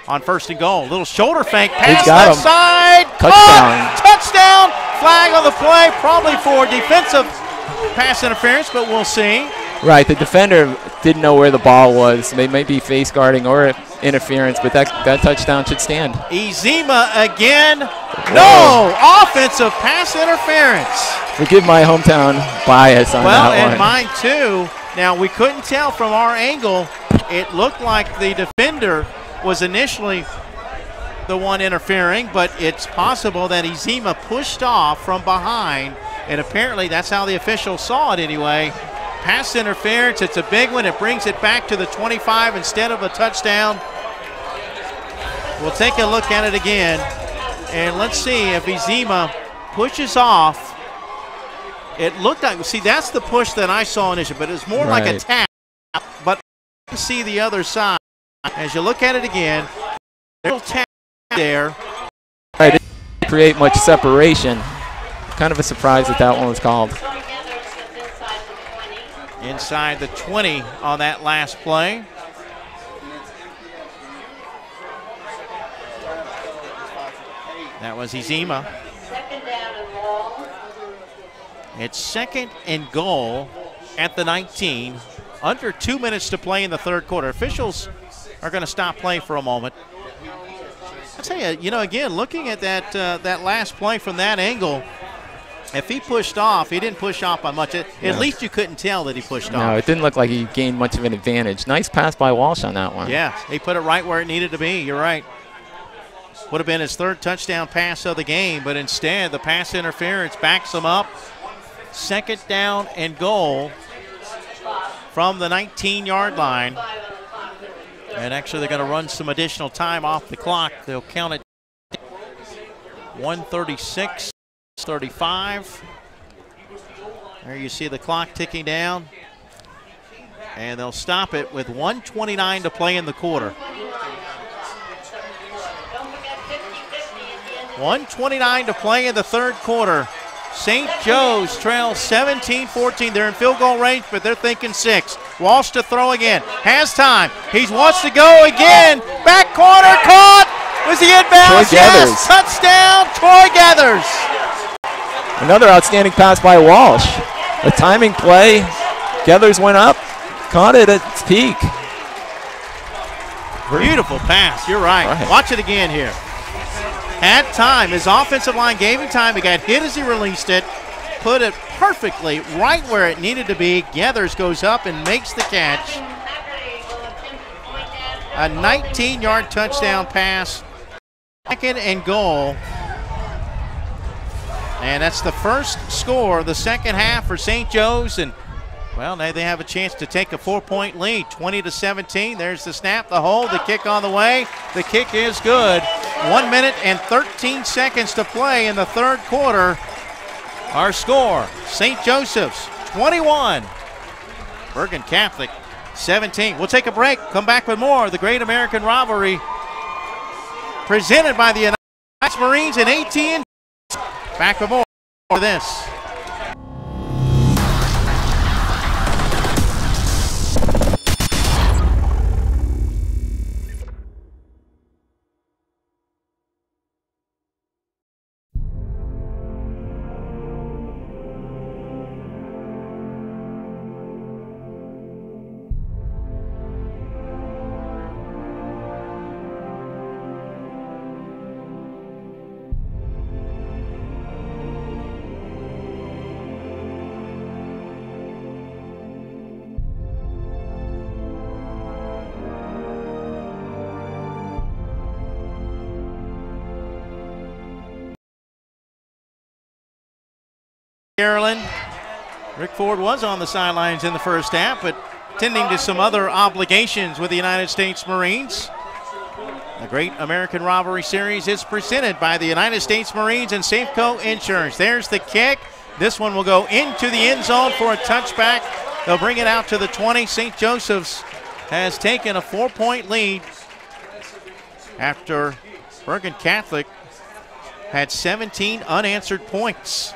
on first and goal. Little shoulder fake pass left side. Touchdown. Touchdown. Flag on the play, probably for defensive pass interference, but we'll see. Right, the defender didn't know where the ball was. They might be face guarding or interference, but that touchdown should stand. Izima again. No offensive pass interference. Forgive my hometown bias on that one. Well, and mine too. Now, we couldn't tell from our angle. It looked like the defender was initially the one interfering, but it's possible that Izima pushed off from behind, and apparently that's how the official saw it anyway. Pass interference, it's a big one. It brings it back to the 25 instead of a touchdown. We'll take a look at it again, and let's see if Izima pushes off. It looked like, see, that's the push that I saw initially, but it's more like a tap. But you can see the other side. As you look at it again, there's a little tap there. Right, it didn't create much separation. Kind of a surprise that one was called. Inside the 20 on that last play. That was Izima. It's second and goal at the 19. Under 2 minutes to play in the third quarter. Officials are going to stop play for a moment. I'll tell you, again, looking at that last play from that angle, if he pushed off, he didn't push off by much. At least you couldn't tell that he pushed off. No, it didn't look like he gained much of an advantage. Nice pass by Walsh on that one. Yeah, he put it right where it needed to be. You're right. Would have been his third touchdown pass of the game, but instead the pass interference backs him up. Second down and goal from the 19-yard line. And actually they're going to run some additional time off the clock. They'll count it 1:36. 35. There you see the clock ticking down. And they'll stop it with 1:29 to play in the quarter. 1:29 to play in the third quarter. St. Joe's trails 17-14. They're in field goal range, but they're thinking 6. Walsh to throw again. Has time. He wants to go again. Back corner caught. Was he inbounds? Yes. Touchdown, Troy Gathers. Another outstanding pass by Walsh. A timing play. Gathers went up, caught it at its peak. Beautiful pass. You're right. Watch it again here. Had time. His offensive line gave him time. He got hit as he released it. Put it perfectly right where it needed to be. Gathers goes up and makes the catch. A 19-yard touchdown pass. 2nd and goal. And that's the first score of the second half for St. Joe's. And, well, now they have a chance to take a 4-point lead, 20-17. There's the snap, the hold, the kick on the way. The kick is good. 1 minute and 13 seconds to play in the third quarter. Our score, St. Joseph's 21, Bergen Catholic 17. We'll take a break, come back with more of the Great American Rivalry presented by the United States Marines and AT&T. Back with more of this. Maryland. Rick Ford was on the sidelines in the first half, but tending to some other obligations with the United States Marines. The Great American Rivalry Series is presented by the United States Marines and Safeco Insurance. There's the kick. This one will go into the end zone for a touchback. They'll bring it out to the 20. St. Joseph's has taken a 4-point lead after Bergen Catholic had 17 unanswered points.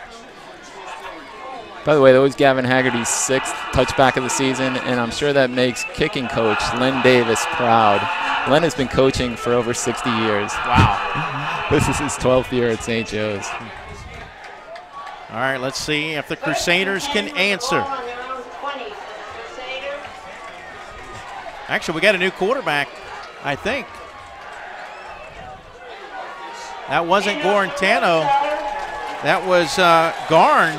By the way, that was Gavin Haggerty's 6th touchback of the season, and I'm sure that makes kicking coach Len Davis proud. Len has been coaching for over 60 years. Wow. This is his 12th year at St. Joe's. All right, let's see if the Crusaders can answer. Actually, we got a new quarterback, I think. That wasn't Gorentano. That was Garn.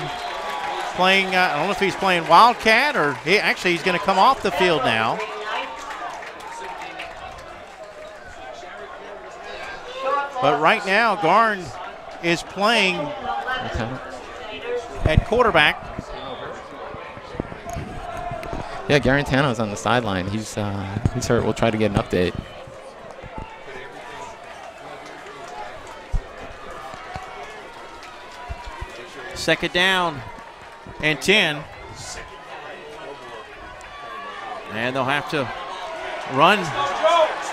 Playing, I don't know if he's playing Wildcat or he's going to come off the field now. But right now, Garn is playing at quarterback. Yeah, Garantano's on the sideline. He's hurt. We'll try to get an update. Second down and 10. And they'll have to run,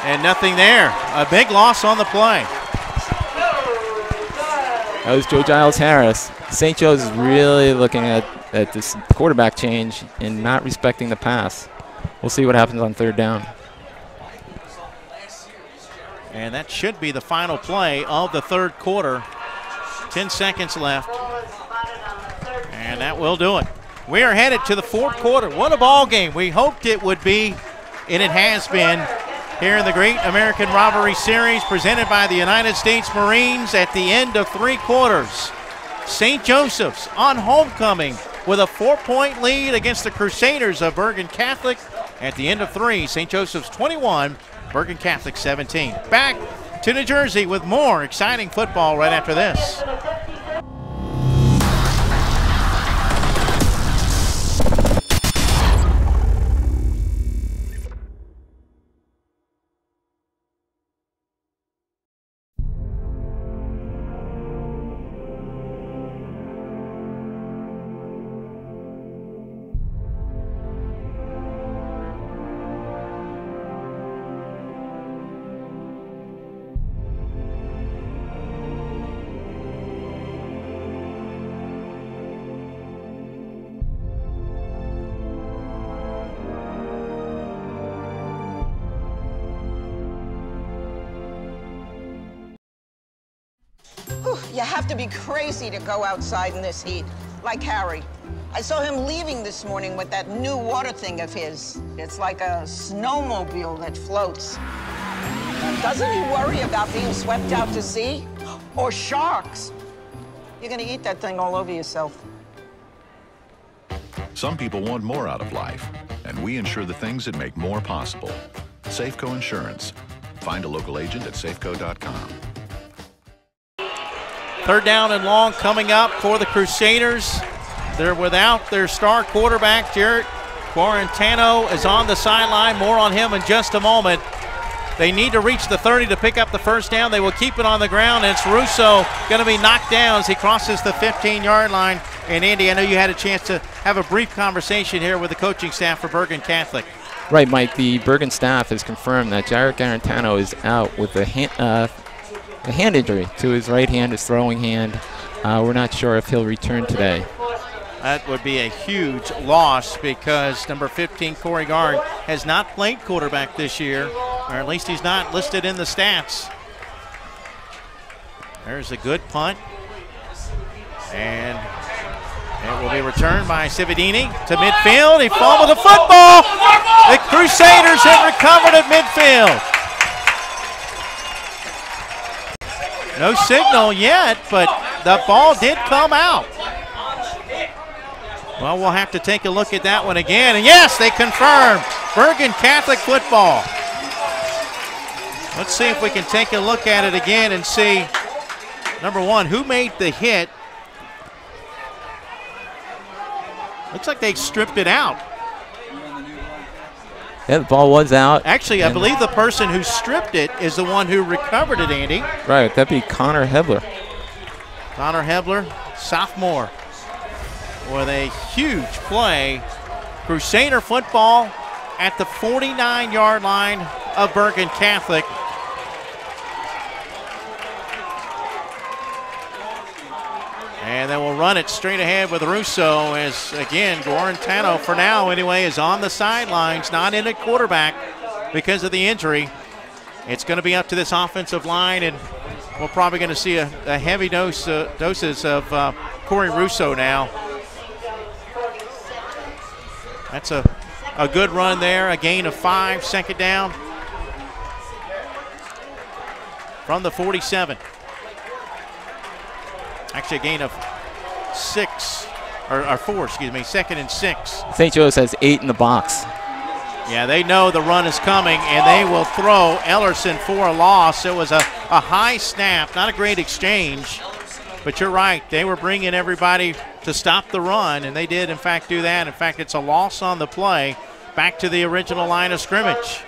and nothing there. A big loss on the play. That was Joe Giles Harris. St. Joe's is really looking at this quarterback change and not respecting the pass. We'll see what happens on third down. And that should be the final play of the third quarter. 10 seconds left. And that will do it. We are headed to the fourth quarter. What a ball game. We hoped it would be, and it has been, here in the Great American Rivalry Series presented by the United States Marines at the end of 3 quarters. St. Joseph's on homecoming with a 4-point lead against the Crusaders of Bergen Catholic. At the end of 3, St. Joseph's 21, Bergen Catholic 17. Back to New Jersey with more exciting football right after this. You have to be crazy to go outside in this heat, like Harry. I saw him leaving this morning with that new water thing of his. It's like a snowmobile that floats. Doesn't he worry about being swept out to sea? Or sharks? You're gonna eat that thing all over yourself. Some people want more out of life, and we insure the things that make more possible. Safeco Insurance. Find a local agent at safeco.com. Third down and long coming up for the Crusaders. They're without their star quarterback, Jarrett Guarantano is on the sideline. More on him in just a moment. They need to reach the 30 to pick up the first down. They will keep it on the ground, and it's Russo going to be knocked down as he crosses the 15-yard line. And Andy, I know you had a chance to have a brief conversation here with the coaching staff for Bergen Catholic. Right, Mike. The Bergen staff has confirmed that Jarrett Guarantano is out with a hand injury to his right hand, his throwing hand. We're not sure if he'll return today. That would be a huge loss because number 15, Corey Garn, has not played quarterback this year, or at least he's not listed in the stats. There's a good punt. And it will be returned by Cividini to midfield. He fumbled the football. The Crusaders have recovered at midfield. No signal yet, but the ball did come out. Well, we'll have to take a look at that one again. And yes, they confirmed Bergen Catholic football. Let's see if we can take a look at it again and see, number one, who made the hit. Looks like they stripped it out. Yeah, the ball was out. Actually, I believe the person who stripped it is the one who recovered it, Andy. Right, that'd be Connor Hebler. Connor Hebler, sophomore, with a huge play. Crusader football at the 49-yard line of Bergen Catholic. And then we'll run it straight ahead with Russo as, again, Guarantano, for now anyway, is on the sidelines, not in at quarterback because of the injury. It's going to be up to this offensive line, and we're probably going to see a heavy doses of Corey Russo now. That's a good run there, a gain of 5, second down from the 47. Actually, a gain of 4, excuse me, 2nd and 6. St. Joe's has 8 in the box. Yeah, they know the run is coming, and they will throw Ellerson for a loss. It was a high snap, not a great exchange, but you're right. They were bringing everybody to stop the run, and they did, in fact, do that. In fact, it's a loss on the play, back to the original line of scrimmage.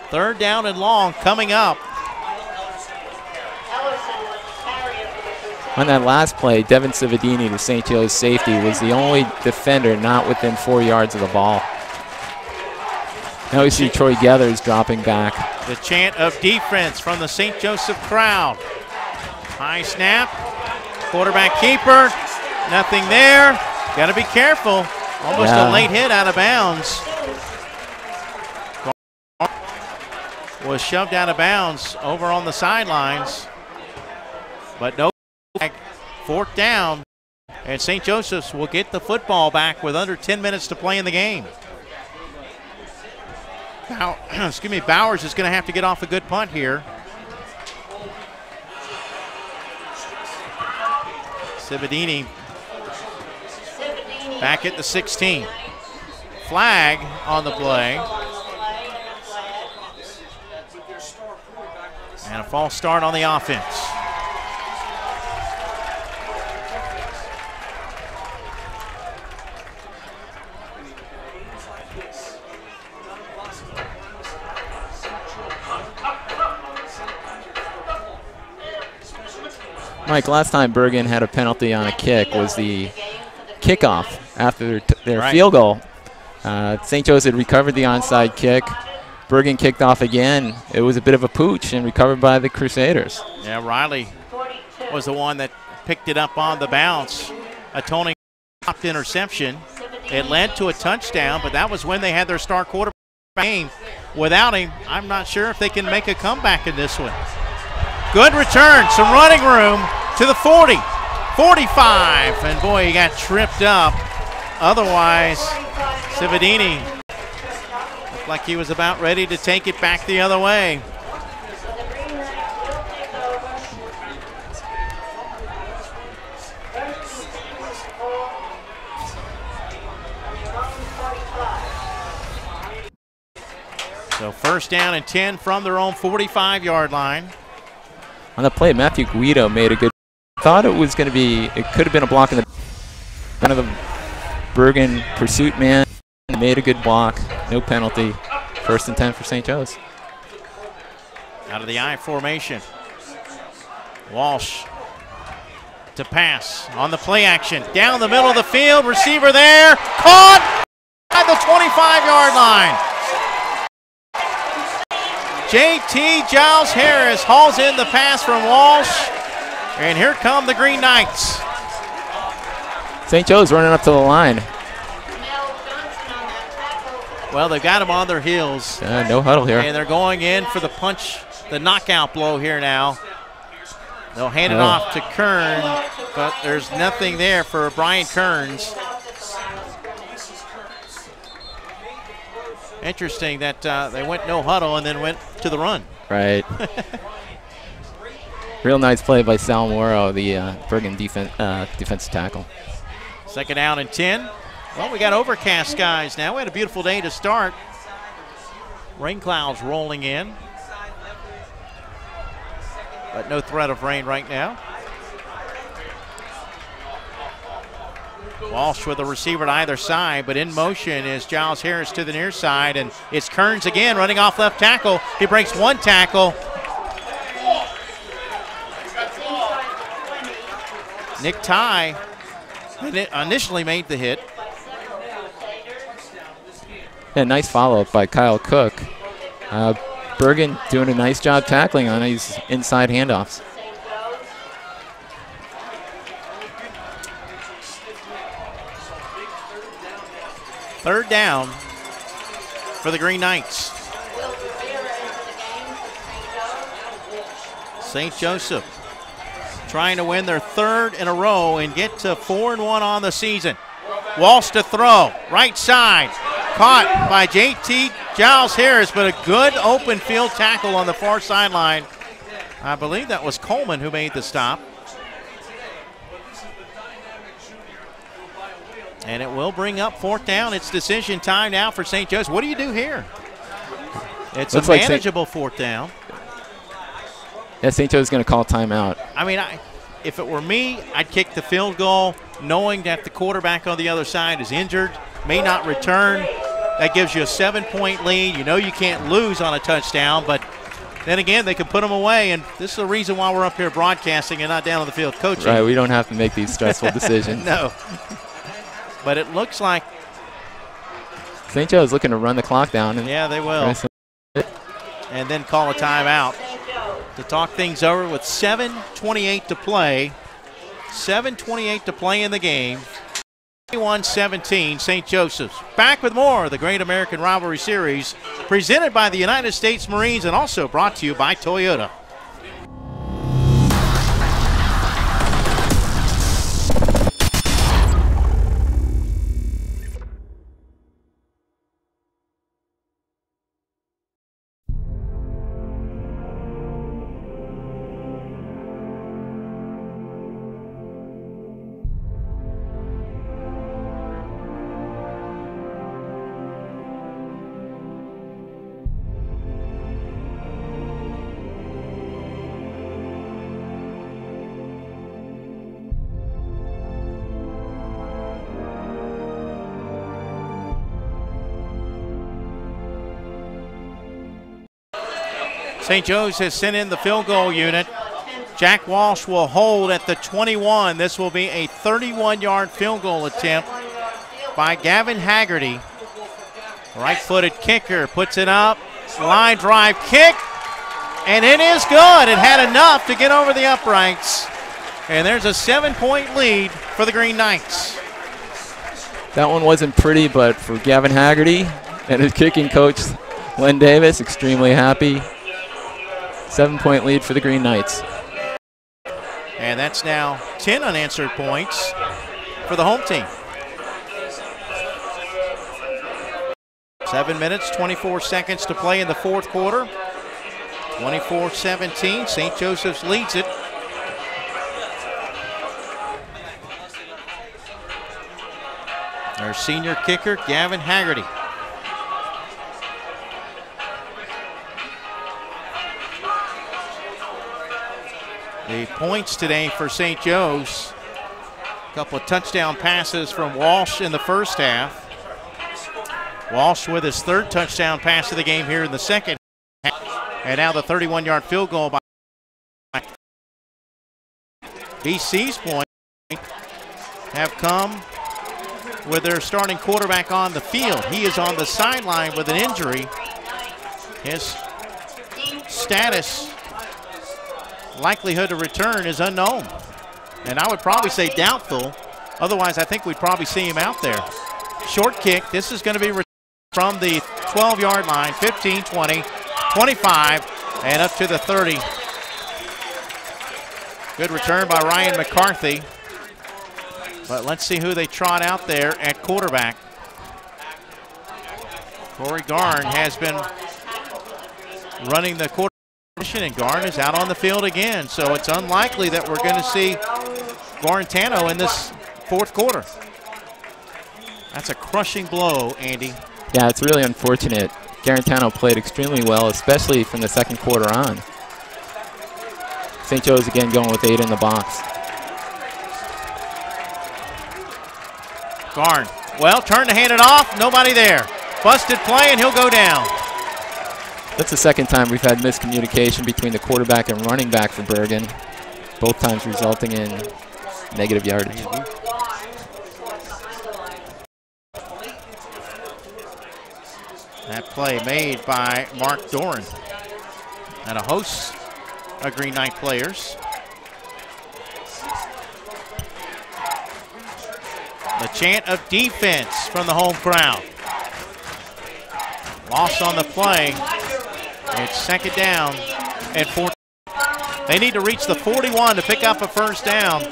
Third down and long coming up. On that last play, Devin Cividini, the St. Joe's safety, was the only defender not within 4 yards of the ball. Now we see Troy Geathers dropping back. The chant of defense from the St. Joseph crowd. High snap, quarterback keeper, nothing there. Got to be careful. Almost a late hit out of bounds. Was shoved out of bounds over on the sidelines, but no. Fourth down, and St. Joseph's will get the football back with under 10 minutes to play in the game. Bowers is going to have to get off a good punt here. Cividini back at the 16. Flag on the play. And a false start on the offense. Mike, last time Bergen had a penalty on a kick was the kickoff after their field goal. St. Joe's had recovered the onside kick. Bergen kicked off again. It was a bit of a pooch and recovered by the Crusaders. Yeah, Riley was the one that picked it up on the bounce. A Tony dropped interception. It led to a touchdown, but that was when they had their star quarterback game. Without him, I'm not sure if they can make a comeback in this one. Good return, some running room to the 40, 45, and boy, he got tripped up. Otherwise, Cividini looked like he was about ready to take it back the other way. So first down and 10 from their own 45-yard line. On the play, Matthew Guido made a good. Thought it was going to be. It could have been a block in the. Kind of the Bergen pursuit man made a good block. No penalty. First and 10 for St. Joe's. Out of the I formation. Walsh to pass on the play action. Down the middle of the field. Receiver there. Caught at the 25-yard line. JT Giles Harris hauls in the pass from Walsh, and here come the Green Knights. St. Joe's running up to the line. Well, they've got him on their heels. No huddle here. And they're going in for the punch, the knockout blow here now. They'll hand it off to Kern, but there's nothing there for Brian Kearns. Interesting that they went no huddle and then went to the run. Right. Real nice play by Sal Morrow, the Bergen defensive tackle. Second down and 10. Well, we got overcast skies now. We had a beautiful day to start. Rain clouds rolling in, but no threat of rain right now. Walsh with a receiver to either side, but in motion is Giles Harris to the near side, and it's Kearns again running off left tackle. He breaks one tackle. Nick Ty initially made the hit. Yeah, nice follow-up by Kyle Cook. Bergen doing a nice job tackling on these inside handoffs. Third down for the Green Knights. St. Joseph trying to win their third in a row and get to 4-1 on the season. Walsh to throw, right side, caught by JT Giles Harris, but a good open field tackle on the far sideline. I believe that was Coleman who made the stop. And it will bring up fourth down. It's decision time now for St. Joe's. What do you do here? It's looks a manageable fourth down. Yeah, St. Joe's going to call timeout. I mean, if it were me, I'd kick the field goal knowing that the quarterback on the other side is injured, may not return. That gives you a 7-point lead. You know you can't lose on a touchdown, but then again, they can put them away, and this is the reason why we're up here broadcasting and not down on the field coaching. Right, we don't have to make these stressful decisions. No. But it looks like St. Joe is looking to run the clock down. And yeah, they will. And then call a timeout to talk things over with 7:28 to play. 7:28 to play in the game. 21-17, St. Joseph's. Back with more of the Great American Rivalry Series, presented by the United States Marines and also brought to you by Toyota. St. Joe's has sent in the field goal unit. Jack Walsh will hold at the 21. This will be a 31-yard field goal attempt by Gavin Haggerty. Right-footed kicker puts it up. Line drive kick, and it is good. It had enough to get over the uprights. And there's a 7-point lead for the Green Knights. That one wasn't pretty, but for Gavin Haggerty and his kicking coach, Len Davis, extremely happy. 7-point lead for the Green Knights. And that's now 10 unanswered points for the home team. 7 minutes, 24 seconds to play in the fourth quarter. 24-17, St. Joseph's leads it. Our senior kicker, Gavin Haggerty. The points today for St. Joe's. A couple of touchdown passes from Walsh in the first half. Walsh with his third touchdown pass of the game here in the second half. And now the 31-yard field goal by BC's point have come with their starting quarterback on the field. He is on the sideline with an injury. His status, likelihood to return is unknown. And I would probably say doubtful. Otherwise, I think we'd probably see him out there. Short kick. This is going to be from the 12-yard line, 15, 20, 25, and up to the 30. Good return by Ryan McCarthy. But let's see who they trot out there at quarterback. Corey Garn has been running the quarterback position, and Garn is out on the field again. So it's unlikely that we're going to see Garantano in this fourth quarter. That's a crushing blow, Andy. Yeah, it's really unfortunate. Garantano played extremely well, especially from the second quarter on. St. Joe's again going with 8 in the box. Garn, well, turn to hand it off, nobody there. Busted play, and he'll go down. That's the second time we've had miscommunication between the quarterback and running back for Bergen, both times resulting in negative yardage. That play made by Mark Doran and a host of Green Knight players. The chant of defense from the home crowd. Loss on the play. It's second down and 14. They need to reach the 41 to pick up a first down.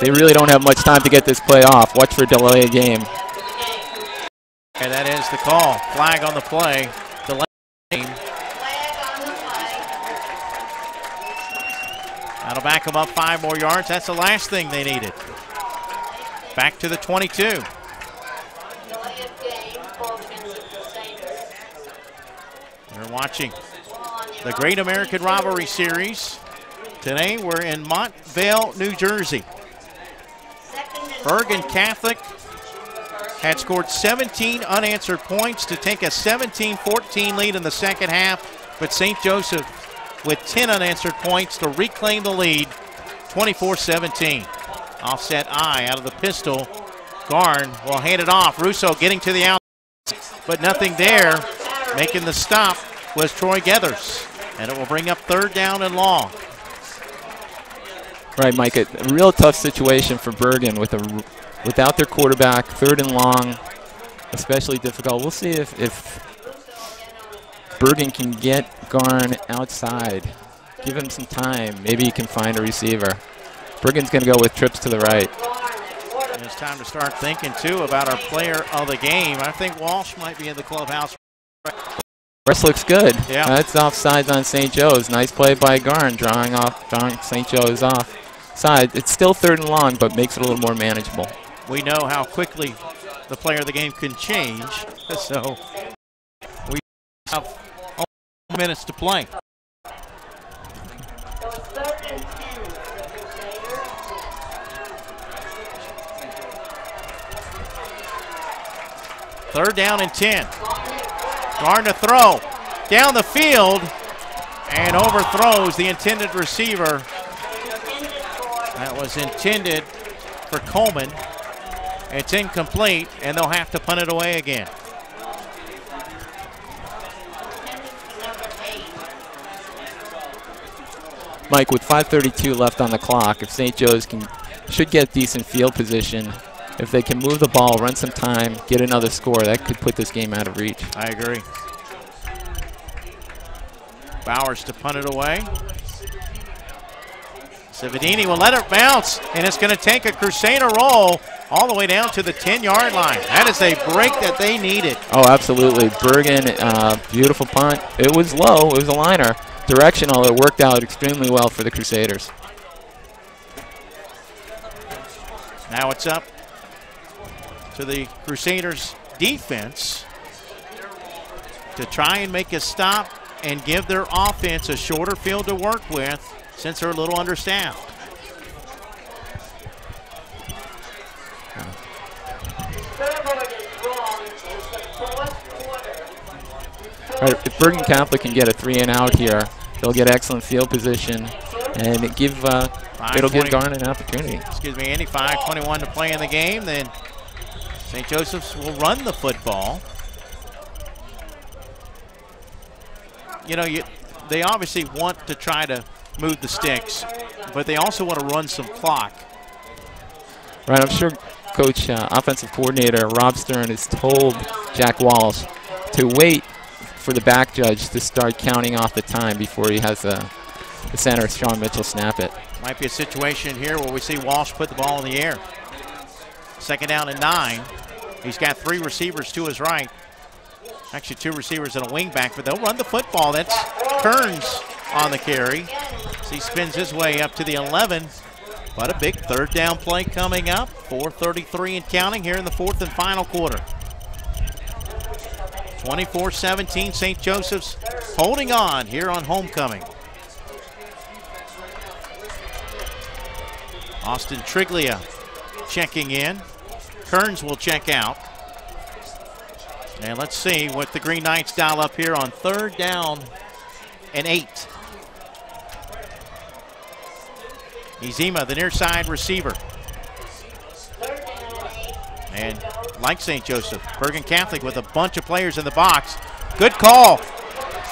They really don't have much time to get this play off. Watch for a delay game. And that is the call. Flag on the play. Delay game. That'll back them up 5 more yards. That's the last thing they needed. Back to the 22. You're watching the Great American Rivalry Series. Today we're in Montvale, New Jersey. Bergen Catholic had scored 17 unanswered points to take a 17-14 lead in the second half, but St. Joseph with 10 unanswered points to reclaim the lead, 24-17. Offset eye out of the pistol. Garn will hand it off. Russo getting to the outside, but nothing there. Making the stop was Troy Gethers, and it will bring up third down and long. Right, Mike, a real tough situation for Bergen without their quarterback, third and long, especially difficult. We'll see if Bergen can get Garn outside, give him some time. Maybe he can find a receiver. Bergen's going to go with trips to the right. And it's time to start thinking, too, about our player of the game. I think Walsh might be in the clubhouse. Rest looks good. Yeah. That's offsides on St. Joe's. Nice play by Garn, drawing St. Joe's off. Side. It's still third and long, but makes it a little more manageable. We know how quickly the player of the game can change, so we have only minutes to play. Third down and 10. Garn to throw. Down the field and overthrows the intended receiver. That was intended for Coleman. It's incomplete, and they'll have to punt it away again. Mike, with 5:32 left on the clock, if St. Joe's should get decent field position, if they can move the ball, run some time, get another score, that could put this game out of reach. I agree. Bowers to punt it away. Savidini will let it bounce, and it's going to take a Crusader roll all the way down to the 10-yard line. That is a break that they needed. Oh, absolutely. Bergen, beautiful punt. It was low. It was a liner. Directional. It worked out extremely well for the Crusaders. Now it's up to the Crusaders defense to try and make a stop and give their offense a shorter field to work with since they're a little understaffed. All right, if Bergen Catholic can get a 3-and-out here, they'll get excellent field position, and it'll give Garn an opportunity. Excuse me, Andy, 5:21 to play in the game. Then St. Joseph's will run the football. You know, they obviously want to try to move the sticks, but they also want to run some clock. Right, I'm sure Coach, offensive coordinator Rob Stern has told Jack Walsh to wait for the back judge to start counting off the time before he has the center, Sean Mitchell, snap it. Might be a situation here where we see Walsh put the ball in the air. 2nd down and 9. He's got 3 receivers to his right. Actually, 2 receivers and a wing back, but they'll run the football. That's Kearns on the carry. So he spins his way up to the 11. But a big 3rd down play coming up. 4:33 and counting here in the 4th and final quarter. 24-17, St. Joseph's holding on here on homecoming. Austin Triglia checking in. Kearns will check out. And let's see what the Green Knights dial up here on 3rd down and 8. Izima, the near side receiver. And like St. Joseph, Bergen Catholic with a bunch of players in the box. Good call.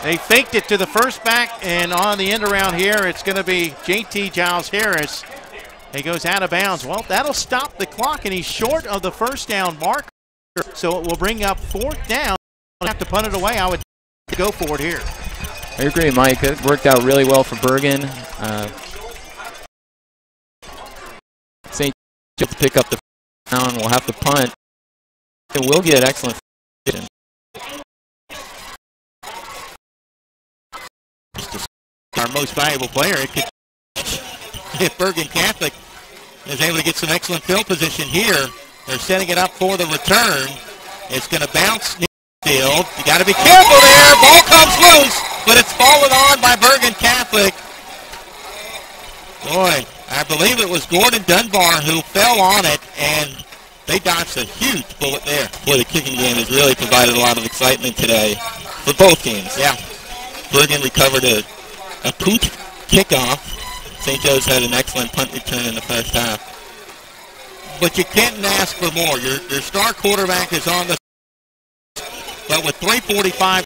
They faked it to the first back, and on the end around here, it's going to be JT Giles Harris. He goes out of bounds. Well, that'll stop the clock, and he's short of the 1st down marker. So it will bring up 4th down. Have to punt it away. I would go for it here. I agree, Mike. It worked out really well for Bergen. St. Joseph pick up the down. We'll have to punt. It will get excellent position. Our most valuable player. It could, if Bergen Catholic is able to get some excellent field position here, they're setting it up for the return. It's going to bounce near the field. You got to be careful there. Ball comes loose, but it's fallen on by Bergen Catholic. Boy, I believe it was Gordon Dunbar who fell on it, and they dodged a huge bullet there. Boy, the kicking game has really provided a lot of excitement today for both teams. Yeah. Bergen recovered a pooch kickoff. St. Joe's had an excellent punt return in the 1st half. But you can't ask for more. Your star quarterback is on the, but with 3:45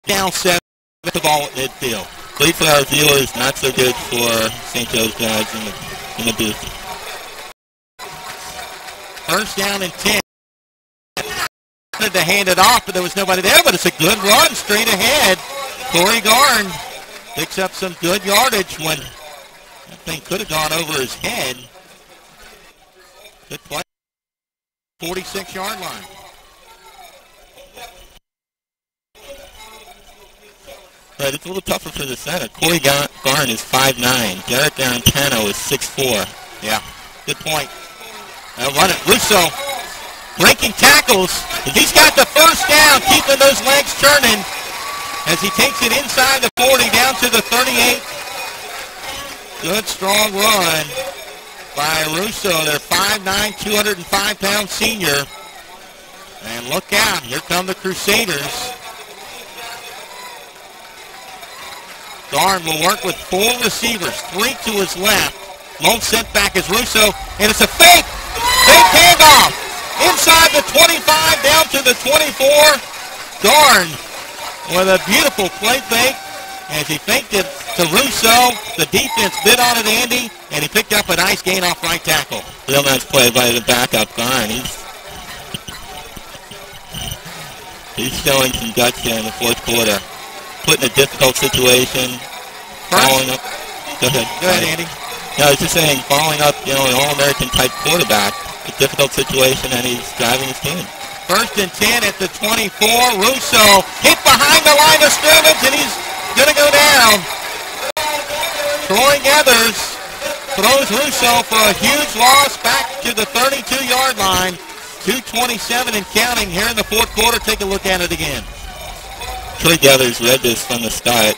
down 7, the ball at midfield. Great for our viewers, not so good for St. Joe's guys in the booth. 1st down and 10. Wanted to hand it off, but there was nobody there. But it's a good run straight ahead. Corey Garn picks up some good yardage when that thing could have gone over his head. Good play. 46-yard line. Right, it's a little tougher for the center. Corey Garn is 5'9". Garrett Garantano is 6'4". Yeah, good point. They'll run it. Russo breaking tackles. He's got the 1st down, keeping those legs churning as he takes it inside the 40 down to the 38. Good, strong run by Russo, their 5'9", 205-pound senior. And look out, here come the Crusaders. Garn will work with 4 receivers, 3 to his left. Lone sent back is Russo, and it's a fake. Fake handoff. Inside the 25, down to the 24. Garn with a beautiful play fake. As he faked it to Russo, the defense bid on it, Andy, and he picked up a nice gain off right tackle. Real nice play by the backup Garn. He's showing some guts here in the 4th quarter. put in a difficult situation. Following up. Go ahead. Go ahead, Andy. No, I was just saying, following up, an All-American type quarterback, a difficult situation, and he's driving his team. 1st and 10 at the 24. Russo hit behind the line of scrimmage, and he's going to go down. Troy Gathers throws Russo for a huge loss back to the 32-yard line. 2:27 and counting here in the fourth quarter. Take a look at it again. Troy Gathers read this from the start,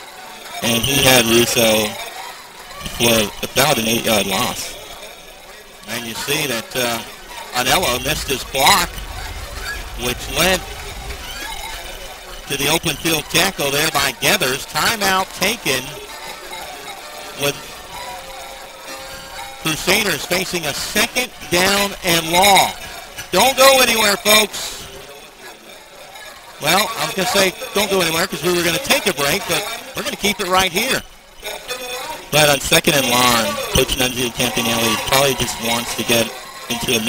and he had Russo for about an 8-yard loss. And you see that Anello missed his block, which led to the open field tackle there by Gathers. Timeout taken with Crusaders facing a 2nd down and long. Don't go anywhere, folks. Well, I was going to say don't go anywhere because we were going to take a break, but we're going to keep it right here. But on 2nd and long, Coach Nunzio Campanelli probably just wants to get into a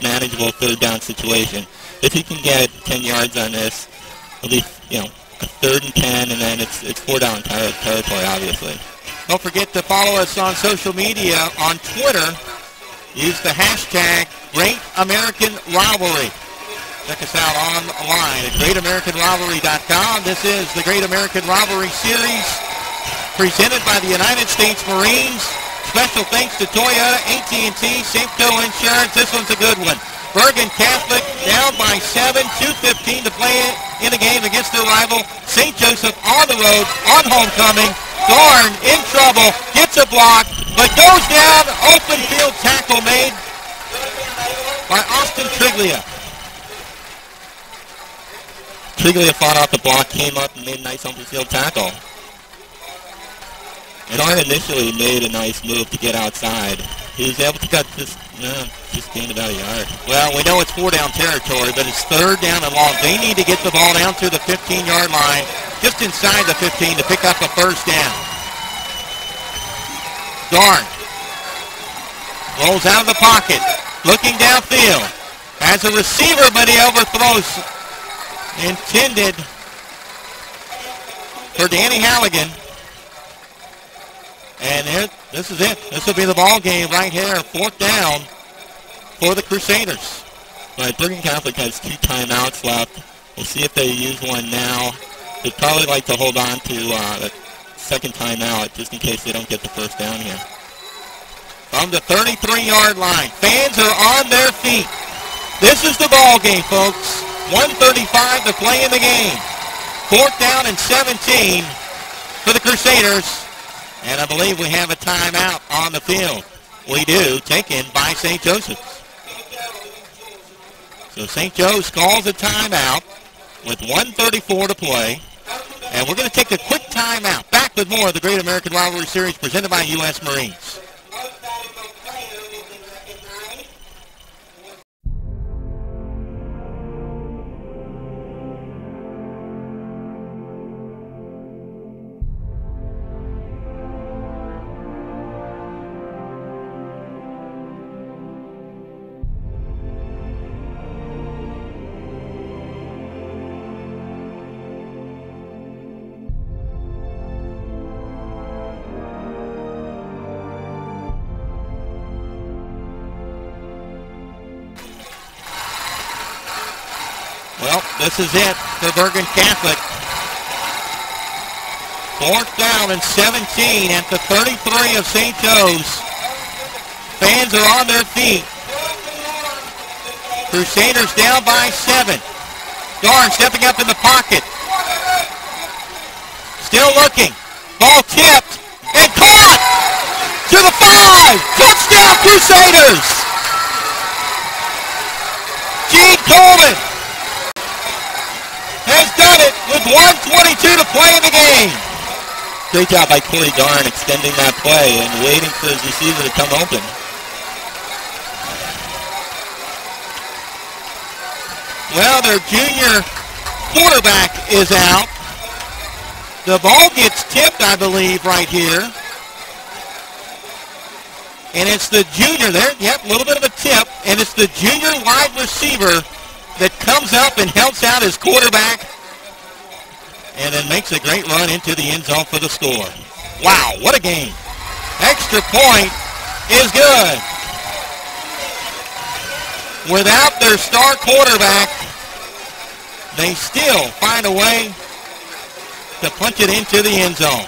manageable 3rd down situation. If he can get 10 yards on this, it'll be, a 3rd and 10, and then it's 4 down territory, obviously. Don't forget to follow us on social media. On Twitter, use the hashtag #GreatAmericanRivalry. Check us out online at GreatAmericanRivalry.com. This is the Great American Rivalry Series presented by the United States Marines. Special thanks to Toyota, AT&T, Safeco Insurance. This one's a good one. Bergen Catholic down by 7, 2:15 to play in a game against their rival St. Joseph on the road on homecoming. Dorn in trouble, gets a block, but goes down. Open field tackle made by Austin Triglia. Triglia fought off the block, came up and made a nice open field tackle. And Dorn initially made a nice move to get outside. He was able to cut just gained about a yard. Well, we know it's 4 down territory, but it's 3rd down and long. They need to get the ball down to the 15-yard line, just inside the 15 to pick up a 1st down. Dorn rolls out of the pocket, looking downfield. Has a receiver, but he overthrows. Intended for Danny Halligan. And here, this is it. This will be the ball game right here. 4th down for the Crusaders. Right, Bergen Catholic has 2 timeouts left. We'll see if they use one now. They'd probably like to hold on to the 2nd timeout just in case they don't get the 1st down here. From the 33-yard line, fans are on their feet. This is the ball game, folks. 1:35 to play in the game. 4th down and 17 for the Crusaders. And I believe we have a timeout on the field. We do, taken by St. Joseph's. So St. Joe's calls a timeout with 1:34 to play. And we're going to take a quick timeout. Back with more of the Great American Rivalry Series presented by U.S. Marines. Well, this is it for Bergen Catholic. 4th down and 17 at the 33 of St. Joe's. Fans are on their feet. Crusaders down by 7. Dorn stepping up in the pocket. Still looking. Ball tipped and caught to the 5. Touchdown Crusaders. Gene Coleman has done it with 1:22 to play in the game. Great job by Corey Dorn extending that play and waiting for his receiver to come open. Well, their junior quarterback is out. The ball gets tipped, I believe, right here. And it's the junior there. Yep, a little bit of a tip. And it's the junior wide receiver that comes up and helps out his quarterback. and then makes a great run into the end zone for the score. Wow, what a game. Extra point is good. Without their star quarterback, they still find a way to punch it into the end zone.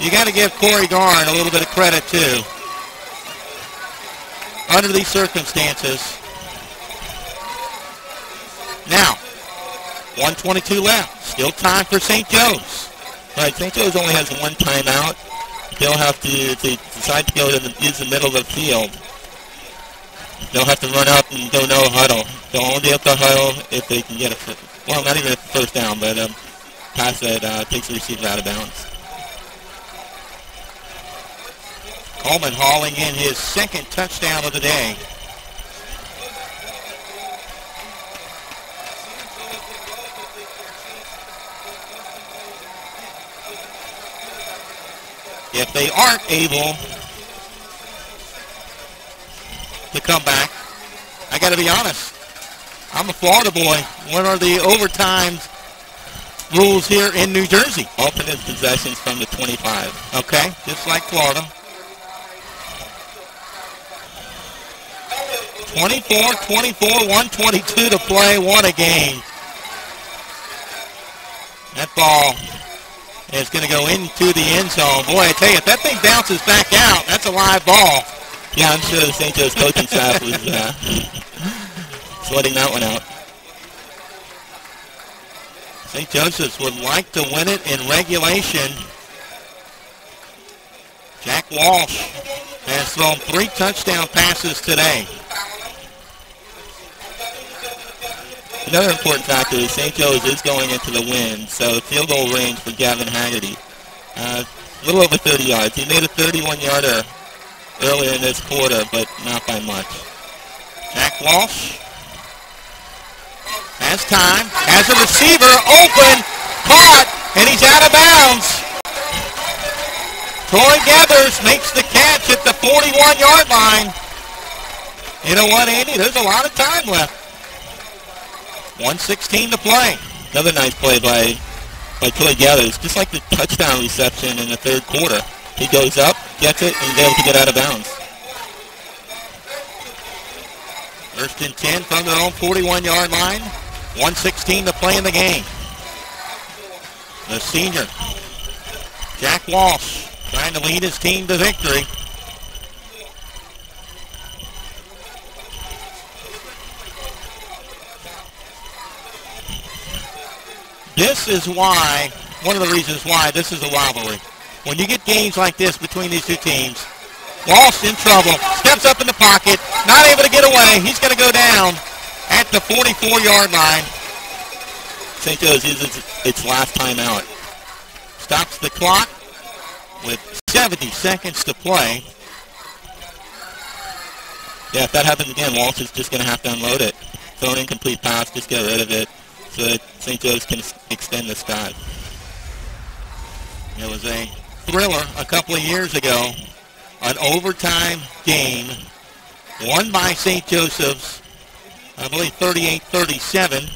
You got to give Corey Garn a little bit of credit too. Under these circumstances. Now, 1:22 left. Still time for St. Joe's. Right, St. Joe's only has one timeout. They'll have to, if they decide to go to use the middle of the field, they'll have to run up and go no huddle. They'll only be up to huddle if they can get a, well, not even a first down, but pass that takes the receiver out of bounds. Coleman hauling in his second touchdown of the day. If they aren't able to come back, I got to be honest, I'm a Florida boy. What are the overtime rules here in New Jersey? Alternate possessions from the 25. Okay, just like Florida. 24-24, 1:22 to play. What a game. That ball is going to go into the end zone. Boy, I tell you, if that thing bounces back out, that's a live ball. Yeah, I'm sure the St. Joe's coaching staff was sweating that one out. St. Joseph's would like to win it in regulation. Jack Walsh has thrown 3 touchdown passes today. Another important factor is St. Joe's is going into the win, so field goal range for Gavin Haggerty. A little over 30 yards. He made a 31-yarder earlier in this quarter, but not by much. Jack Walsh has time, has a receiver open, caught, and he's out of bounds. Troy Gathers makes the catch at the 41-yard line. You know what, Andy? There's a lot of time left. 1:16 to play. Another nice play by Troy Gathers, just like the touchdown reception in the third quarter. He goes up, gets it, and is able to get out of bounds. First and 10 from their own 41-yard line. 1:16 to play in the game. The senior, Jack Walsh, trying to lead his team to victory. This is why, one of the reasons why this is a rivalry. When you get games like this between these two teams, Walsh in trouble, steps up in the pocket, not able to get away. He's going to go down at the 44-yard line. St. Joe's uses its last timeout. Stops the clock with 70 seconds to play. Yeah, if that happens again, Walsh is just going to have to unload it. Throw an incomplete pass, just get rid of it, so that St. Joe's can extend this drive. It was a thriller a couple of years ago, an overtime game won by St. Joseph's. I believe 38-37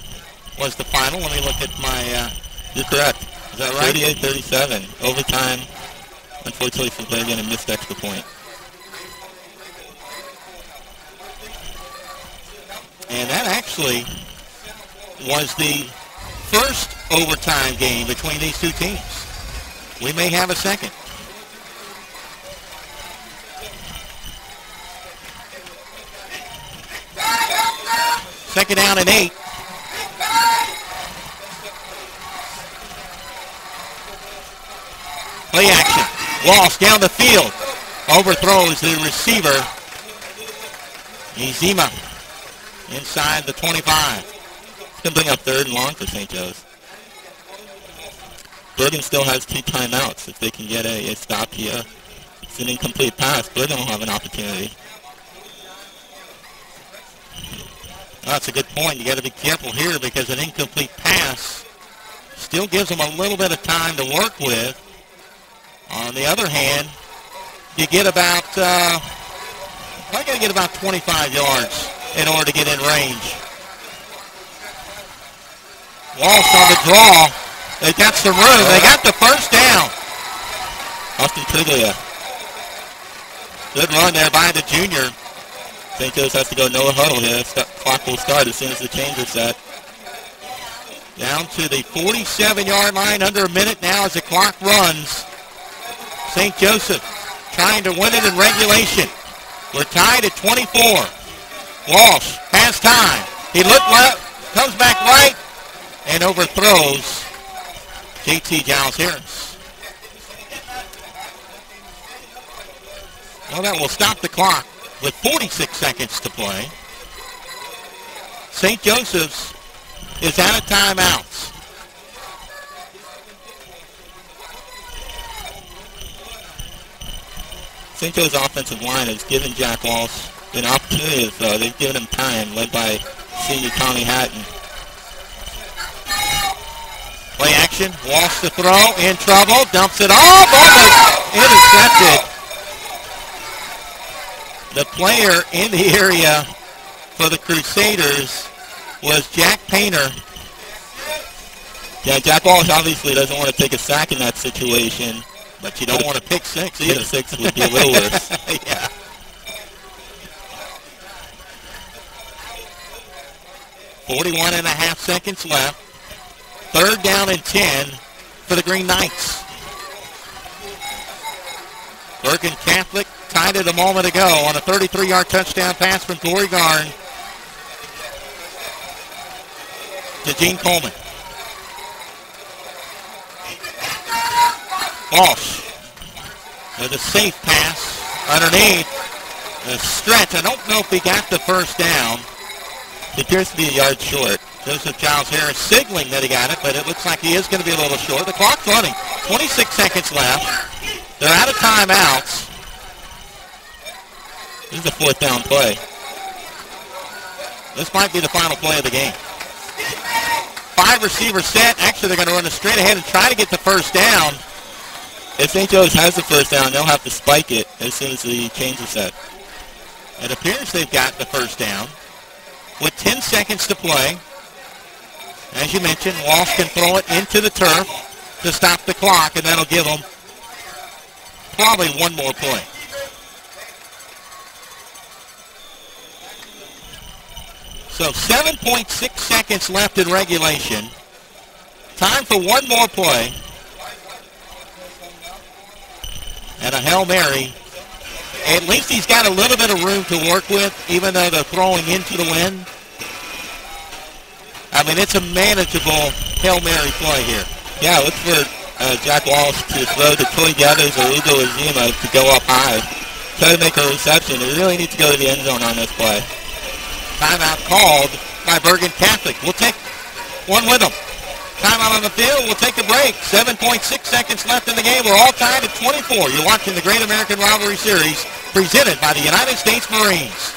was the final. Let me look at my, you're correct. Is that right? 38-37, overtime, unfortunately for Bergen, a missed extra point. And that actually was the first overtime game between these two teams. We may have a second. Second down and 8. Play action. Walsh down the field. Overthrows the receiver. Izima inside the 25. It's going to bring up 3rd and long for St. Joe's. Bergen still has 2 timeouts. If they can get a stop here, it's an incomplete pass. Bergen will have an opportunity. Oh, that's a good point. You got to be careful here because an incomplete pass still gives them a little bit of time to work with. On the other hand, you get about, I got to get about 25 yards in order to get in range. Walsh on the draw, They got some room. They got the first down. Austin Triglia. Good run there by the junior. St. Joe's has to go no huddle here. Clock will start as soon as the change is set. Down to the 47-yard line, under a minute now as the clock runs. St. Joseph trying to win it in regulation. We're tied at 24. Walsh has time. He looked left, comes back right, and overthrows JT Giles Harris. Well, that will stop the clock with 46 seconds to play. St. Joseph's is out of timeouts. St. Joe's offensive line has given Jack Walsh an opportunity, though. They've given him time, led by senior Tommy Hatton. Play action, Walsh to throw, in trouble, dumps it off, almost intercepted. The player in the area for the Crusaders was Jack Painter. Yeah, Jack Walsh obviously doesn't want to take a sack in that situation, but you don't want to pick six either. Six would be a little worse. Yeah. .41.5 seconds left. 3rd down and 10 for the Green Knights. Bergen Catholic tied it a moment ago on a 33-yard touchdown pass from Corey Garn to Gene Coleman. Walsh with a safe pass underneath. A stretch. I don't know if he got the first down. It appears to be a yard short. Joseph Giles Harris signaling that he got it, but it looks like he is going to be a little short. The clock's running. 26 seconds left. They're out of timeouts. This is a 4th down play. This might be the final play of the game. 5 receivers set. Actually, they're going to run it straight ahead and try to get the first down. If St. Joe's has the first down, they'll have to spike it as soon as the change is set. It appears they've got the first down with 10 seconds to play. As you mentioned, Walsh can throw it into the turf to stop the clock, and that'll give them probably one more play. So 7.6 seconds left in regulation. Time for one more play. And a Hail Mary. At least he's got a little bit of room to work with, even though they're throwing into the wind. I mean, it's a manageable Hail Mary play here. Yeah, look for Jack Walsh to throw to Troy Gathers or Ugo Azima to go up high. Try to make a reception. They really need to go to the end zone on this play. Timeout called by Bergen Catholic. We'll take one with them. Timeout on the field. We'll take a break. 7.6 seconds left in the game. We're all tied at 24. You're watching the Great American Rivalry Series presented by the United States Marines.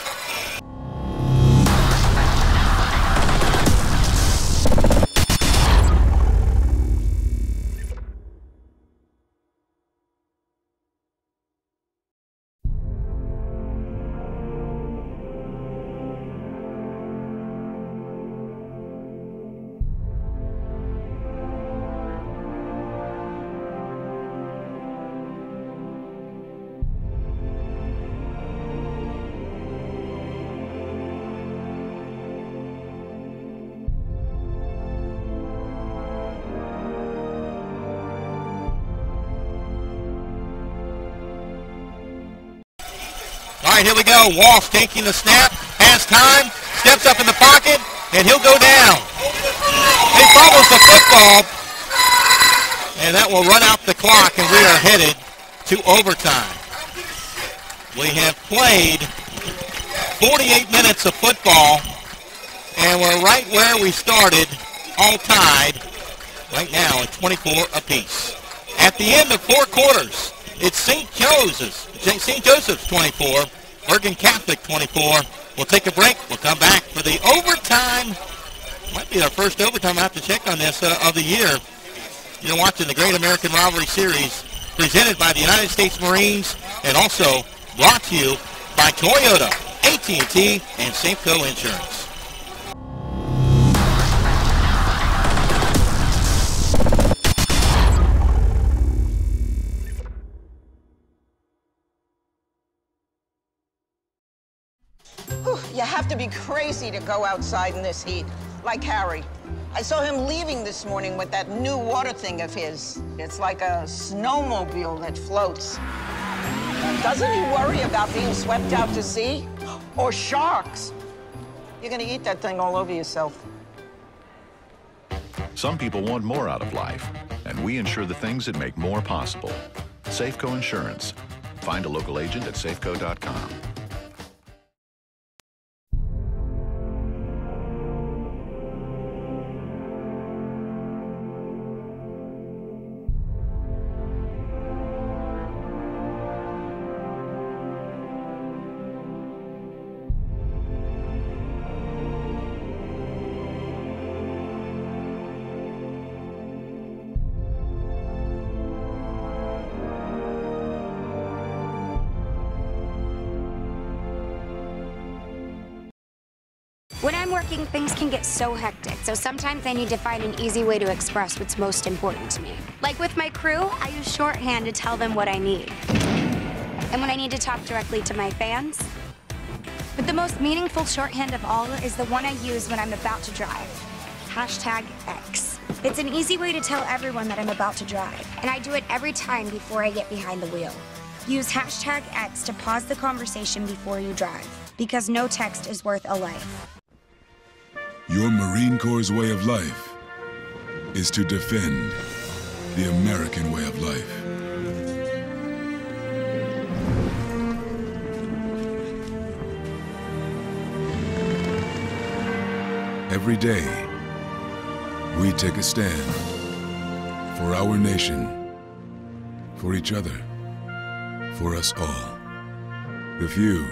Here we go. Walsh taking the snap, has time, steps up in the pocket, and he'll go down. He fumbles the football, and that will run out the clock, and we are headed to overtime. We have played 48 minutes of football, and we're right where we started, all tied, right now at 24 apiece. At the end of 4 quarters, it's St. Joseph's 24, Bergen Catholic 24. We'll take a break. We'll come back for the overtime. Might be our first overtime. I have to check on this of the year. You're watching the Great American Rivalry Series presented by the United States Marines and also brought to you by Toyota, AT&T, and Safeco Insurance. to be crazy to go outside in this heat, like Harry. I saw him leaving this morning with that new water thing of his. It's like a snowmobile that floats. Doesn't he worry about being swept out to sea? Or sharks? You're gonna eat that thing all over yourself. Some people want more out of life, and we insure the things that make more possible. Safeco Insurance. Find a local agent at safeco.com. When I'm working, things can get so hectic, so sometimes I need to find an easy way to express what's most important to me. Like with my crew, I use shorthand to tell them what I need. And when I need to talk directly to my fans. But the most meaningful shorthand of all is the one I use when I'm about to drive. #X. It's an easy way to tell everyone that I'm about to drive, and I do it every time before I get behind the wheel. Use #X to pause the conversation before you drive, because no text is worth a life. Your Marine Corps' way of life is to defend the American way of life. Every day, we take a stand for our nation, for each other, for us all. The few,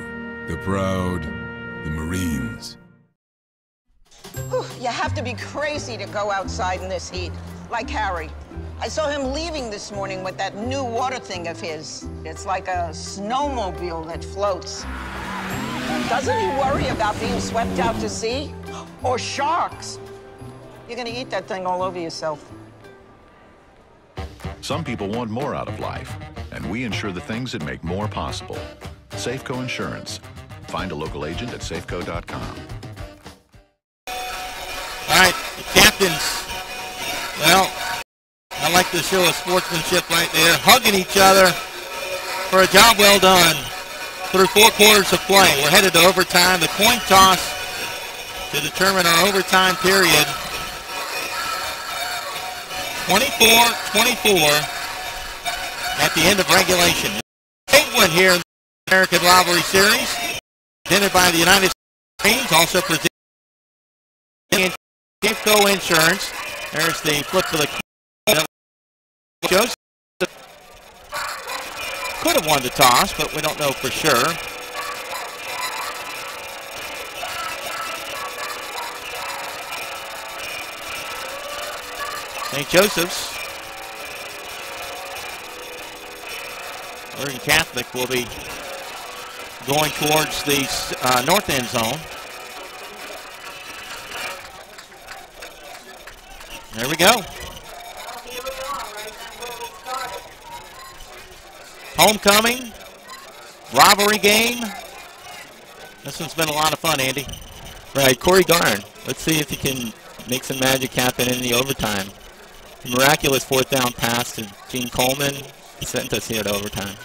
the proud, the Marines. Whew, you have to be crazy to go outside in this heat, like Harry. I saw him leaving this morning with that new water thing of his. It's like a snowmobile that floats. Doesn't he worry about being swept out to sea? Or sharks? You're gonna eat that thing all over yourself. Some people want more out of life, and we insure the things that make more possible. Safeco Insurance. Find a local agent at safeco.com. All right, the captains, well, I like the show of sportsmanship right there, hugging each other for a job well done through 4 quarters of play. We're headed to overtime, the coin toss to determine our overtime period. 24-24 at the end of regulation. Big one here in the American Rivalry Series, presented by the United States Marines, also presented by Safeco Insurance. There's the flip for the Joseph could have won the toss, but we don't know for sure. St. Joseph's. Bergen Catholic will be going towards the north end zone. There we go. Homecoming, rivalry game. This one's been a lot of fun, Andy. Right, Corey Garn. Let's see if he can make some magic happen in the overtime. A miraculous 4th down pass to Gene Coleman sent us here to overtime.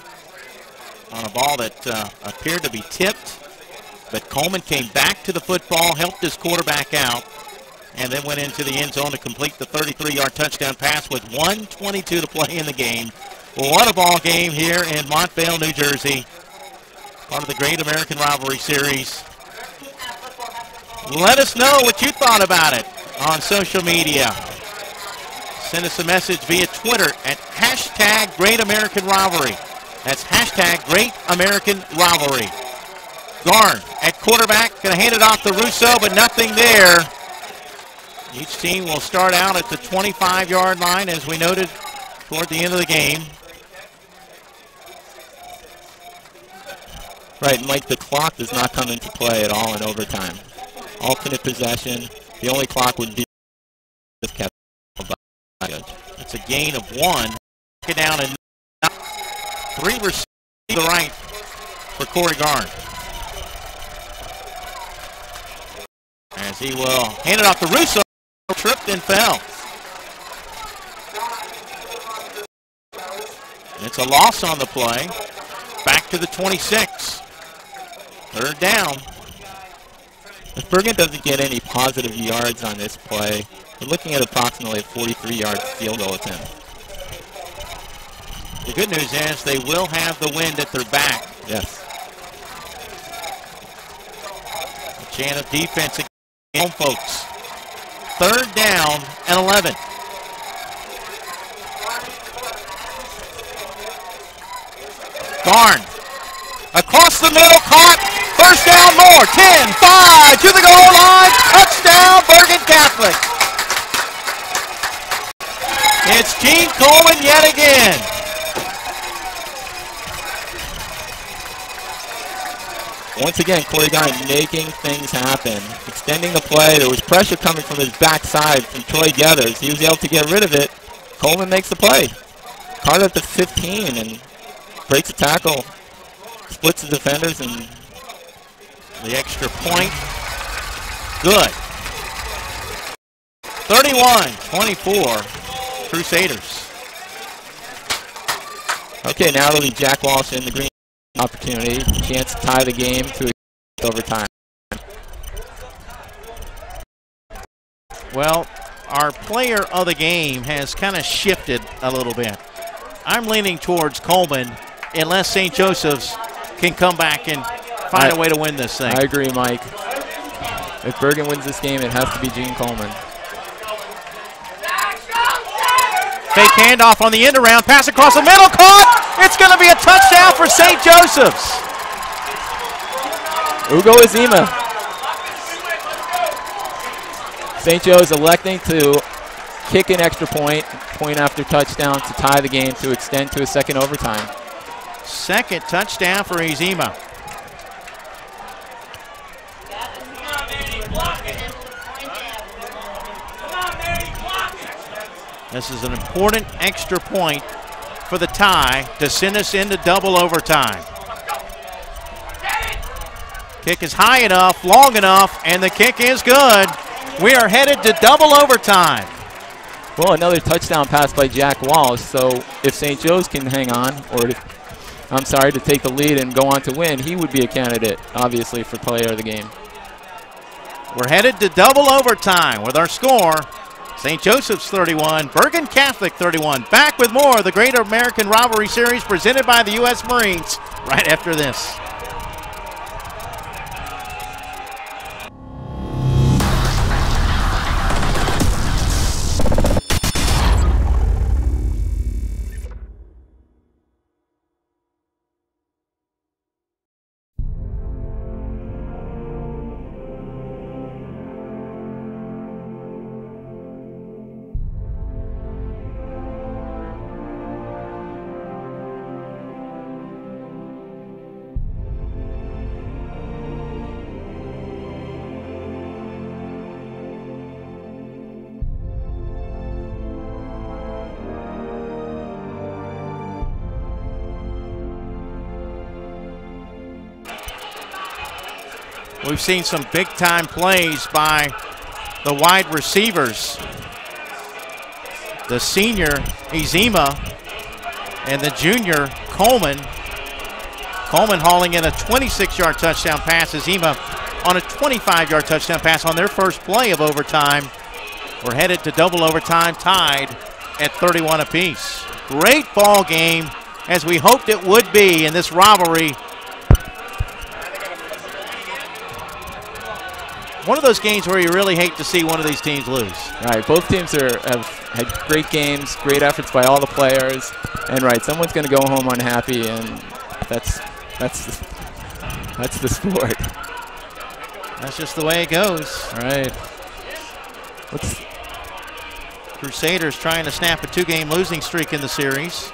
On a ball that appeared to be tipped, but Coleman came back to the football, helped his quarterback out, and then went into the end zone to complete the 33-yard touchdown pass with 1:22 to play in the game. Well, what a ball game here in Montvale, New Jersey. Part of the Great American Rivalry Series. Let us know what you thought about it on social media. Send us a message via Twitter at #GreatAmericanRivalry. That's #GreatAmericanRivalry. Garn at quarterback, going to hand it off to Russo, but nothing there. Each team will start out at the 25-yard line, as we noted toward the end of the game. Right, Mike, the clock does not come into play at all in overtime. Alternate possession, the only clock would be kept by the judge. It's a gain of 1. Get down and 3 receivers to the right for Corey Garn. as he will hand it off to Russo. Tripped and fell. It's a loss on the play. Back to the 26. Third down. If Bergen doesn't get any positive yards on this play, we're looking at approximately a 43-yard field goal attempt. The good news is they will have the wind at their back. Yes. A chant of defense against home folks. Third down and 11. Garn. Across the middle, caught. First down more. 10, 5 to the goal line. Touchdown, Bergen Catholic. It's Gene Coleman yet again. Once again, Corey Garn making things happen. Extending the play. There was pressure coming from his backside from Troy Geathers. He was able to get rid of it. Coleman makes the play. Caught at the 15 and breaks a tackle. Splits the defenders and the extra point. Good. 31-24, Crusaders. Okay, now it'll be Jack Walsh in the green opportunity. Chance to tie the game to overtime. Well, our player of the game has kind of shifted a little bit. I'm leaning towards Coleman unless St. Joseph's can come back and find a way to win this thing. I agree, Mike. If Bergen wins this game, it has to be Gene Coleman. Fake handoff on the end around, pass across the middle, caught! It's going to be a touchdown for St. Joseph's. Ugo Azima. St. Joe's electing to kick an extra point after touchdown to tie the game to extend to a second overtime. Second touchdown for Azima. This is an important extra point for the tie to send us into double overtime. Kick is high enough, long enough, and the kick is good. We are headed to double overtime. Well, another touchdown pass by Jack Walsh, so if St. Joe's can hang on, or to take the lead and go on to win, he would be a candidate, obviously, for player of the game. We're headed to double overtime with our score. St. Joseph's 31, Bergen Catholic 31. Back with more of the Great American Rivalry Series presented by the U.S. Marines right after this. We've seen some big-time plays by the wide receivers. The senior, Azima, and the junior, Coleman. Coleman hauling in a 26-yard touchdown pass. Azima on a 25-yard touchdown pass on their first play of overtime. We're headed to double overtime, tied at 31 apiece. Great ball game, as we hoped it would be in this rivalry. One of those games where you really hate to see one of these teams lose. Right, both teams have had great games, great efforts by all the players, and someone's going to go home unhappy, and that's the sport. That's just the way it goes. Right. Crusaders trying to snap a two-game losing streak in the series.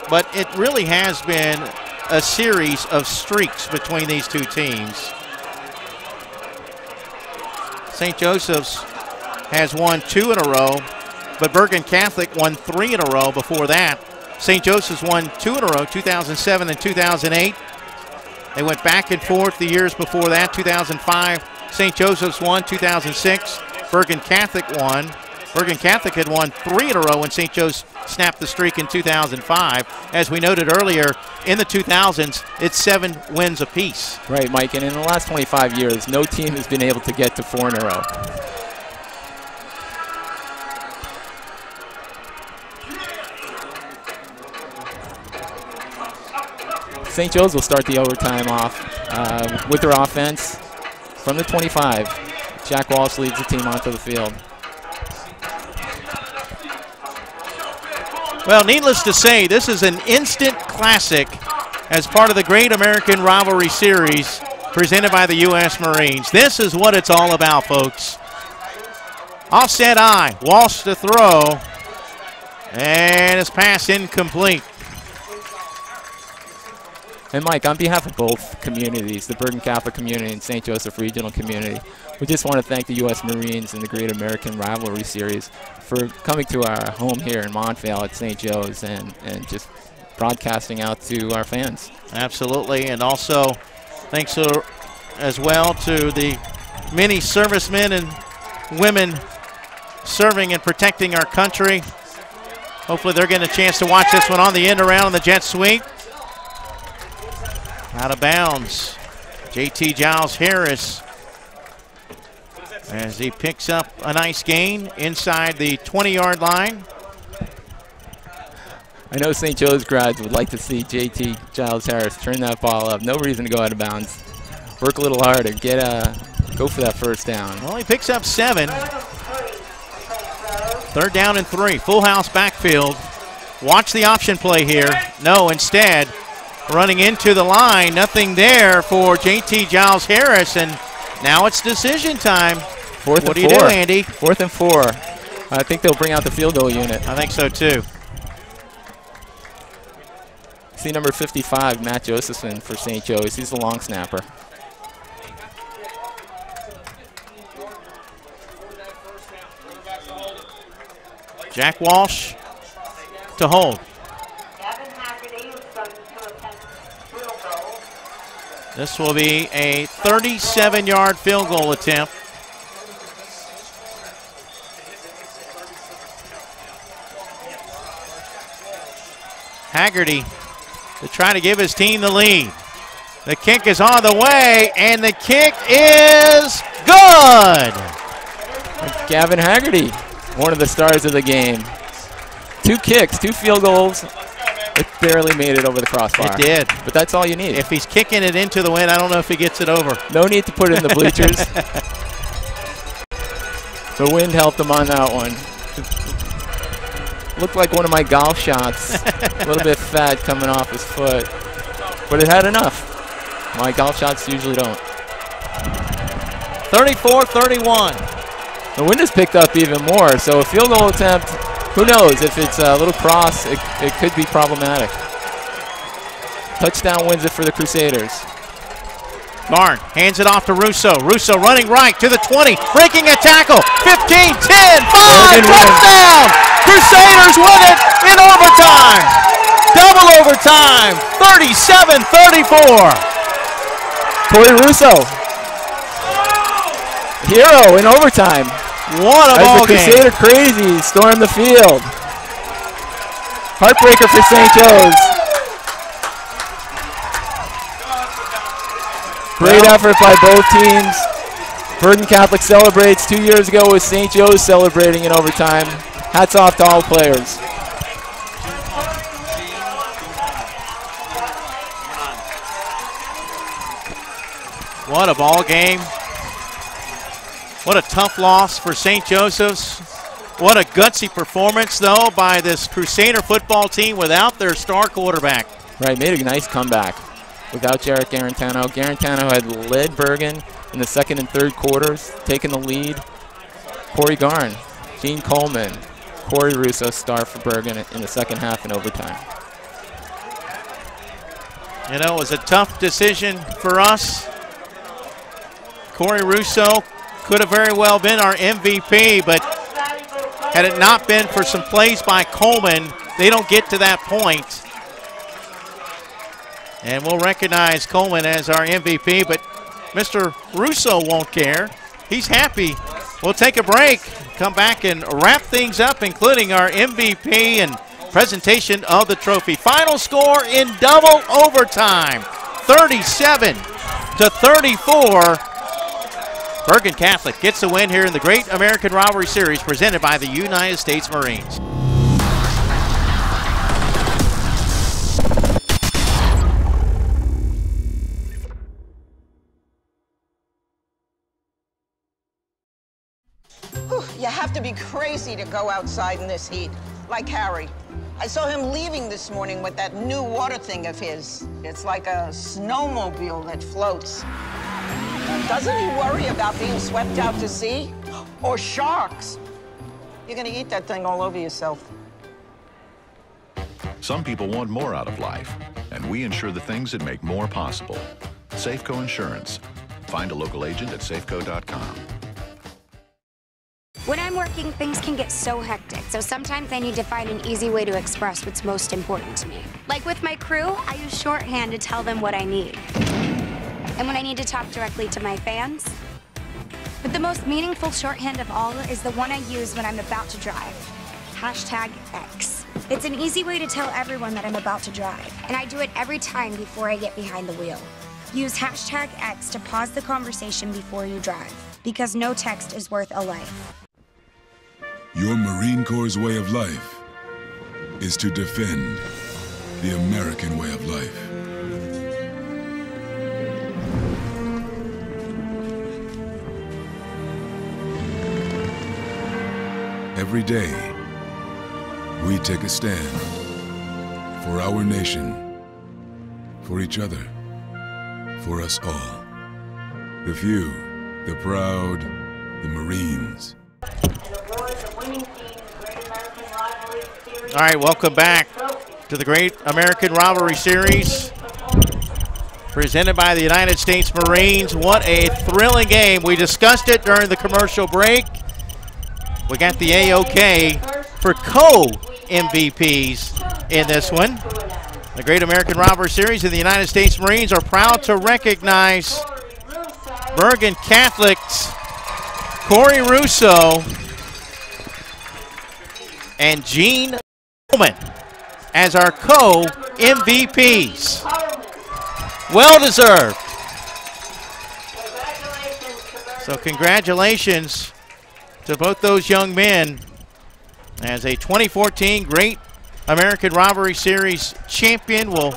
But it really has been a series of streaks between these two teams. St. Joseph's has won 2 in a row, but Bergen Catholic won 3 in a row before that. St. Joseph's won 2 in a row, 2007 and 2008. They went back and forth the years before that, 2005 St. Joseph's won 2006. Bergen Catholic won. Bergen Catholic had won 3 in a row when St. Joe's snapped the streak in 2005. As we noted earlier, in the 2000s, it's 7 wins apiece. Right, Mike, and in the last 25 years, no team has been able to get to 4 in a row. St. Joe's will start the overtime off with their offense from the 25. Jack Walsh leads the team onto the field. Well, needless to say, this is an instant classic as part of the Great American Rivalry Series presented by the U.S. Marines. This is what it's all about, folks. Offset I, Walsh to throw, and his pass incomplete. And Mike, on behalf of both communities, the Bergen Catholic community and St. Joseph Regional community, we just want to thank the U.S. Marines and the Great American Rivalry Series for coming to our home here in Montvale at St. Joe's and just broadcasting out to our fans. Absolutely, and also thanks as well to the many servicemen and women serving and protecting our country. Hopefully they're getting a chance to watch this one on the end around on the jet sweep. Out of bounds. JT Giles Harris as he picks up a nice gain inside the 20-yard line. I know St. Joe's grads would like to see JT Giles Harris turn that ball up. No reason to go out of bounds. Work a little harder. Go for that first down. Well, he picks up 7. 3rd down and 3. Full house backfield. Watch the option play here. No, instead, running into the line. Nothing there for JT Giles Harris, and now it's decision time. What do you do, Andy? 4th and 4. I think they'll bring out the field goal unit. I think so, too. See number 55, Matt Josephson for St. Joe's. He's the long snapper. Jack Walsh to hold. This will be a 37-yard field goal attempt. Haggerty to try to give his team the lead. The kick is on the way, and the kick is good. Gavin Haggerty, one of the stars of the game. 2 kicks, 2 field goals. It barely made it over the crossbar. It did. But that's all you need. If he's kicking it into the wind, I don't know if he gets it over. No need to put it in the bleachers. The wind helped him on that one. Looked like one of my golf shots. A little bit fat coming off his foot. But it had enough. My golf shots usually don't. 34-31. The wind has picked up even more, so a field goal attempt, who knows? If it's a little cross, it could be problematic. Touchdown wins it for the Crusaders. Garn hands it off to Russo. Russo running right to the 20, breaking a tackle. 15, 10, 5, touchdown! Crusaders win it in overtime. Double overtime, 37-34. Corey Russo, hero in overtime. What a ball game. As the Crusader crazy storm the field. Heartbreaker for St. Joe's. Great effort by both teams. Bergen Catholic celebrates. 2 years ago with St. Joe's celebrating in overtime. Hats off to all players. What a ball game. What a tough loss for St. Joseph's. What a gutsy performance, though, by this Crusader football team without their star quarterback. Right, made a nice comeback without Jarrett Garantano. Garantano had led Bergen in the 2nd and 3rd quarters, taking the lead. Corey Garn, Gene Coleman, Corey Russo star for Bergen in the 2nd half in overtime. You know, it was a tough decision for us. Corey Russo could have very well been our MVP, but had it not been for some plays by Coleman, they don't get to that point. And we'll recognize Coleman as our MVP, but Mr. Russo won't care. He's happy. We'll take a break, come back and wrap things up, including our MVP and presentation of the trophy. Final score in double overtime, 37-34. Bergen Catholic gets the win here in the Great American Rivalry Series presented by the United States Marines. You have to be crazy to go outside in this heat, like Harry. I saw him leaving this morning with that new water thing of his. It's like a snowmobile that floats. Doesn't he worry about being swept out to sea? Or sharks? You're gonna eat that thing all over yourself. Some people want more out of life, and we insure the things that make more possible. Safeco Insurance. Find a local agent at safeco.com. When I'm working, things can get so hectic, so sometimes I need to find an easy way to express what's most important to me. Like with my crew, I use shorthand to tell them what I need. And when I need to talk directly to my fans. But the most meaningful shorthand of all is the one I use when I'm about to drive. #X. It's an easy way to tell everyone that I'm about to drive, and I do it every time before I get behind the wheel. Use #X to pause the conversation before you drive, because no text is worth a life. Your Marine Corps' way of life is to defend the American way of life. Every day, we take a stand for our nation, for each other, for us all. The few, the proud, the Marines. All right, welcome back to the Great American Rivalry Series presented by the United States Marines. What a thrilling game. We discussed it during the commercial break. We got the AOK for co-MVPs in this one. The Great American Rivalry Series and the United States Marines are proud to recognize Bergen Catholic's Corey Russo and Gene Coleman as our co-MVPs. Well deserved. So congratulations to both those young men as a 2014 Great American Rivalry Series champion. Will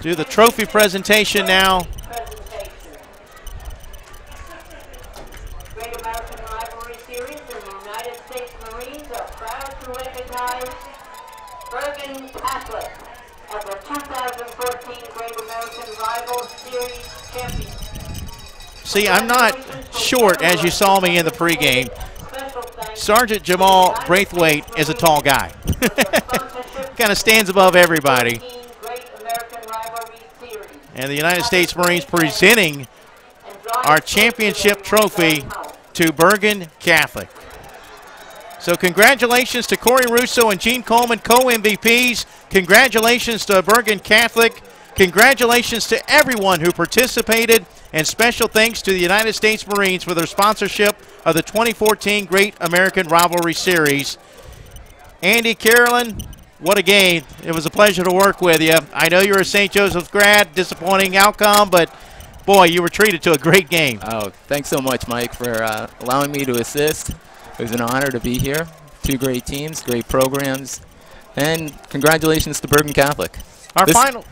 do the trophy presentation now. Great American Rivalry Series and the United States Marines are proud to recognize Bergen Catholic as the 2014 Great American Rivalry Series champion. See, I'm not short, as you saw me in the pregame. Sergeant Jamal Braithwaite is a tall guy. Kind of stands above everybody. And the United States Marines presenting our championship trophy to Bergen Catholic. So congratulations to Corey Russo and Gene Coleman, co-MVPs. Congratulations to Bergen Catholic. Congratulations to everyone who participated, and special thanks to the United States Marines for their sponsorship of the 2014 Great American Rivalry Series. Andy, Carolyn, what a game. It was a pleasure to work with you. I know you're a St. Joseph grad, disappointing outcome, but boy, you were treated to a great game. Oh, thanks so much, Mike, for allowing me to assist. It was an honor to be here. Two great teams, great programs, and congratulations to Bergen Catholic.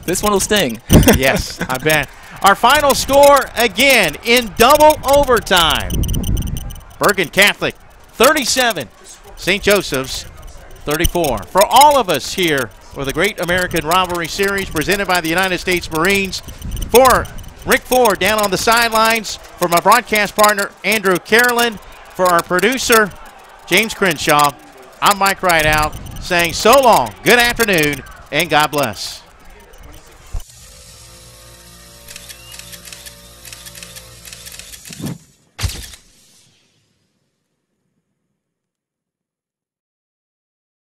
This one will sting. Yes, I bet. Our final score, again, in double overtime. Bergen Catholic, 37. St. Joseph's, 34. For all of us here for the Great American Rivalry Series presented by the United States Marines, for Rick Ford down on the sidelines, for my broadcast partner, Andrew Carolyn, for our producer, James Crenshaw, I'm Mike Rideout saying so long, good afternoon, and God bless.